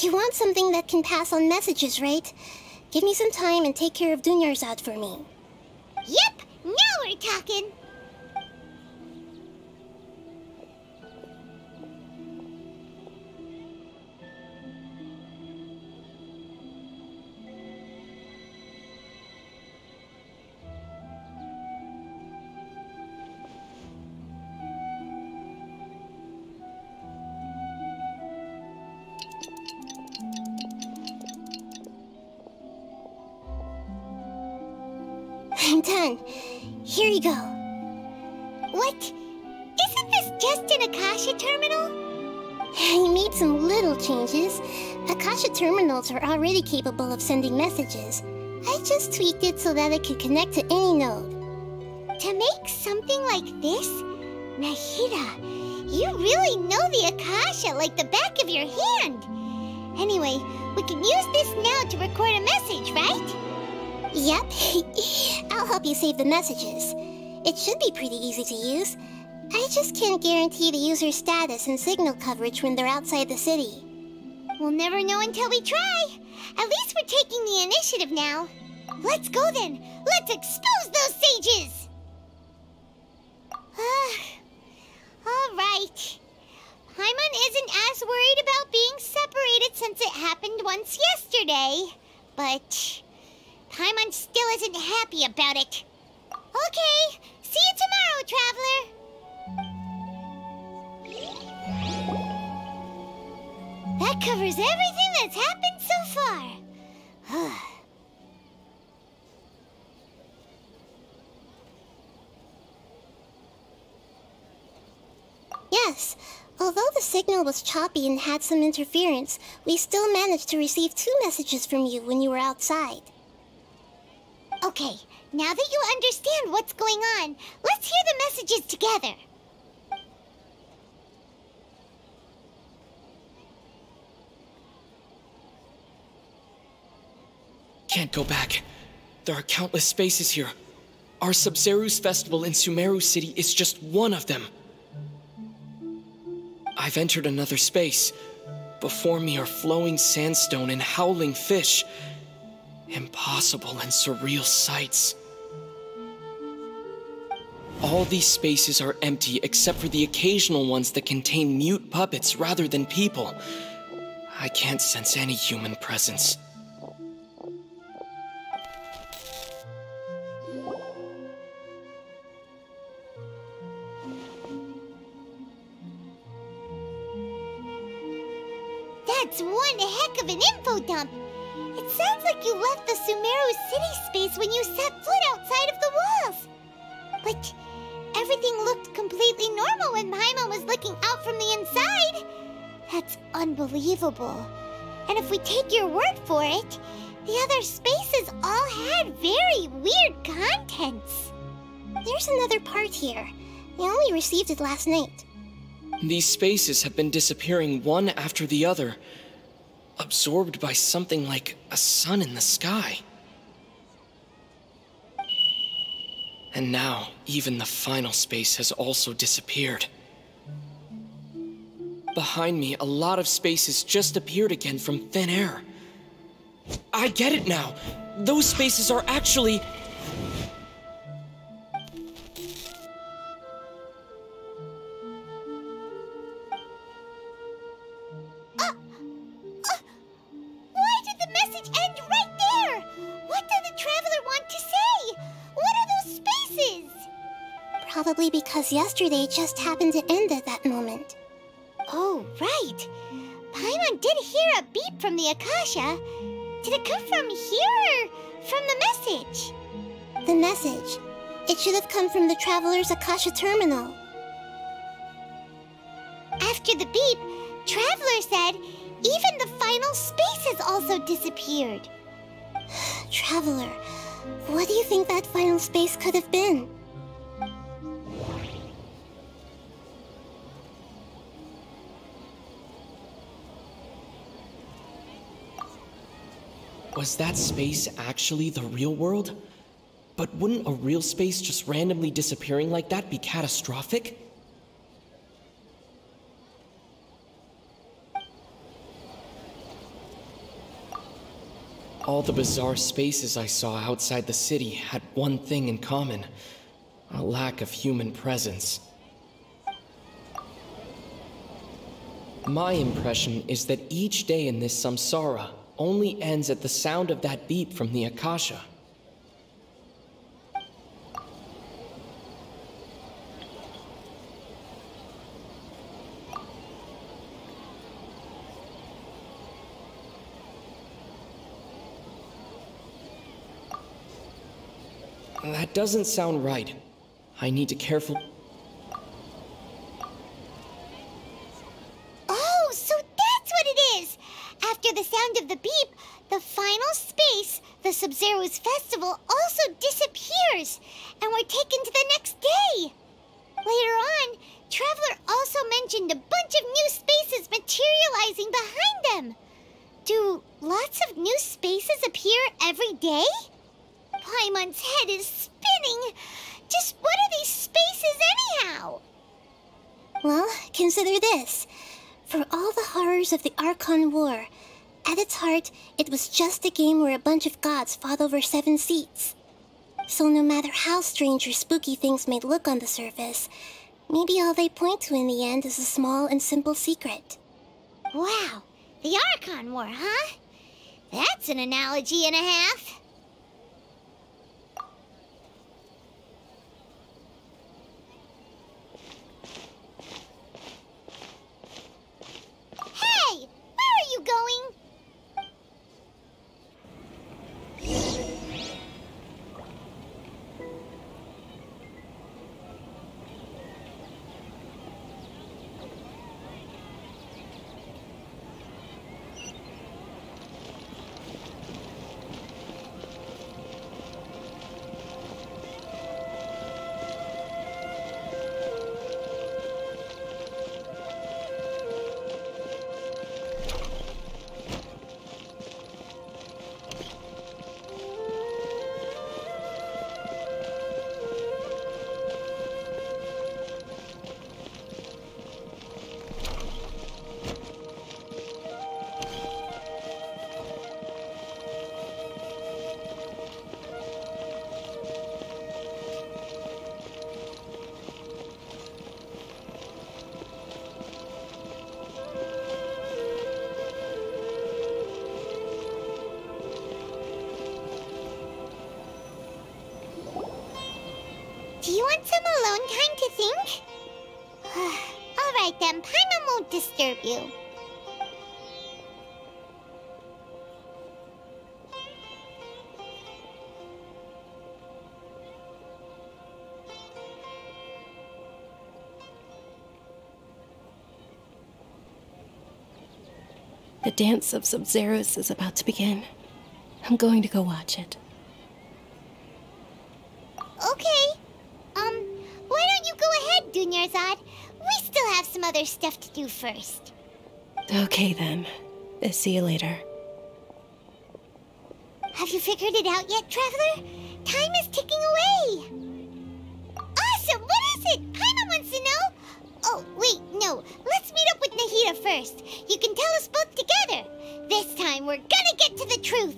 S16: You want something that can pass on messages, right? Give me some time and take care of Dunyarzad for me.
S2: Yep, now we're talking.
S16: 10. Here you go.
S2: What? Isn't this just an Akasha terminal?
S16: He made some little changes. Akasha terminals are already capable of sending messages. I just tweaked it so that it could connect to any node.
S2: To make something like this? Nahida, you really know the Akasha like the back of your hand. Anyway, we can use this now to record a message, right?
S16: Yep. I'll help you save the messages. It should be pretty easy to use. I just can't guarantee the user's status and signal coverage when they're outside the city.
S2: We'll never know until we try. At least we're taking the initiative now. Let's go then. Let's expose those sages! All right. Paimon isn't as worried about being separated since it happened once yesterday. But Paimon still isn't happy about it. Okay, see you tomorrow, Traveler. That covers everything that's happened so far.
S16: Yes, although the signal was choppy and had some interference, we still managed to receive 2 messages from you when you were outside.
S2: Okay, now that you understand what's going on, let's hear the messages together.
S15: Can't go back. There are countless spaces here. Our Sub-Zeru's festival in Sumeru City is just one of them. I've entered another space. Before me are flowing sandstone and howling fish. Impossible and surreal sights. All these spaces are empty except for the occasional ones that contain mute puppets rather than people. I can't sense any human presence.
S2: That's one heck of an info dump. It sounds like you left the Sumeru city space when you set foot outside of the walls. But everything looked completely normal when Paimon was looking out from the inside. That's unbelievable. And if we take your word for it, the other spaces all had very weird contents.
S16: There's another part here. We only received it last night.
S15: These spaces have been disappearing one after the other, absorbed by something like a sun in the sky. And now, even the final space has also disappeared. Behind me, a lot of spaces just appeared again from thin air. I get it now! Those spaces are actually...
S2: Why did the message end right there? What did the Traveler want to say? What are those spaces?
S16: Probably because yesterday just happened to end at that moment.
S2: Oh, right. Paimon did hear a beep from the Akasha. Did it come from here or from the message?
S16: The message. It should have come from the Traveler's Akasha terminal.
S2: After the beep, Traveler said even the final spaces also disappeared.
S16: Traveler, what do you think that final space could have been?
S15: Was that space actually the real world? But wouldn't a real space just randomly disappearing like that be catastrophic? All the bizarre spaces I saw outside the city had one thing in common: a lack of human presence. My impression is that each day in this samsara only ends at the sound of that beep from the Akasha. That doesn't sound right. I need to careful...
S2: Oh, so that's what it is! After the sound of the beep, the final space, the Sub-Zero's festival, also disappears, and we're taken to the next day. Later on, Traveler also mentioned a bunch of new spaces materializing behind them. Do lots of new spaces appear every day? Paimon's head is spinning. Just what are these spaces anyhow?
S16: Well, consider this. For all the horrors of the Archon War, at its heart, it was just a game where a bunch of gods fought over 7 seats. So no matter how strange or spooky things may look on the surface, maybe all they point to in the end is a small and simple secret.
S2: Wow, the Archon War, huh? That's an analogy and a half. Hey, where are you going? Do you want some alone time to think? Alright then, Paimon won't disturb you.
S1: The dance of Sub-Zeros is about to begin. I'm going to go watch it.
S2: Okay. Why don't you go ahead, Dunyarzad? We still have some other stuff to do first.
S1: Okay then. See you later.
S2: Have you figured it out yet, Traveler? Time is ticking away. Awesome! What is it? Paimon wants to know. Oh, wait, no. Let's meet up with Nahida first. You can tell us both together. This time, we're gonna get to the truth.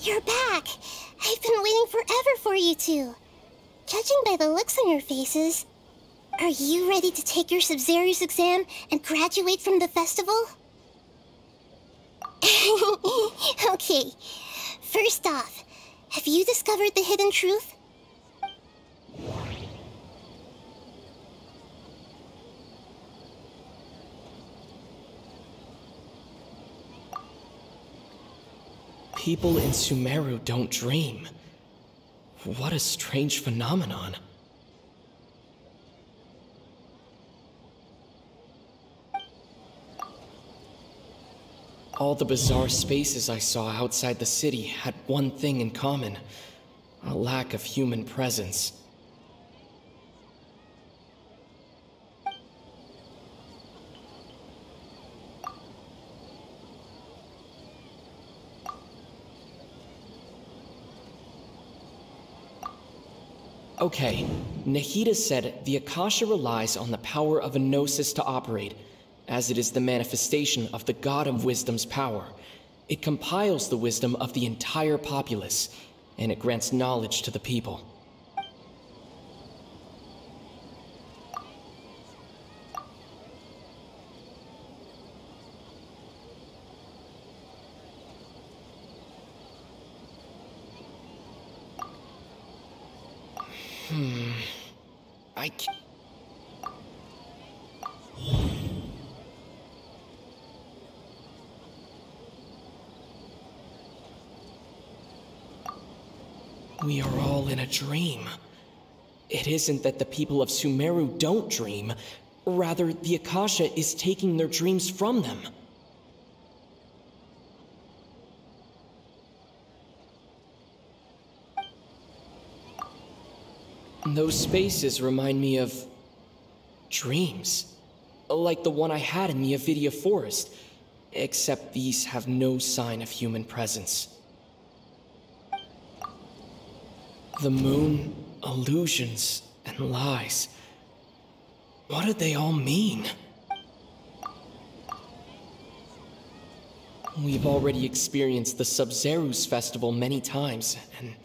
S16: You're back! I've been waiting forever for you two. Judging by the looks on your faces, are you ready to take your Sub-Zero's exam and graduate from the festival? Okay, first off, have you discovered the hidden truth?
S15: People in Sumeru don't dream. What a strange phenomenon. All the bizarre spaces I saw outside the city had one thing in common: a lack of human presence. Okay, Nahida said the Akasha relies on the power of a gnosis to operate, as it is the manifestation of the God of Wisdom's power. It compiles the wisdom of the entire populace, and it grants knowledge to the people. I can't... We are all in a dream. It isn't that the people of Sumeru don't dream, rather the Akasha is taking their dreams from them. Those spaces remind me of dreams, like the one I had in the Avidia Forest, except these have no sign of human presence. The moon, illusions, and lies. What did they all mean? We've already experienced the Sub-Zerus festival many times, and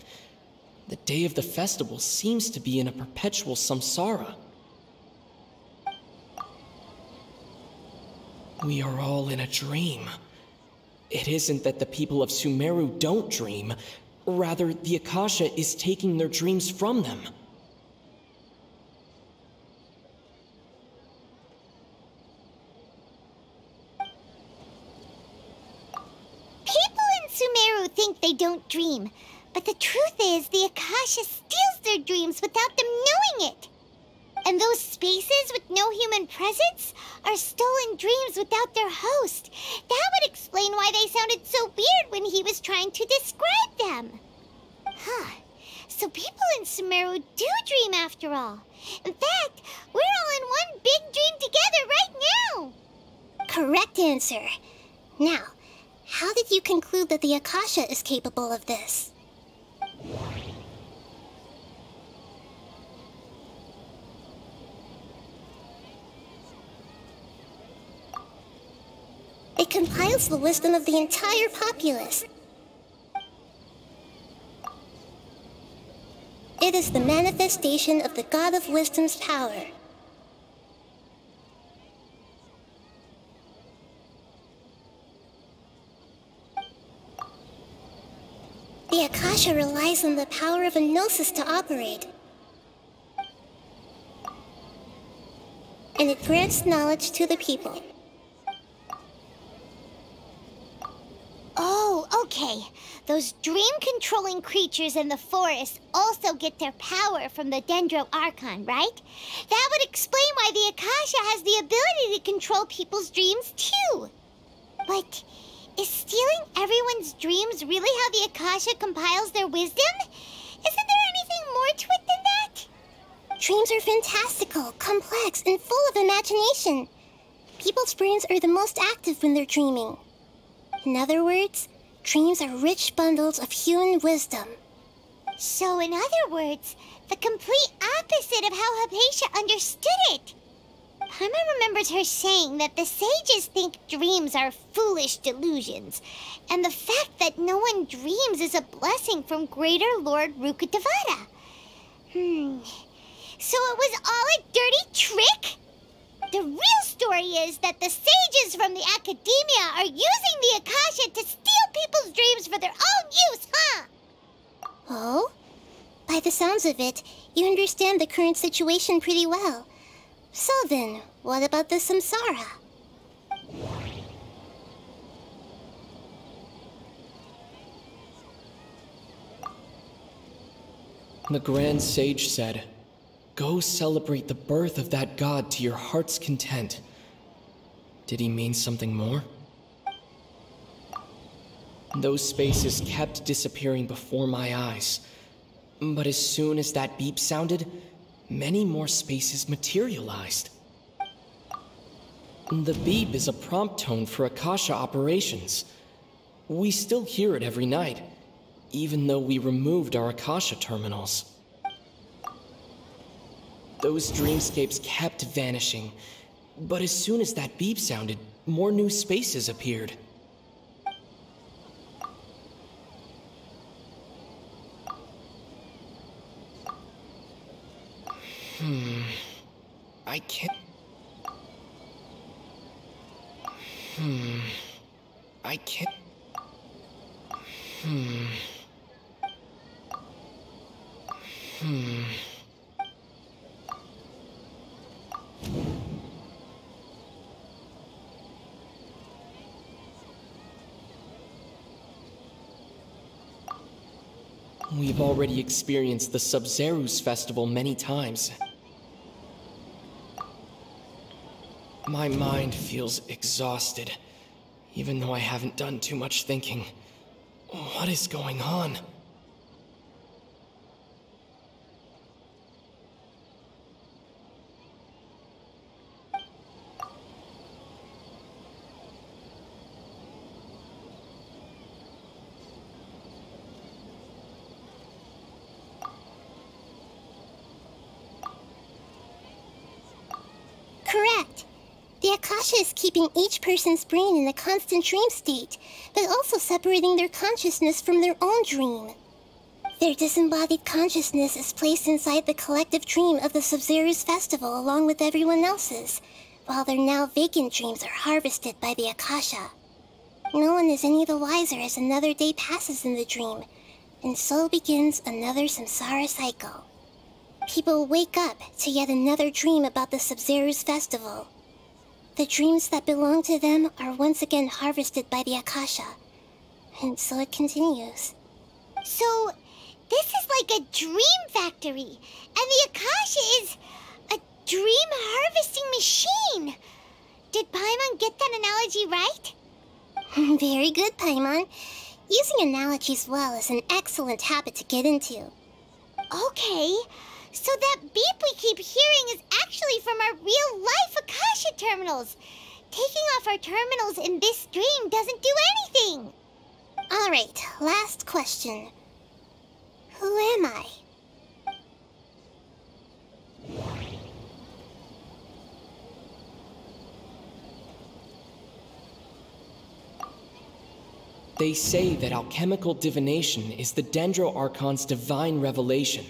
S15: the day of the festival seems to be in a perpetual samsara. We are all in a dream. It isn't that the people of Sumeru don't dream, rather the Akasha is taking their dreams from them.
S2: People in Sumeru think they don't dream. But the truth is, the Akasha steals their dreams without them knowing it. And those spaces with no human presence are stolen dreams without their host. That would explain why they sounded so weird when he was trying to describe them. Huh. So people in Sumeru do dream after all. In fact, we're all in one big dream together right now.
S16: Correct answer. Now, how did you conclude that the Akasha is capable of this? It compiles the wisdom of the entire populace. It is the manifestation of the God of Wisdom's power. The Akasha relies on the power of a gnosis to operate. And it grants knowledge to the people.
S2: Oh, okay. Those dream-controlling creatures in the forest also get their power from the Dendro Archon, right? That would explain why the Akasha has the ability to control people's dreams, too. But is stealing everyone's dreams really how the Akasha compiles their wisdom? Isn't there anything more to it than that?
S16: Dreams are fantastical, complex, and full of imagination. People's brains are the most active when they're dreaming. In other words, dreams are rich bundles of human wisdom.
S2: So in other words, the complete opposite of how Hypatia understood it. Paimon remembers her saying that the sages think dreams are foolish delusions, and the fact that no one dreams is a blessing from Greater Lord Rukkhadevata. So it was all a dirty trick? The real story is that the sages from the Academia are using the Akasha to steal people's dreams for their own use, huh?
S16: Oh? By the sounds of it, you understand the current situation pretty well. So then, what about the samsara?
S15: The Grand Sage said, "Go celebrate the birth of that god to your heart's content." Did he mean something more? Those spaces kept disappearing before my eyes. But as soon as that beep sounded, many more spaces materialized. The beep is a prompt tone for Akasha operations. We still hear it every night, even though we removed our Akasha terminals. Those dreamscapes kept vanishing, but as soon as that beep sounded, more new spaces appeared. I can't... I can't... We've already experienced the Sub-Zerus festival many times. My mind feels exhausted, even though I haven't done too much thinking. What is going on?
S16: Correct. The Akasha is keeping each person's brain in a constant dream state, but also separating their consciousness from their own dream. Their disembodied consciousness is placed inside the collective dream of the Sub-Zerus festival along with everyone else's, while their now vacant dreams are harvested by the Akasha. No one is any the wiser as another day passes in the dream, and so begins another samsara cycle. People wake up to yet another dream about the Sub-Zerus festival. The dreams that belong to them are once again harvested by the Akasha, and so it continues.
S2: So, this is like a dream factory, and the Akasha is a dream harvesting machine. Did Paimon get that analogy right?
S16: Very good, Paimon. Using analogies well is an excellent habit to get into.
S2: Okay, so that beep we keep hearing is actually from our real-life Akasha terminals. Taking off our terminals in this dream doesn't do anything.
S16: All right, last question. Who am I?
S15: They say that alchemical divination is the Dendro Archon's divine revelation.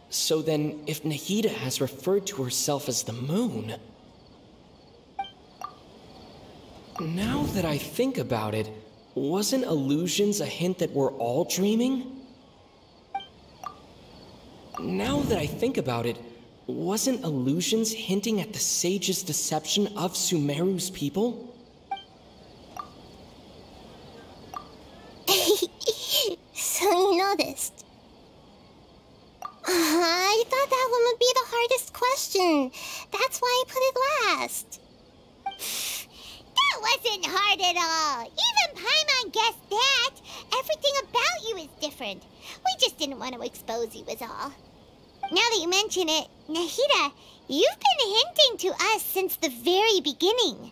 S15: So then, if Nahida has referred to herself as the moon... Now that I think about it, wasn't illusions a hint that we're all dreaming? Now that I think about it, wasn't illusions hinting at the sage's deception of Sumeru's people?
S16: So you noticed. I thought that one would be the hardest question. That's why I put it last.
S2: That wasn't hard at all. Even Paimon guessed that. Everything about you is different. We just didn't want to expose you is all. Now that you mention it, Nahida, you've been hinting to us since the very beginning.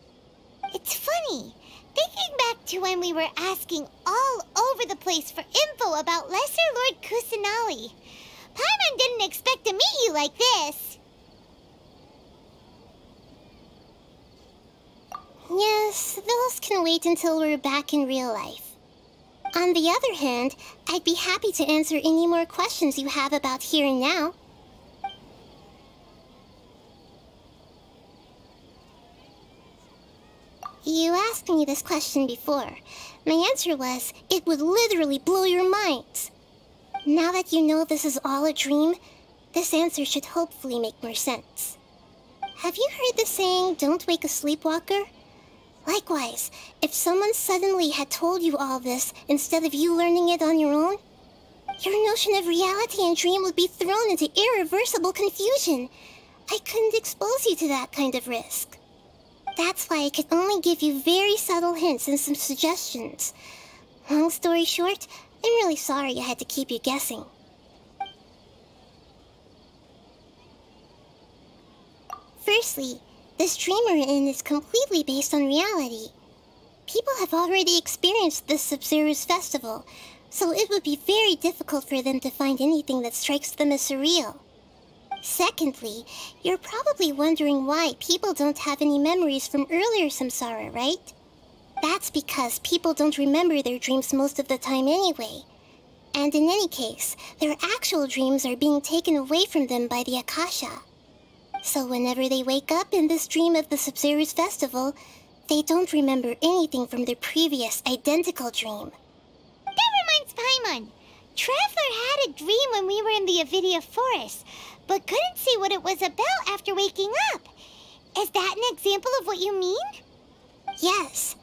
S2: It's funny. Thinking back to when we were asking all over the place for info about Lesser Lord Kusanali, Paimon didn't expect to meet you like this.
S16: Yes, those can wait until we're back in real life. On the other hand, I'd be happy to answer any more questions you have about here and now. You asked me this question before. My answer was, it would literally blow your minds. Now that you know this is all a dream, this answer should hopefully make more sense. Have you heard the saying, don't wake a sleepwalker? Likewise, if someone suddenly had told you all this instead of you learning it on your own, Your notion of reality and dream would be thrown into irreversible confusion. I couldn't expose you to that kind of risk. That's why I could only give you very subtle hints and some suggestions. Long story short, I'm really sorry I had to keep you guessing. Firstly, this dream we're in is completely based on reality. People have already experienced this Sub-Zero's festival, so it would be very difficult for them to find anything that strikes them as surreal. Secondly, you're probably wondering why people don't have any memories from earlier samsara, right? That's because people don't remember their dreams most of the time anyway. And in any case, their actual dreams are being taken away from them by the Akasha. So whenever they wake up in this dream of the Sub-Zero's festival, they don't remember anything from their previous identical dream.
S2: That reminds Paimon. Traveler had a dream when we were in the Avidia forest, but couldn't see what it was about after waking up. Is that an example of what you mean?
S16: Yes.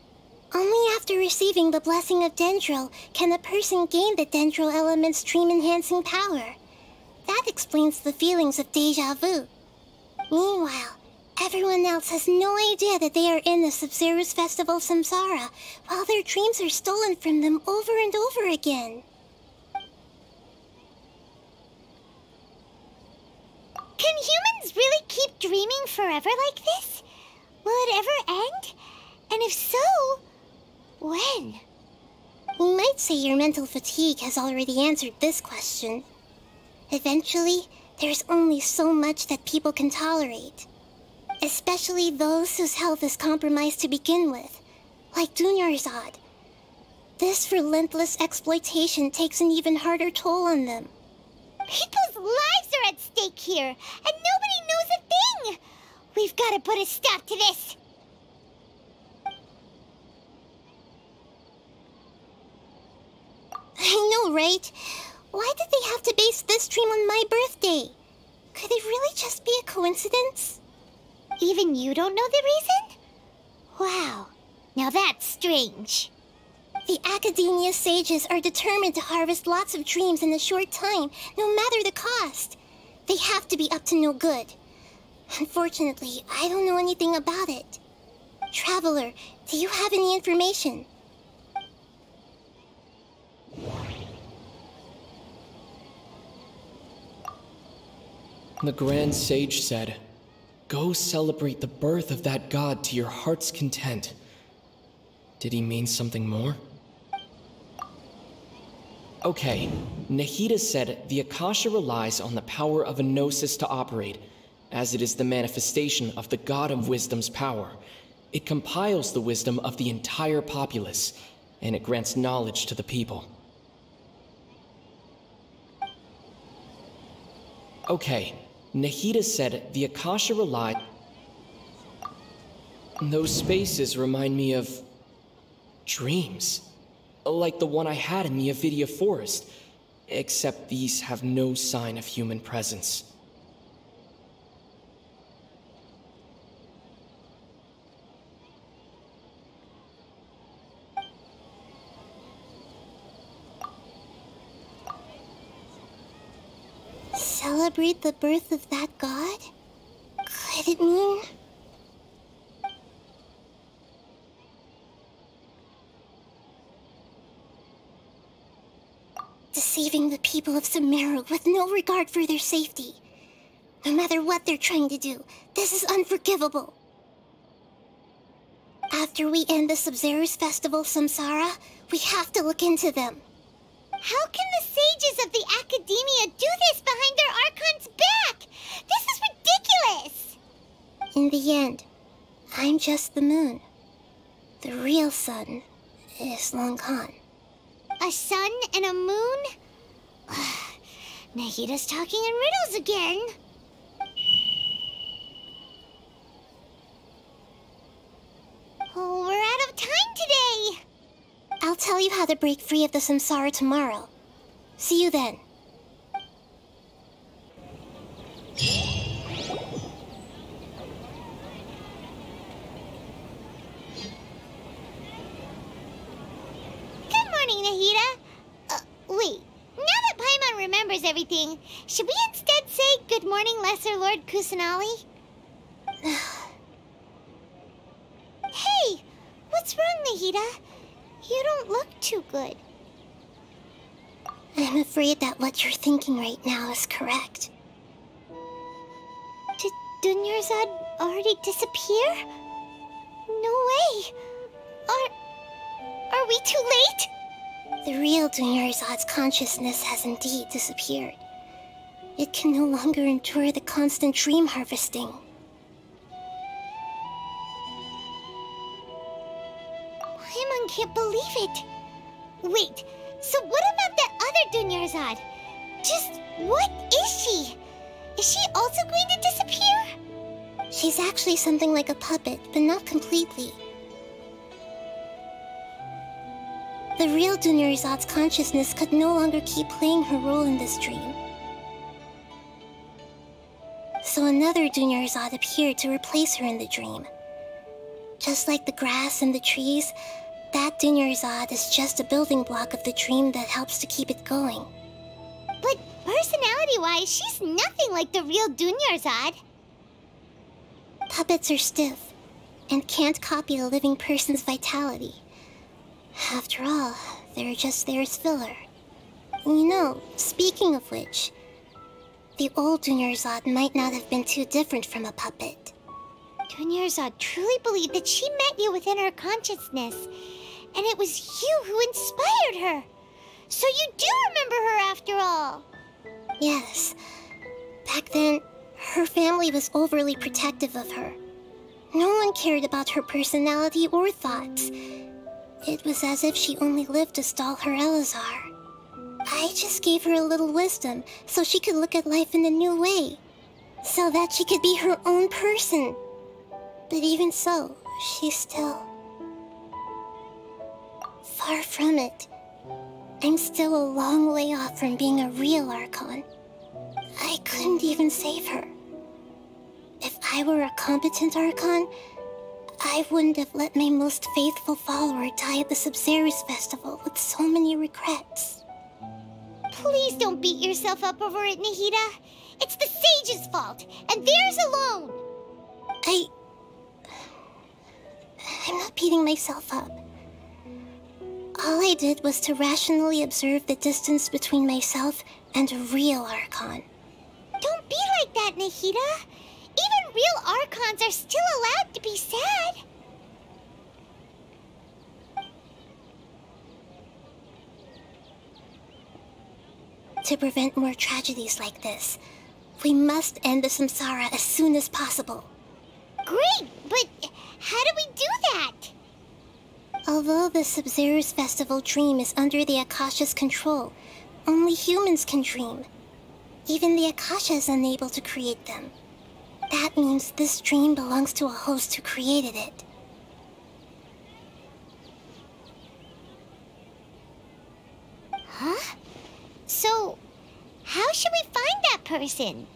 S16: Only after receiving the blessing of Dendril can a person gain the Dendril element's dream-enhancing power. That explains the feelings of déjà vu. Meanwhile, everyone else has no idea that they are in the Sub-Zero's festival samsara, while their dreams are stolen from them over and over again.
S2: Can humans really keep dreaming forever like this? Will it ever end? And if so, when?
S16: We might say your mental fatigue has already answered this question. Eventually, there's only so much that people can tolerate. Especially those whose health is compromised to begin with, like Dunyarzad. This relentless exploitation takes an even harder toll on them.
S2: People's lives are at stake here, and nobody knows a thing! We've got to put a stop to this!
S16: I know, right? Why did they have to base this dream on my birthday? Could it really just be a coincidence?
S2: Even you don't know the reason? Wow, now that's strange.
S16: The Academia sages are determined to harvest lots of dreams in a short time, no matter the cost. They have to be up to no good. Unfortunately, I don't know anything about it. Traveler, do you have any information?
S15: The Grand Sage said, "Go celebrate the birth of that god to your heart's content." Did he mean something more? Okay, Nahida said the Akasha relies on the power of a gnosis to operate, as it is the manifestation of the God of Wisdom's power. It compiles the wisdom of the entire populace, and it grants knowledge to the people. Okay, Nahida said the Akasha relied... Those spaces remind me of... dreams. Like the one I had in the Avidia forest, except these have no sign of human presence.
S16: Celebrate the birth of that god? Could it mean... deceiving the people of Sumeru with no regard for their safety? No matter what they're trying to do, this is unforgivable. After we end the Sub-Zero's festival samsara, we have to look into them.
S2: How can the sages of the Academia do this behind their Archon's back? This is ridiculous!
S16: In the end, I'm just the moon. The real sun is long gone.
S2: A sun and a moon? Nahida's talking in riddles again. Oh, we're out of time today.
S16: I'll tell you how to break free of the samsara tomorrow. See you then.
S2: Good morning, Nahida. Wait. Now that remembers everything. Should we instead say good morning, Lesser Lord Kusanali? Hey, what's wrong, Nahida? You don't look too good.
S16: I'm afraid that what you're thinking right now is correct.
S2: Did Dunyarzad already disappear? No way. Are we too late?
S16: The real Dunyarzad's consciousness has indeed disappeared. It can no longer endure the constant dream harvesting.
S2: Paimon can't believe it. Wait, so what about that other Dunyarzad? Just what is she? Is she also going to disappear?
S16: She's actually something like a puppet, but not completely. The real Dunyarzad's consciousness could no longer keep playing her role in this dream. So another Dunyarzad appeared to replace her in the dream. Just like the grass and the trees, that Dunyarzad is just a building block of the dream that helps to keep it going.
S2: But personality-wise, she's nothing like the real Dunyarzad.
S16: Puppets are stiff and can't copy a living person's vitality. After all, they're just there as filler. You know, speaking of which, the old Dunyarzad might not have been too different from a puppet.
S2: Dunyarzad truly believed that she met you within her consciousness, and it was you who inspired her. So you do remember her after all.
S16: Yes. Back then, her family was overly protective of her. No one cared about her personality or thoughts. It was as if she only lived to stall her Elazar. I just gave her a little wisdom so she could look at life in a new way. So that she could be her own person. But even so, she's still... far from it. I'm still a long way off from being a real Archon. I couldn't even save her. If I were a competent Archon, I wouldn't have let my most faithful follower die at the Sabzeruz festival with so many regrets.
S2: Please don't beat yourself up over it, Nahida. It's the sage's fault, and theirs alone.
S16: I'm not beating myself up. All I did was to rationally observe the distance between myself and a real Archon.
S2: Don't be like that, Nahida. Even real Archons are still allowed to be sad.
S16: To prevent more tragedies like this, we must end the samsara as soon as possible.
S2: Great, but how do we do that?
S16: Although the Sabzeruz festival dream is under the Akasha's control, only humans can dream. Even the Akasha is unable to create them. That means this dream belongs to a host who created it.
S2: Huh? So, how should we find that person?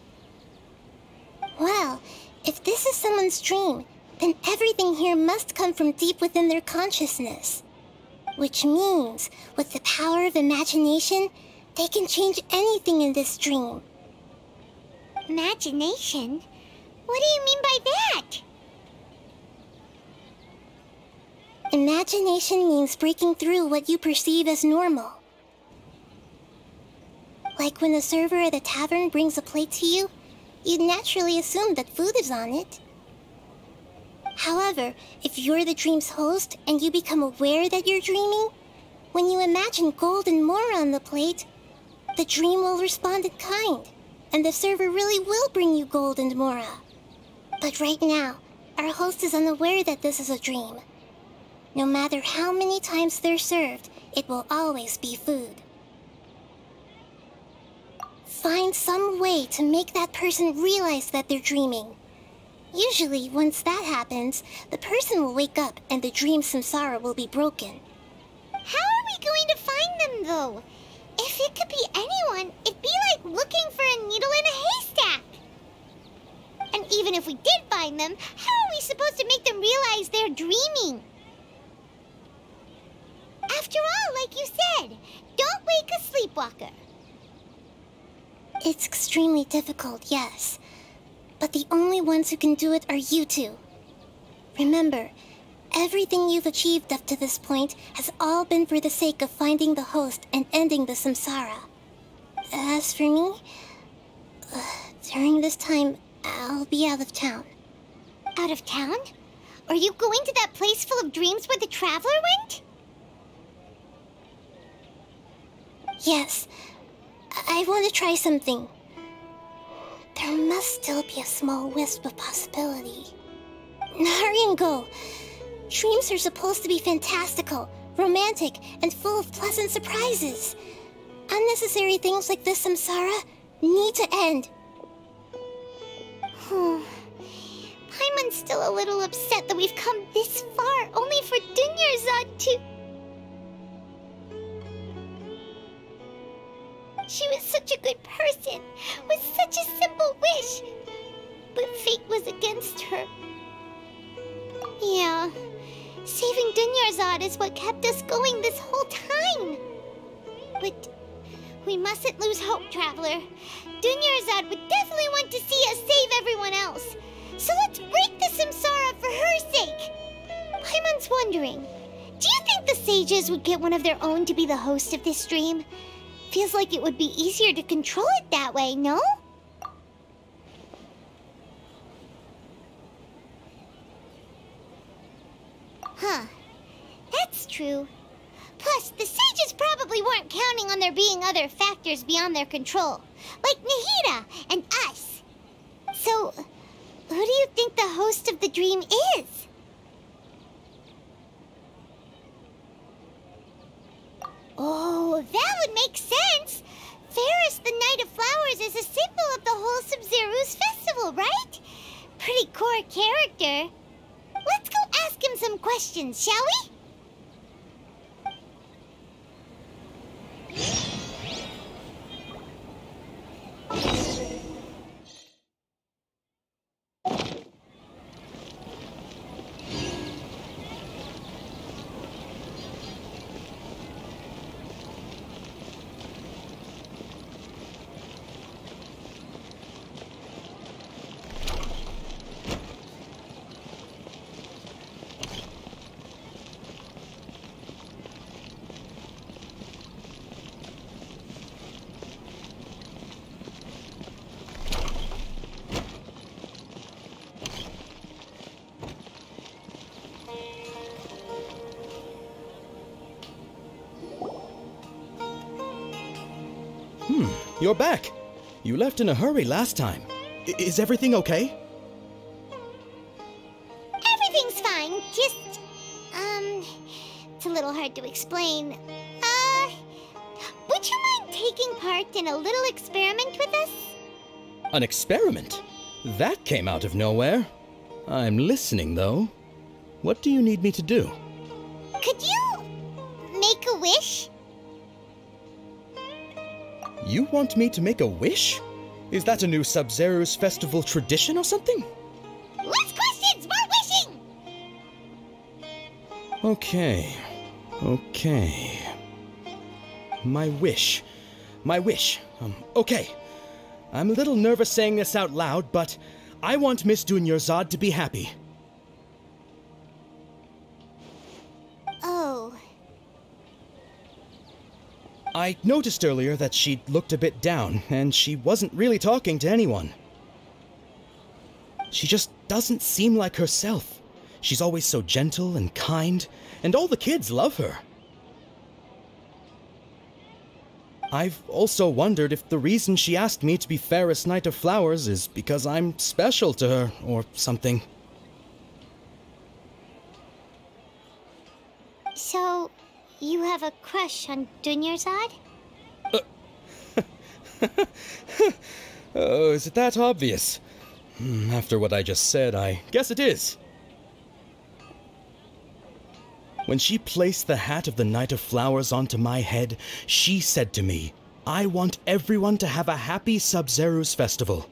S16: Well, if this is someone's dream, then everything here must come from deep within their consciousness. Which means, with the power of imagination, they can change anything in this dream.
S2: Imagination? What do you mean by that?
S16: Imagination means breaking through what you perceive as normal. Like when the server at a tavern brings a plate to you, you'd naturally assume that food is on it. However, if you're the dream's host and you become aware that you're dreaming, when you imagine gold and more on the plate, the dream will respond in kind, and the server really will bring you gold and mora. But right now, our host is unaware that this is a dream. No matter how many times they're served, it will always be food. Find some way to make that person realize that they're dreaming. Usually, once that happens, the person will wake up and the dream samsara will be broken.
S2: How are we going to find them, though? If it could be anyone, it'd be like looking for a needle in a haystack. And even if we did find them, how are we supposed to make them realize they're dreaming? After all, like you said, don't wake a sleepwalker.
S16: It's extremely difficult, yes. But the only ones who can do it are you two. Remember, everything you've achieved up to this point has all been for the sake of finding the host and ending the samsara. As for me, during this time, I'll be out of town.
S2: Out of town? Are you going to that place full of dreams where the Traveler went?
S16: Yes. I want to try something. There must still be a small wisp of possibility. Hurry and go. Dreams are supposed to be fantastical, romantic, and full of pleasant surprises. Unnecessary things like this samsara need to end.
S2: Paimon's still a little upset that we've come this far, only for Dunyarzad to... She was such a good person, with such a simple wish. But fate was against her. Yeah, saving Dunyarzad is what kept us going this whole time. But we mustn't lose hope, Traveler. Dunyarzad would definitely want to see us save everyone else. So let's break the samsara for her sake. Paimon's wondering, do you think the sages would get one of their own to be the host of this stream? Feels like it would be easier to control it that way, no? Huh. That's true. Plus, the sages probably weren't counting on there being other factors beyond their control, like Nahida and us. So, who do you think the host of the dream is? Oh, that would make sense. Ferris, the Knight of Flowers, is a symbol of the whole Sub-Zero's festival, right? Pretty core character. Let's go ask him some questions, shall we?
S5: You're back. You left in a hurry last time. Is everything okay?
S2: Everything's fine, just... it's a little hard to explain. Would you mind taking part in a little experiment with us?
S5: An experiment? That came out of nowhere. I'm listening, though. What do you need me to do?
S2: Could you... make a wish?
S5: You want me to make a wish? Is that a new Sub-Zero's festival tradition or something?
S2: Less questions, more wishing!
S5: Okay. My wish. Okay. I'm a little nervous saying this out loud, but I want Miss Dunyarzad to be happy.
S2: Oh.
S5: I noticed earlier that she looked a bit down, and she wasn't really talking to anyone. She just doesn't seem like herself. She's always so gentle and kind, and all the kids love her. I've also wondered if the reason she asked me to be Ferris Knight of Flowers is because I'm special to her, or something.
S2: So, you have a crush on Dunyarzad?
S5: Oh, is it that obvious? After what I just said, I guess it is. When she placed the hat of the Knight of Flowers onto my head, she said to me, I want everyone to have a happy Sub-Zero's festival.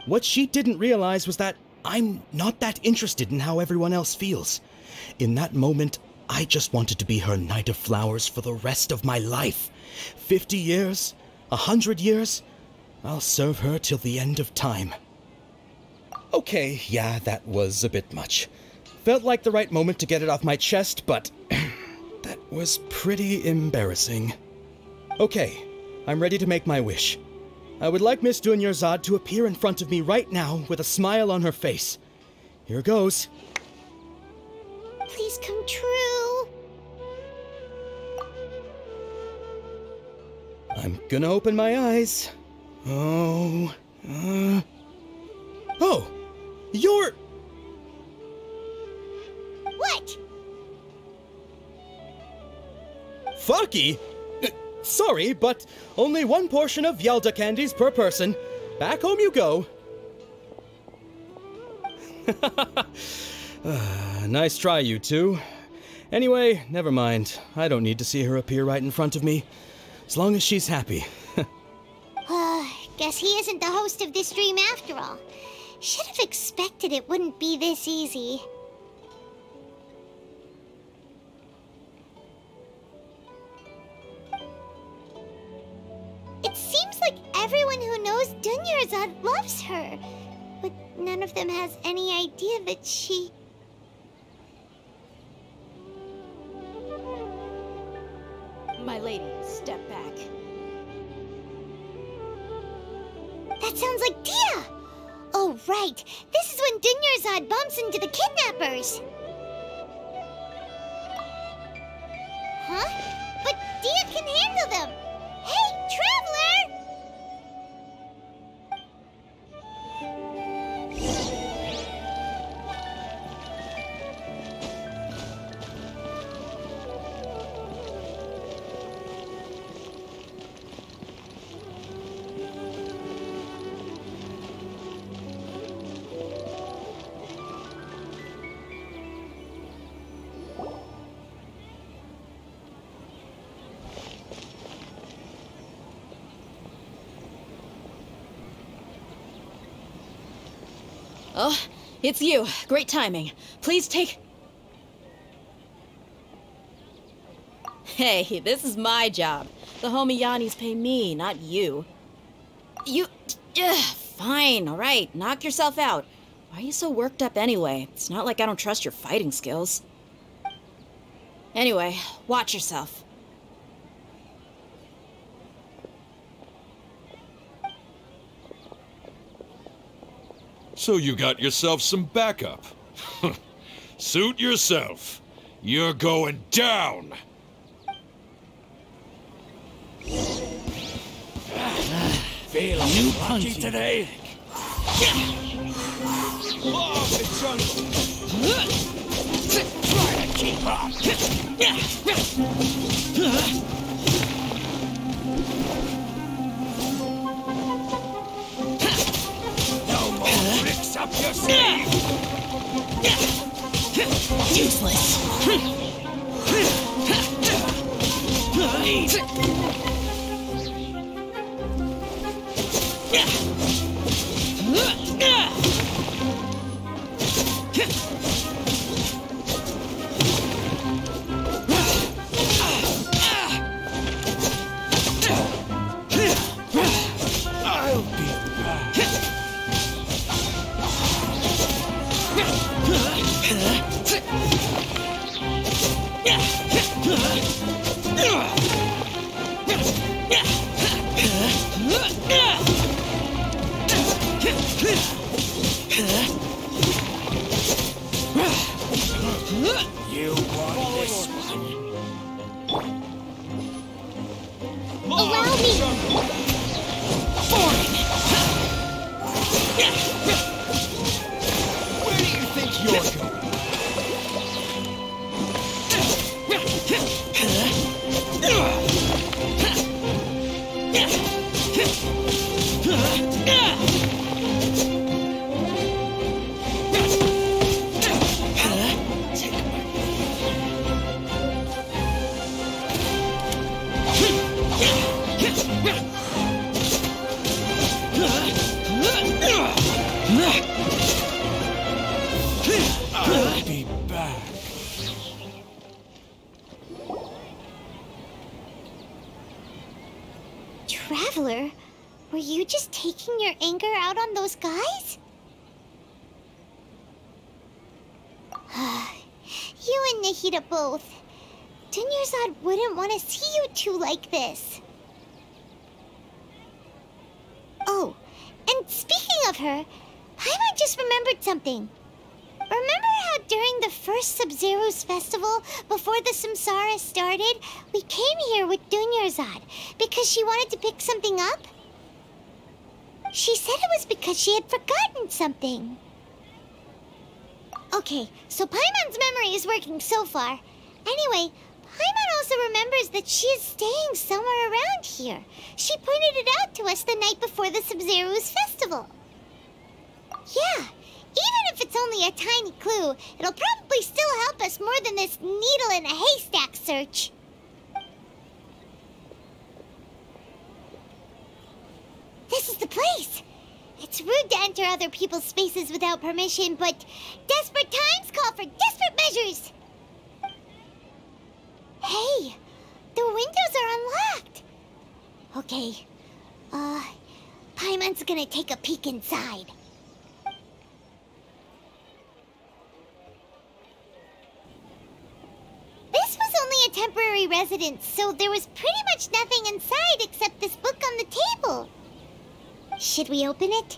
S5: What she didn't realize was that I'm not that interested in how everyone else feels. In that moment, I just wanted to be her Knight of Flowers for the rest of my life. 50 years? 100 years? I'll serve her till the end of time. Okay, yeah, that was a bit much. Felt like the right moment to get it off my chest, but that was pretty embarrassing. Okay, I'm ready to make my wish. I would like Miss Dunyarzad to appear in front of me right now with a smile on her face. Here goes.
S2: Please come true.
S5: I'm gonna open my eyes. Oh, you're...
S2: What?
S5: Faki? Sorry, but only one portion of Yalda candies per person. Back home you go. Nice try, you two. Anyway, never mind. I don't need to see her appear right in front of me. As long as she's happy.
S2: Guess he isn't the host of this stream after all. Should have expected it wouldn't be this easy. It seems like everyone who knows Dunyarzad loves her, but none of them has any idea that she...
S9: My lady, step back.
S2: That sounds like Dia! Oh, right. This is when Dunyarzad bumps into the kidnappers. Huh? But Dia can handle them! Hey, Traveler!
S9: Oh, it's you. Great timing. Please take... Hey, this is my job. The homie Yannis pay me, not you. You... fine, alright. Knock yourself out. Why are you so worked up anyway? It's not like I don't trust your fighting skills. Anyway, watch yourself.
S7: So you got yourself some backup. Suit yourself. You're going down.
S3: Feeling new punchy today. Try to keep up. Tricks up your sleeve!
S9: Useless!
S3: I'll be back.
S2: Traveler, were you just taking your anger out on those guys? You and Nahida both. Dunyarzad wouldn't want to see you two like this. Oh, and speaking of her, Paimon just remembered something. Remember how during the first Sub-Zero's festival, before the Samsara started, we came here with Dunyarzad because she wanted to pick something up? She said it was because she had forgotten something. Okay, so Paimon's memory is working so far. Anyway, Paimon also remembers that she is staying somewhere around here. She pointed it out to us the night before the Sub-Zero's festival. Yeah, even if it's only a tiny clue, it'll probably still help us more than this needle in a haystack search. This is the place. It's rude to enter other people's spaces without permission, but desperate times call for desperate measures. Hey, the windows are unlocked. Okay, Paimon's gonna take a peek inside. This was only a temporary residence, so there was pretty much nothing inside except this book on the table. Should we open it?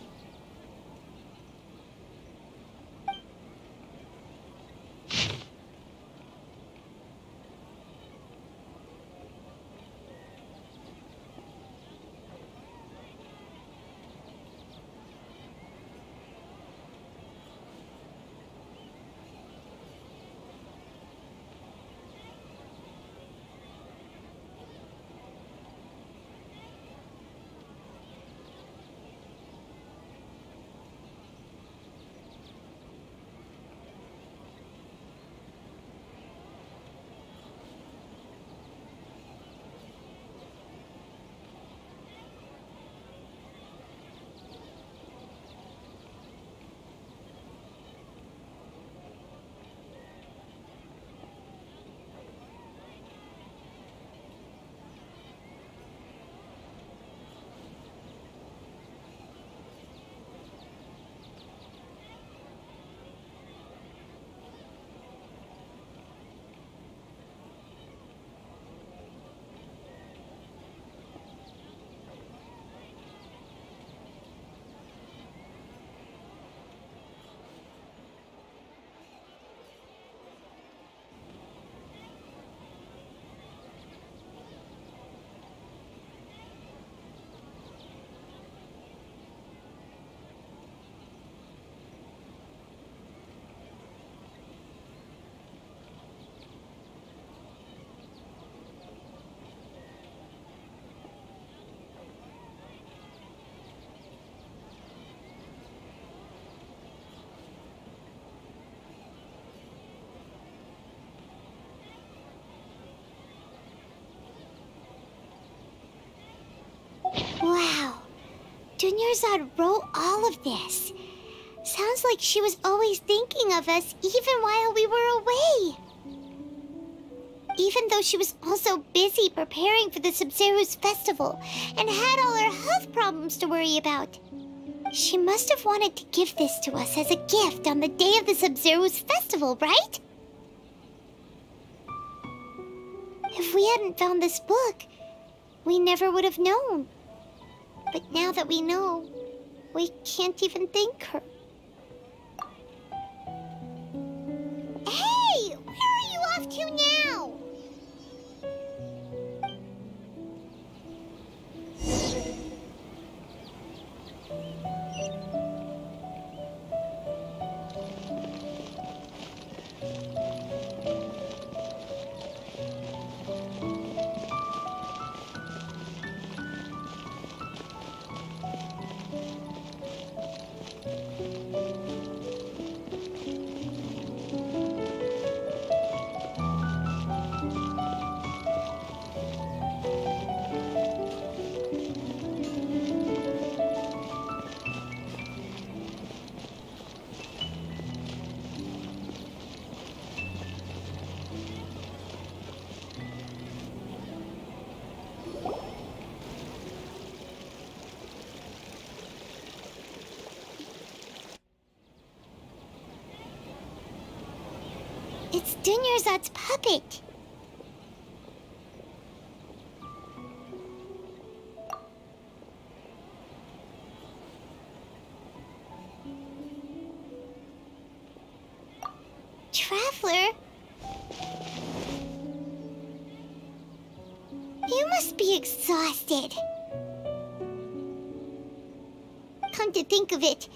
S2: Wow, Dunyarzad wrote all of this. Sounds like she was always thinking of us even while we were away. Even though she was also busy preparing for the Sub-Zero's festival and had all her health problems to worry about. She must have wanted to give this to us as a gift on the day of the Sub-Zero's festival, right? If we hadn't found this book, we never would have known. But now that we know, we can't even thank her. Hey! Where are you off to now? It's Dunyarzad's puppet. Traveler? You must be exhausted. Come to think of it,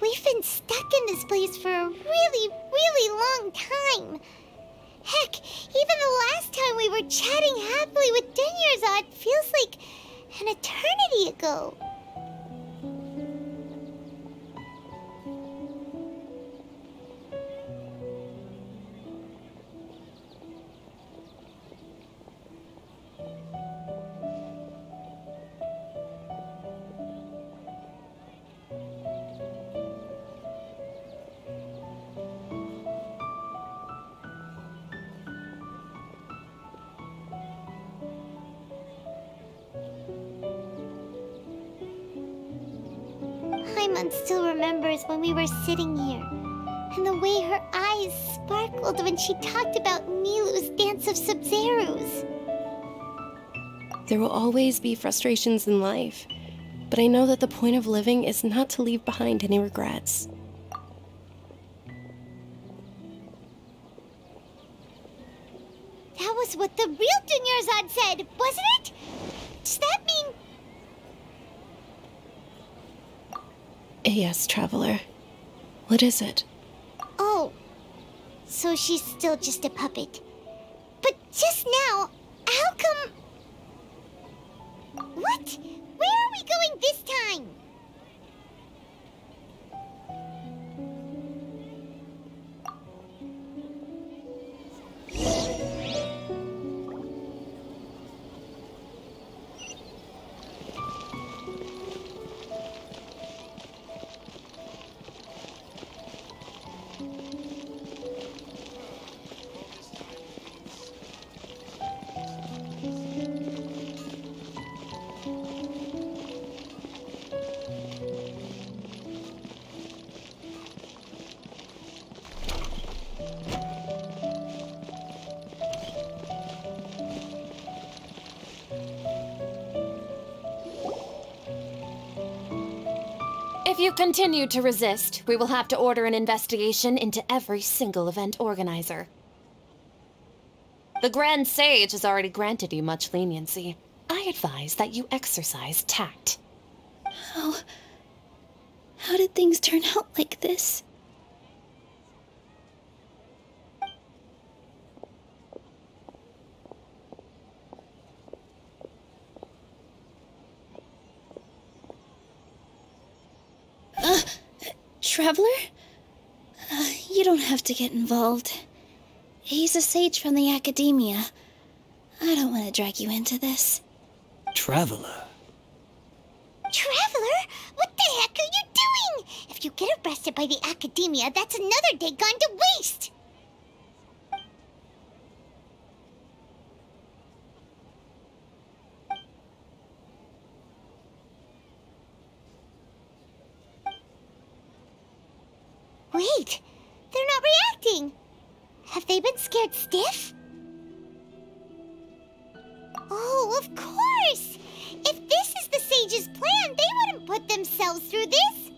S2: we've been stuck in this place for a really long time. Heck, even the last time we were chatting happily with Dunyarzad feels like an eternity ago. Paimon still remembers when we were sitting here, and the way her eyes sparkled when she talked about Nilu's dance of Sub-Zerus.
S1: There will always be frustrations in life, but I know that the point of living is not to leave behind any regrets.
S2: That was what the real Dunyarzad said, wasn't it? Does that mean...
S1: Yes, Traveler. What is it?
S2: Oh, so she's still just a puppet. But just now, how come... What? Where are we going this time?
S10: If you continue to resist, we will have to order an investigation into every single event organizer. The Grand Sage has already granted you much leniency. I advise that you exercise tact.
S12: How did things turn out like this? Traveler? You don't have to get involved. He's a sage from the Academia. I don't want to drag you into this.
S11: Traveler?
S2: Traveler? What the heck are you doing? If you get arrested by the Academia, that's another day gone to waste! Wait, they're not reacting. Have they been scared stiff? Oh, of course! If this is the sage's plan, they wouldn't put themselves through this.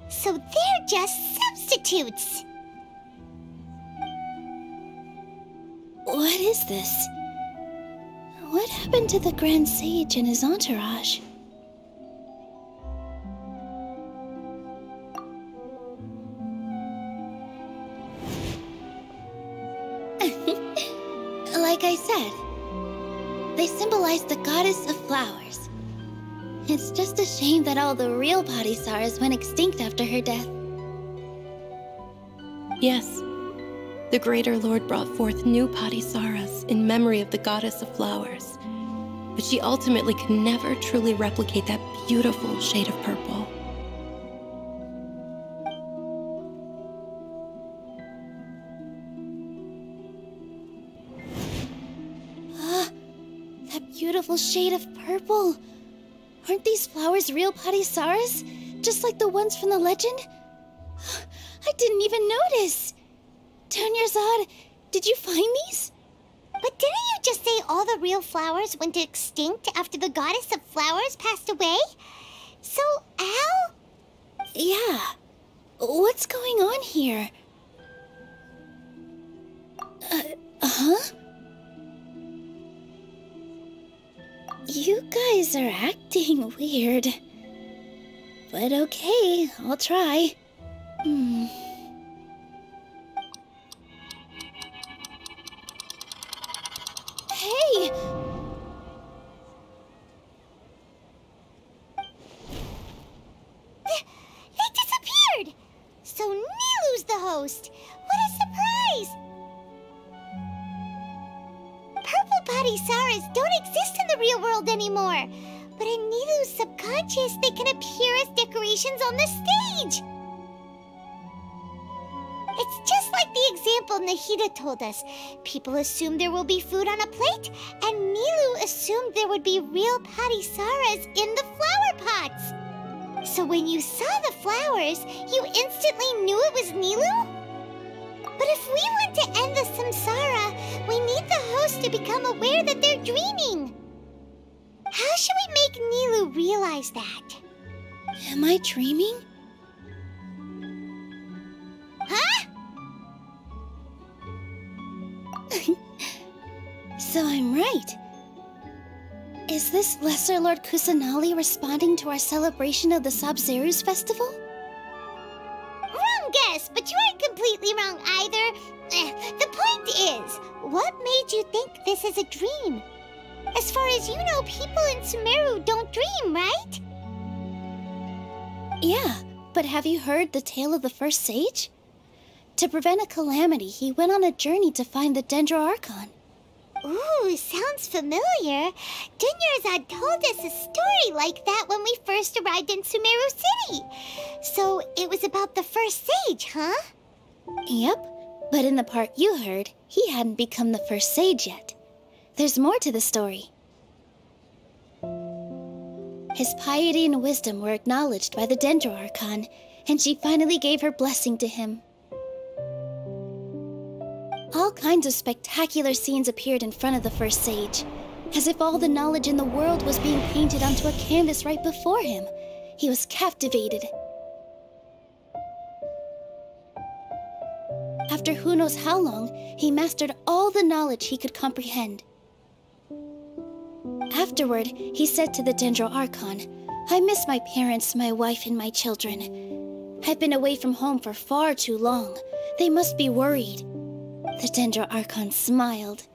S2: So they're just substitutes.
S12: What is this? What happened to the Grand Sage and his entourage? Like I said, they symbolize the goddess of flowers. It's just a shame that all the real Padisarahs went extinct after her death.
S1: Yes. The Greater Lord brought forth new Padisarahs in memory of the goddess of flowers, but she ultimately could never truly replicate that beautiful shade of purple.
S12: Beautiful shade of purple. Aren't these flowers real Padisarahs? Just like the ones from the legend? I didn't even notice. Dunyarzad, did you find these?
S2: But didn't you just say all the real flowers went extinct after the goddess of flowers passed away? So, how?
S12: Yeah. What's going on here? Huh? You guys are acting weird. But okay, I'll try. Hey!
S2: They disappeared! So Nilu's the host! What a surprise! Purple body Saras don't exist in the real world anymore. But in Nilu's subconscious, they can appear as decorations on the stage. It's just like the example Nahida told us. People assume there will be food on a plate, and Nilu assumed there would be real Patisaras in the flower pots. So when you saw the flowers, you instantly knew it was Nilu? But if we want to end the samsara, we need the host to become aware that they're dreaming. How should we make Nilu realize that?
S12: Am I dreaming?
S2: Huh?
S12: So I'm right. Is this Lesser Lord Kusanali responding to our celebration of the Sabzeruz festival?
S2: Wrong guess, but you aren't completely wrong either. The point is, what made you think this is a dream? As far as you know, people in Sumeru don't dream, right?
S12: Yeah, but have you heard the tale of the first sage? To prevent a calamity, he went on a journey to find the Dendro Archon.
S2: Ooh, sounds familiar. Dunyarzad told us a story like that when we first arrived in Sumeru City. So it was about the first sage, huh?
S12: Yep, but in the part you heard, he hadn't become the first sage yet. There's more to the story. His piety and wisdom were acknowledged by the Dendro Archon, and she finally gave her blessing to him. All kinds of spectacular scenes appeared in front of the first sage, as if all the knowledge in the world was being painted onto a canvas right before him. He was captivated. After who knows how long, he mastered all the knowledge he could comprehend. Afterward, he said to the Dendro Archon, "I miss my parents, my wife, and my children. I've been away from home for far too long. They must be worried." The Dendro Archon smiled.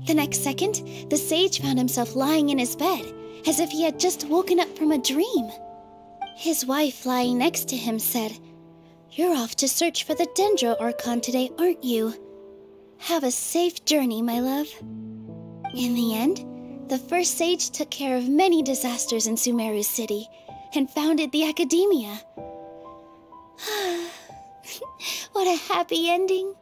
S12: The next second, the sage found himself lying in his bed, as if he had just woken up from a dream. His wife, lying next to him, said, "You're off to search for the Dendro Archon today, aren't you? Have a safe journey, my love." In the end, the first sage took care of many disasters in Sumeru City, and founded the Academia. What a happy ending.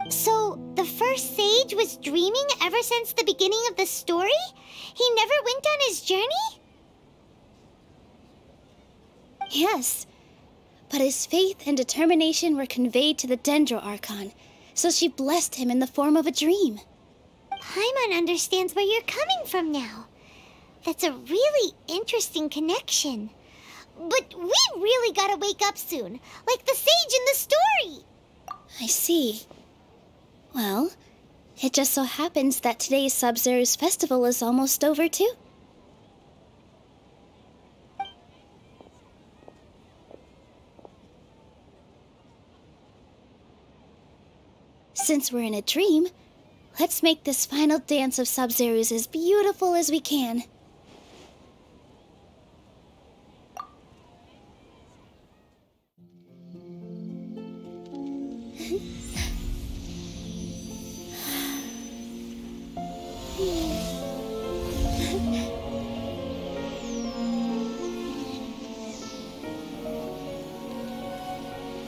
S2: So, the first sage was dreaming ever since the beginning of the story? He never went on his journey?
S12: Yes, but his faith and determination were conveyed to the Dendro Archon, so she blessed him in the form of a dream.
S2: Paimon understands where you're coming from now. That's a really interesting connection. But we really gotta wake up soon, like the sage in the story.
S12: I see. Well, it just so happens that today's Sabzeruz festival is almost over too. Since we're in a dream, let's make this final dance of Sabzeruz as beautiful as we can.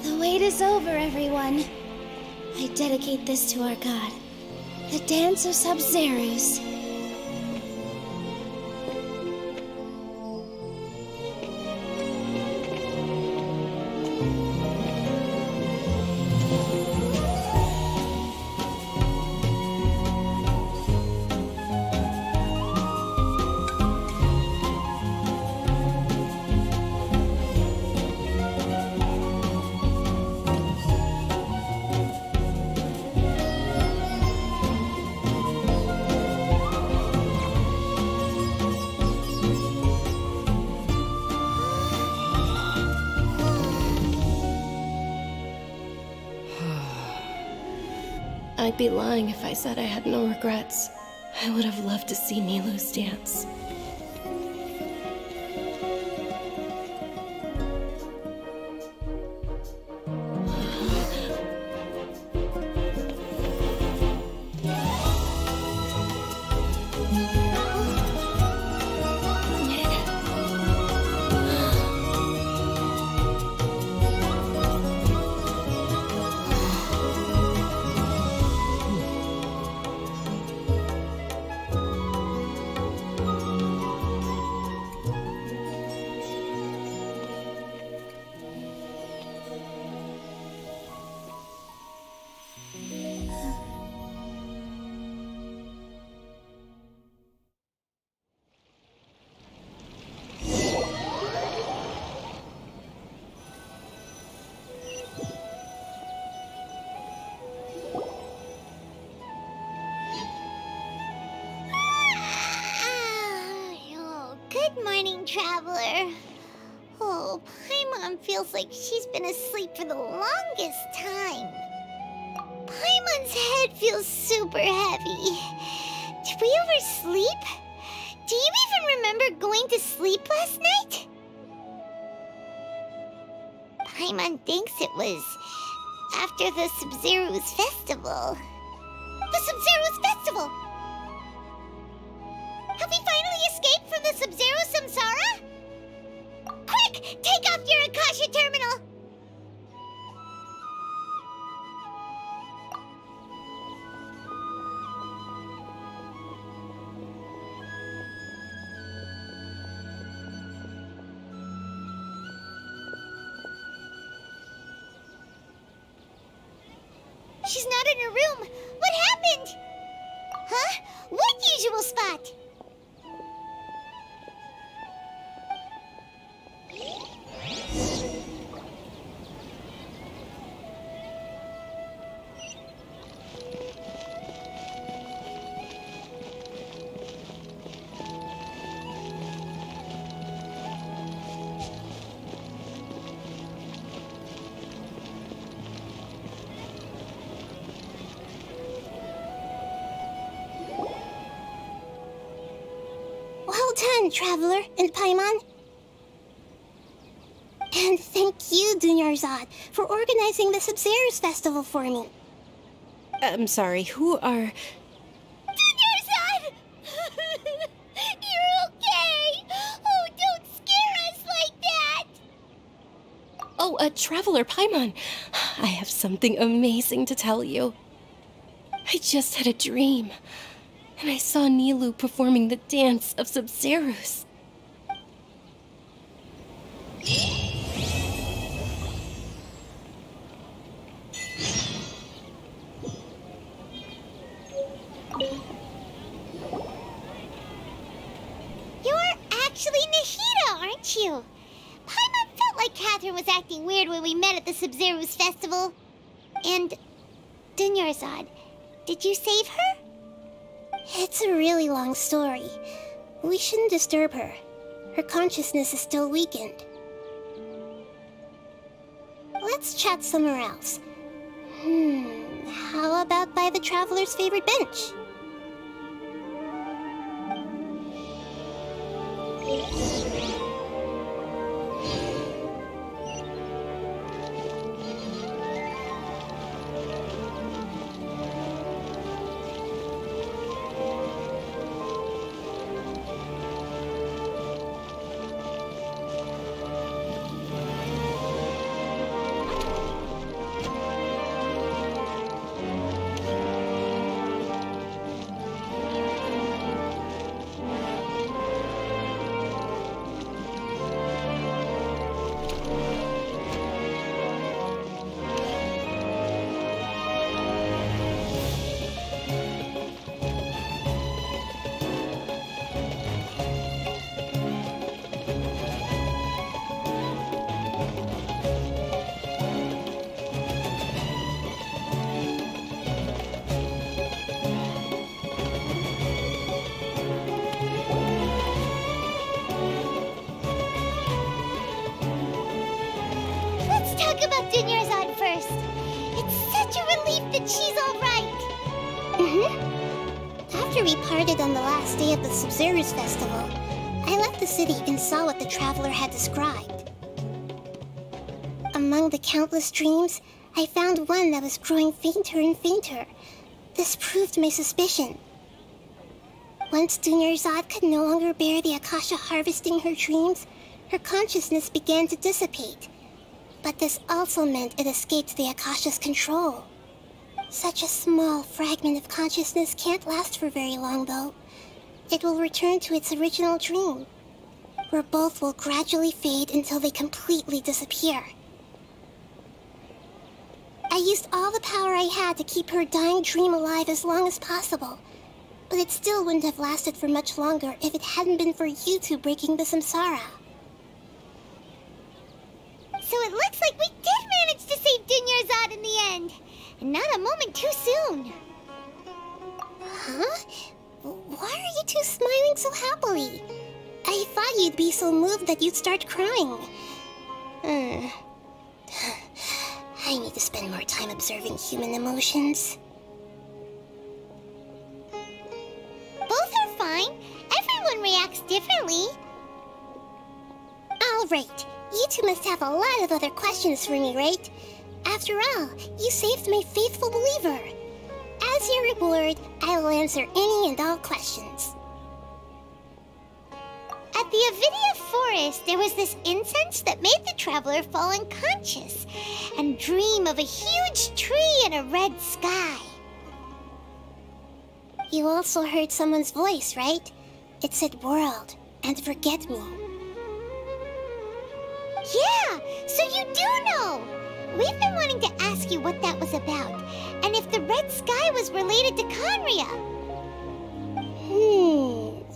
S12: The wait is over, everyone. I dedicate this to our god, the dance of Sabzeruz.
S1: I'd be lying if I said I had no regrets. I would have loved to see Nilou's dance.
S2: Good morning, traveler. Oh, Paimon feels like she's been asleep for the longest time. Paimon's head feels super heavy. Did we oversleep? Do you even remember going to sleep last night? Paimon thinks it was after the Sub-Zero's festival. The Sub-Zero's festival! Have we finally escaped from the Sub-Zero samsara? Quick! Take off your Akasha terminal! She's not in her room. What happened? Huh? What usual spot?
S16: Well done, Traveler and Paimon. And thank you, Dunyarzad, for organizing the Sub-Zero's festival for me.
S1: I'm sorry, who are...
S2: Dunyarzad! You're okay! Oh, don't scare us like that!
S1: Oh, Traveler Paimon. I have something amazing to tell you. I just had a dream, and I saw Nilou performing the dance of Sub-Zero's.
S2: You're actually Nahida, aren't you? Paimon felt like Catherine was acting weird when we met at the Sub-Zero's festival. And Dunyarzad, did you save her?
S16: It's a really long story. We shouldn't disturb her. Her consciousness is still weakened. Let's chat somewhere else. How about by the Traveler's favorite bench?
S2: Let's talk about Dunyarzad first. It's such a relief that she's all right.
S16: After we parted on the last day of the Sub-Zero's festival, I left the city and saw what the traveler had described. Among the countless dreams, I found one that was growing fainter and fainter. This proved my suspicion. Once Dunyarzad could no longer bear the Akasha harvesting her dreams, her consciousness began to dissipate. But this also meant it escaped the Akasha's control. Such a small fragment of consciousness can't last for very long, though. It will return to its original dream, where both will gradually fade until they completely disappear. I used all the power I had to keep her dying dream alive as long as possible, but it still wouldn't have lasted for much longer if it hadn't been for you two breaking the samsara.
S2: So it looks like we did manage to save Dunyarzad in the end, and not a moment too soon.
S16: Huh? Why are you two smiling so happily? I thought you'd be so moved that you'd start crying. I need to spend more time observing human emotions.
S2: Both are fine. Everyone reacts differently.
S16: All right. You two must have a lot of other questions for me, right? After all, you saved my faithful believer. As your reward, I will answer any and all questions.
S2: At the Avidia forest, there was this incense that made the traveler fall unconscious and dream of a huge tree and a red sky.
S16: You also heard someone's voice, right? It said world and forget me.
S2: Yeah, so you do know! We've been wanting to ask you what that was about, and if the red sky was related to Conria.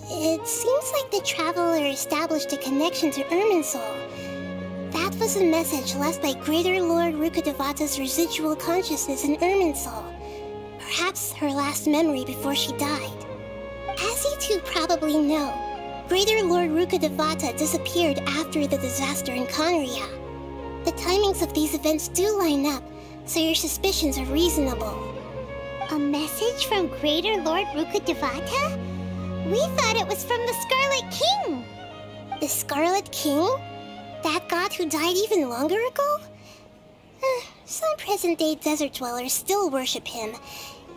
S16: It seems like the traveler established a connection to Irminsul. That was a message left by Greater Lord Rukkhadevata's residual consciousness in Irminsul. Perhaps her last memory before she died. As you two probably know, Greater Lord Rukkhadevata disappeared after the disaster in Conria. The timings of these events do line up, so your suspicions are reasonable.
S2: A message from Greater Lord Rukkhadevata? We thought it was from the Scarlet King.
S16: The Scarlet King? That god who died even longer ago? Some present-day desert dwellers still worship him.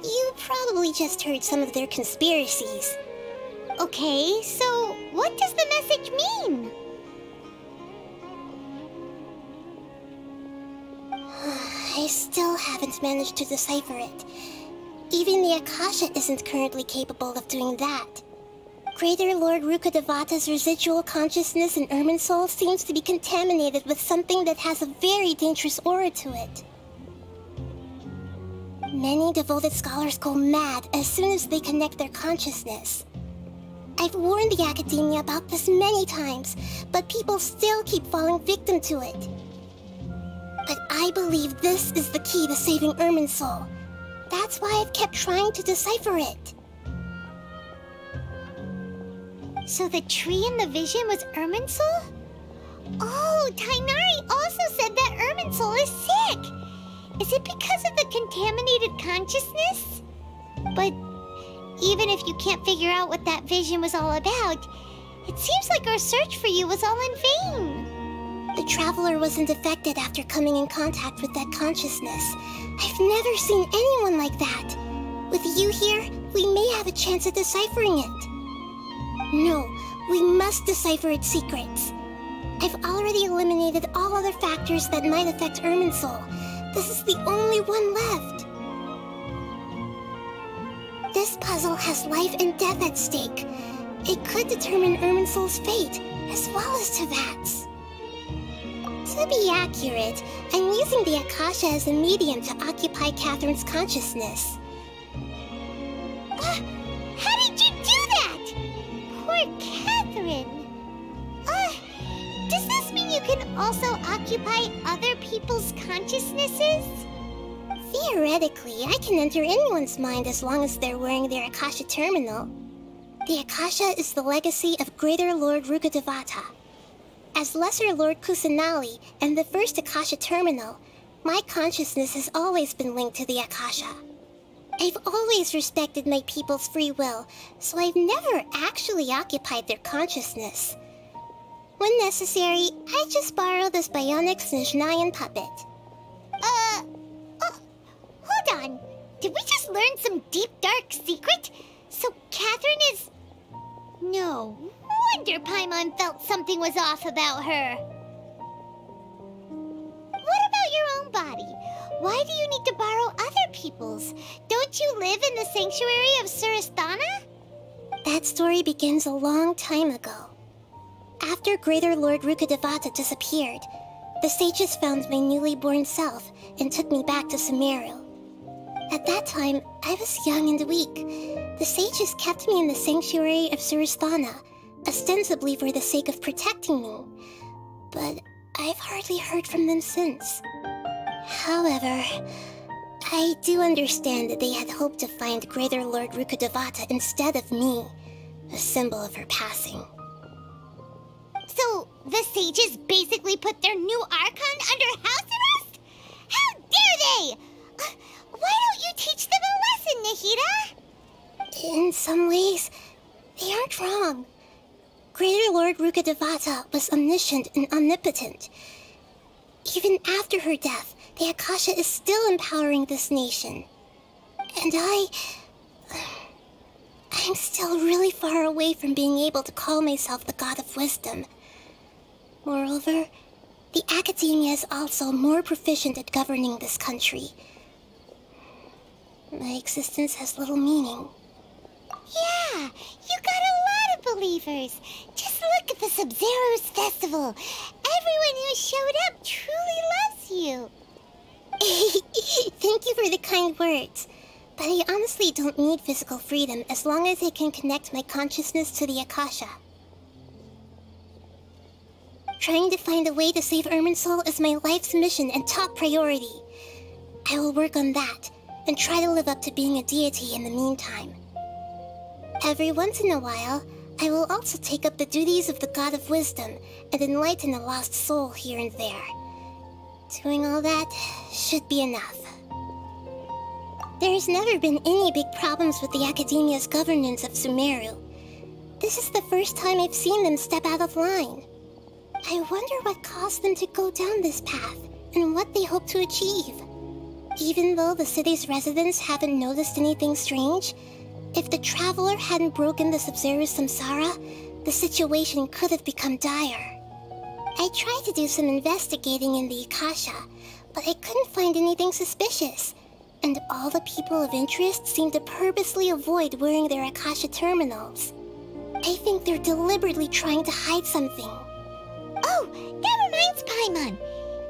S16: You probably just heard some of their conspiracies.
S2: Okay, so what does the message mean?
S16: I still haven't managed to decipher it. Even the Akasha isn't currently capable of doing that. Greater Lord Rukkhadevata's residual consciousness in Irminsul seems to be contaminated with something that has a very dangerous aura to it. Many devoted scholars go mad as soon as they connect their consciousness. I've warned the Academia about this many times, but people still keep falling victim to it. But I believe this is the key to saving Irminsul. That's why I've kept trying to decipher it.
S2: So the tree in the vision was Irminsul? Oh, Tainari also said that Irminsul is sick! Is it because of the contaminated consciousness? But even if you can't figure out what that vision was all about, it seems like our search for you was all in vain.
S16: The traveler wasn't affected after coming in contact with that consciousness. I've never seen anyone like that. With you here, we may have a chance at deciphering it. No, we must decipher its secrets. I've already eliminated all other factors that might affect Irminsul. This is the only one left. This puzzle has life and death at stake. It could determine Irminsul's fate, as well as Tevat's. To be accurate, I'm using the Akasha as a medium to occupy Catherine's consciousness.
S2: How did you do that? Poor Catherine. Does this mean you can also occupy other people's consciousnesses?
S16: Theoretically, I can enter anyone's mind as long as they're wearing their Akasha terminal. The Akasha is the legacy of Greater Lord Rukkhadevata. As Lesser Lord Kusanali and the first Akasha terminal, my consciousness has always been linked to the Akasha. I've always respected my people's free will, so I've never actually occupied their consciousness. When necessary, I just borrow this bionic Snezhnayan puppet.
S2: Hold on. Did we just learn some deep, dark secret? So Catherine is... No wonder Paimon felt something was off about her. What about your own body? Why do you need to borrow other people's? Don't you live in the sanctuary of Surasthana?
S16: That story begins a long time ago. After Greater Lord Rukkhadevata disappeared, the sages found my newly born self and took me back to Sumeru. At that time, I was young and weak. The sages kept me in the sanctuary of Surasthana, ostensibly for the sake of protecting me. But I've hardly heard from them since. However, I do understand that they had hoped to find Greater Lord Rukkhadevata instead of me, a symbol of her passing.
S2: So, the sages basically put their new Archon under house arrest? How dare they! Why don't you teach them a lesson, Nahida?
S16: In some ways, they aren't wrong. Greater Lord Rukkhadevata was omniscient and omnipotent. Even after her death, the Akasha is still empowering this nation. And I'm still really far away from being able to call myself the God of Wisdom. Moreover, the Academia is also more proficient at governing this country. My existence has little meaning.
S2: Yeah, you got a lot of believers. Just look at the Sub-Zero's festival. Everyone who showed up truly loves you.
S16: Thank you for the kind words. But I honestly don't need physical freedom as long as I can connect my consciousness to the Akasha. Trying to find a way to save Irminsul is my life's mission and top priority. I will work on that, and try to live up to being a deity in the meantime. Every once in a while, I will also take up the duties of the God of Wisdom and enlighten a lost soul here and there. Doing all that should be enough. There's never been any big problems with the Academia's governance of Sumeru. This is the first time I've seen them step out of line. I wonder what caused them to go down this path, and what they hope to achieve. Even though the city's residents haven't noticed anything strange, if the Traveler hadn't broken the Sub-Zero's samsara, the situation could have become dire. I tried to do some investigating in the Akasha, but I couldn't find anything suspicious, and all the people of interest seemed to purposely avoid wearing their Akasha terminals. I think they're deliberately trying to hide something.
S2: Oh, that reminds Paimon.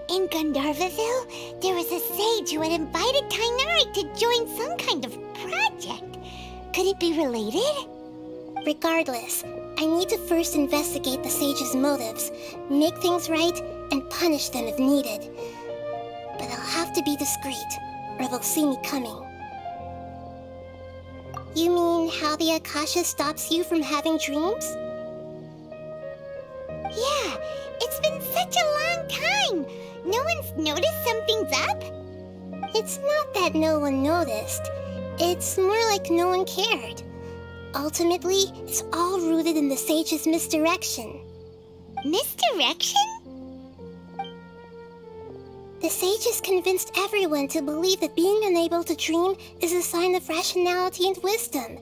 S2: In Gandharvaville, there was a sage who had invited Tainari to join some kind of project. Could it be related?
S16: Regardless, I need to first investigate the sage's motives, make things right, and punish them if needed. But I'll have to be discreet, or they'll see me coming. You mean how the Akasha stops you from having dreams?
S2: Yeah, it's been such a long time. No one's noticed something's up?
S16: It's not that no one noticed. It's more like no one cared. Ultimately, it's all rooted in the sage's misdirection.
S2: Misdirection?
S16: The sages convinced everyone to believe that being unable to dream is a sign of rationality and wisdom.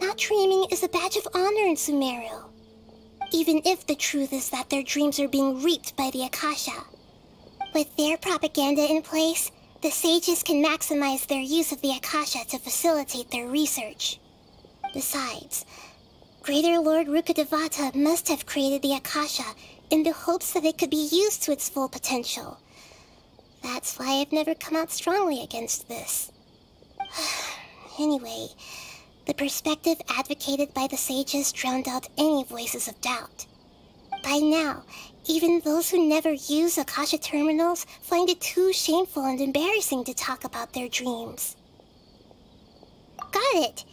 S16: Not dreaming is a badge of honor in Sumeru. Even if the truth is that their dreams are being reaped by the Akasha. With their propaganda in place, the sages can maximize their use of the Akasha to facilitate their research. Besides, Greater Lord Rukkhadevata must have created the Akasha in the hopes that it could be used to its full potential. That's why I've never come out strongly against this. Anyway, the perspective advocated by the sages drowned out any voices of doubt. By now, even those who never use Akasha terminals find it too shameful and embarrassing to talk about their dreams. Got it.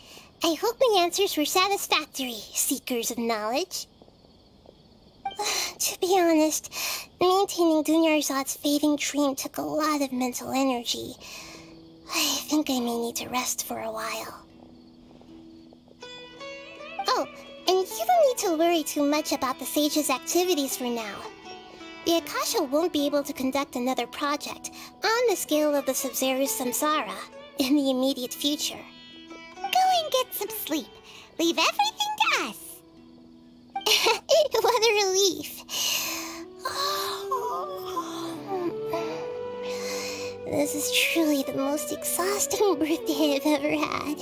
S16: I hope my answers were satisfactory, seekers of knowledge. To be honest, maintaining Dunyarzad's fading dream took a lot of mental energy. I think I may need to rest for a while. Oh, and you don't need to worry too much about the Sage's activities for now. The Akasha won't be able to conduct another project on the scale of the Sub-Zero Samsara in the immediate future.
S2: Go and get some sleep. Leave everything to us. What a relief.
S16: This is truly the most exhausting birthday I've ever had.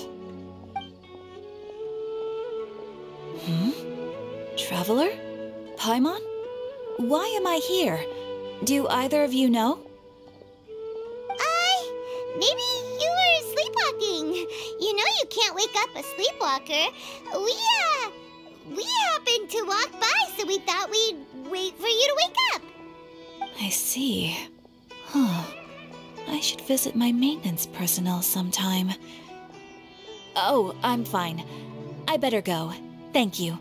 S19: Traveler? Paimon? Why am I here? Do either of you know?
S2: Maybe you were sleepwalking. You know you can't wake up a sleepwalker. We happened to walk by, so we thought we'd wait for you to wake up.
S19: I see. Huh. I should visit my maintenance personnel sometime. Oh, I'm fine. I better go. Thank you.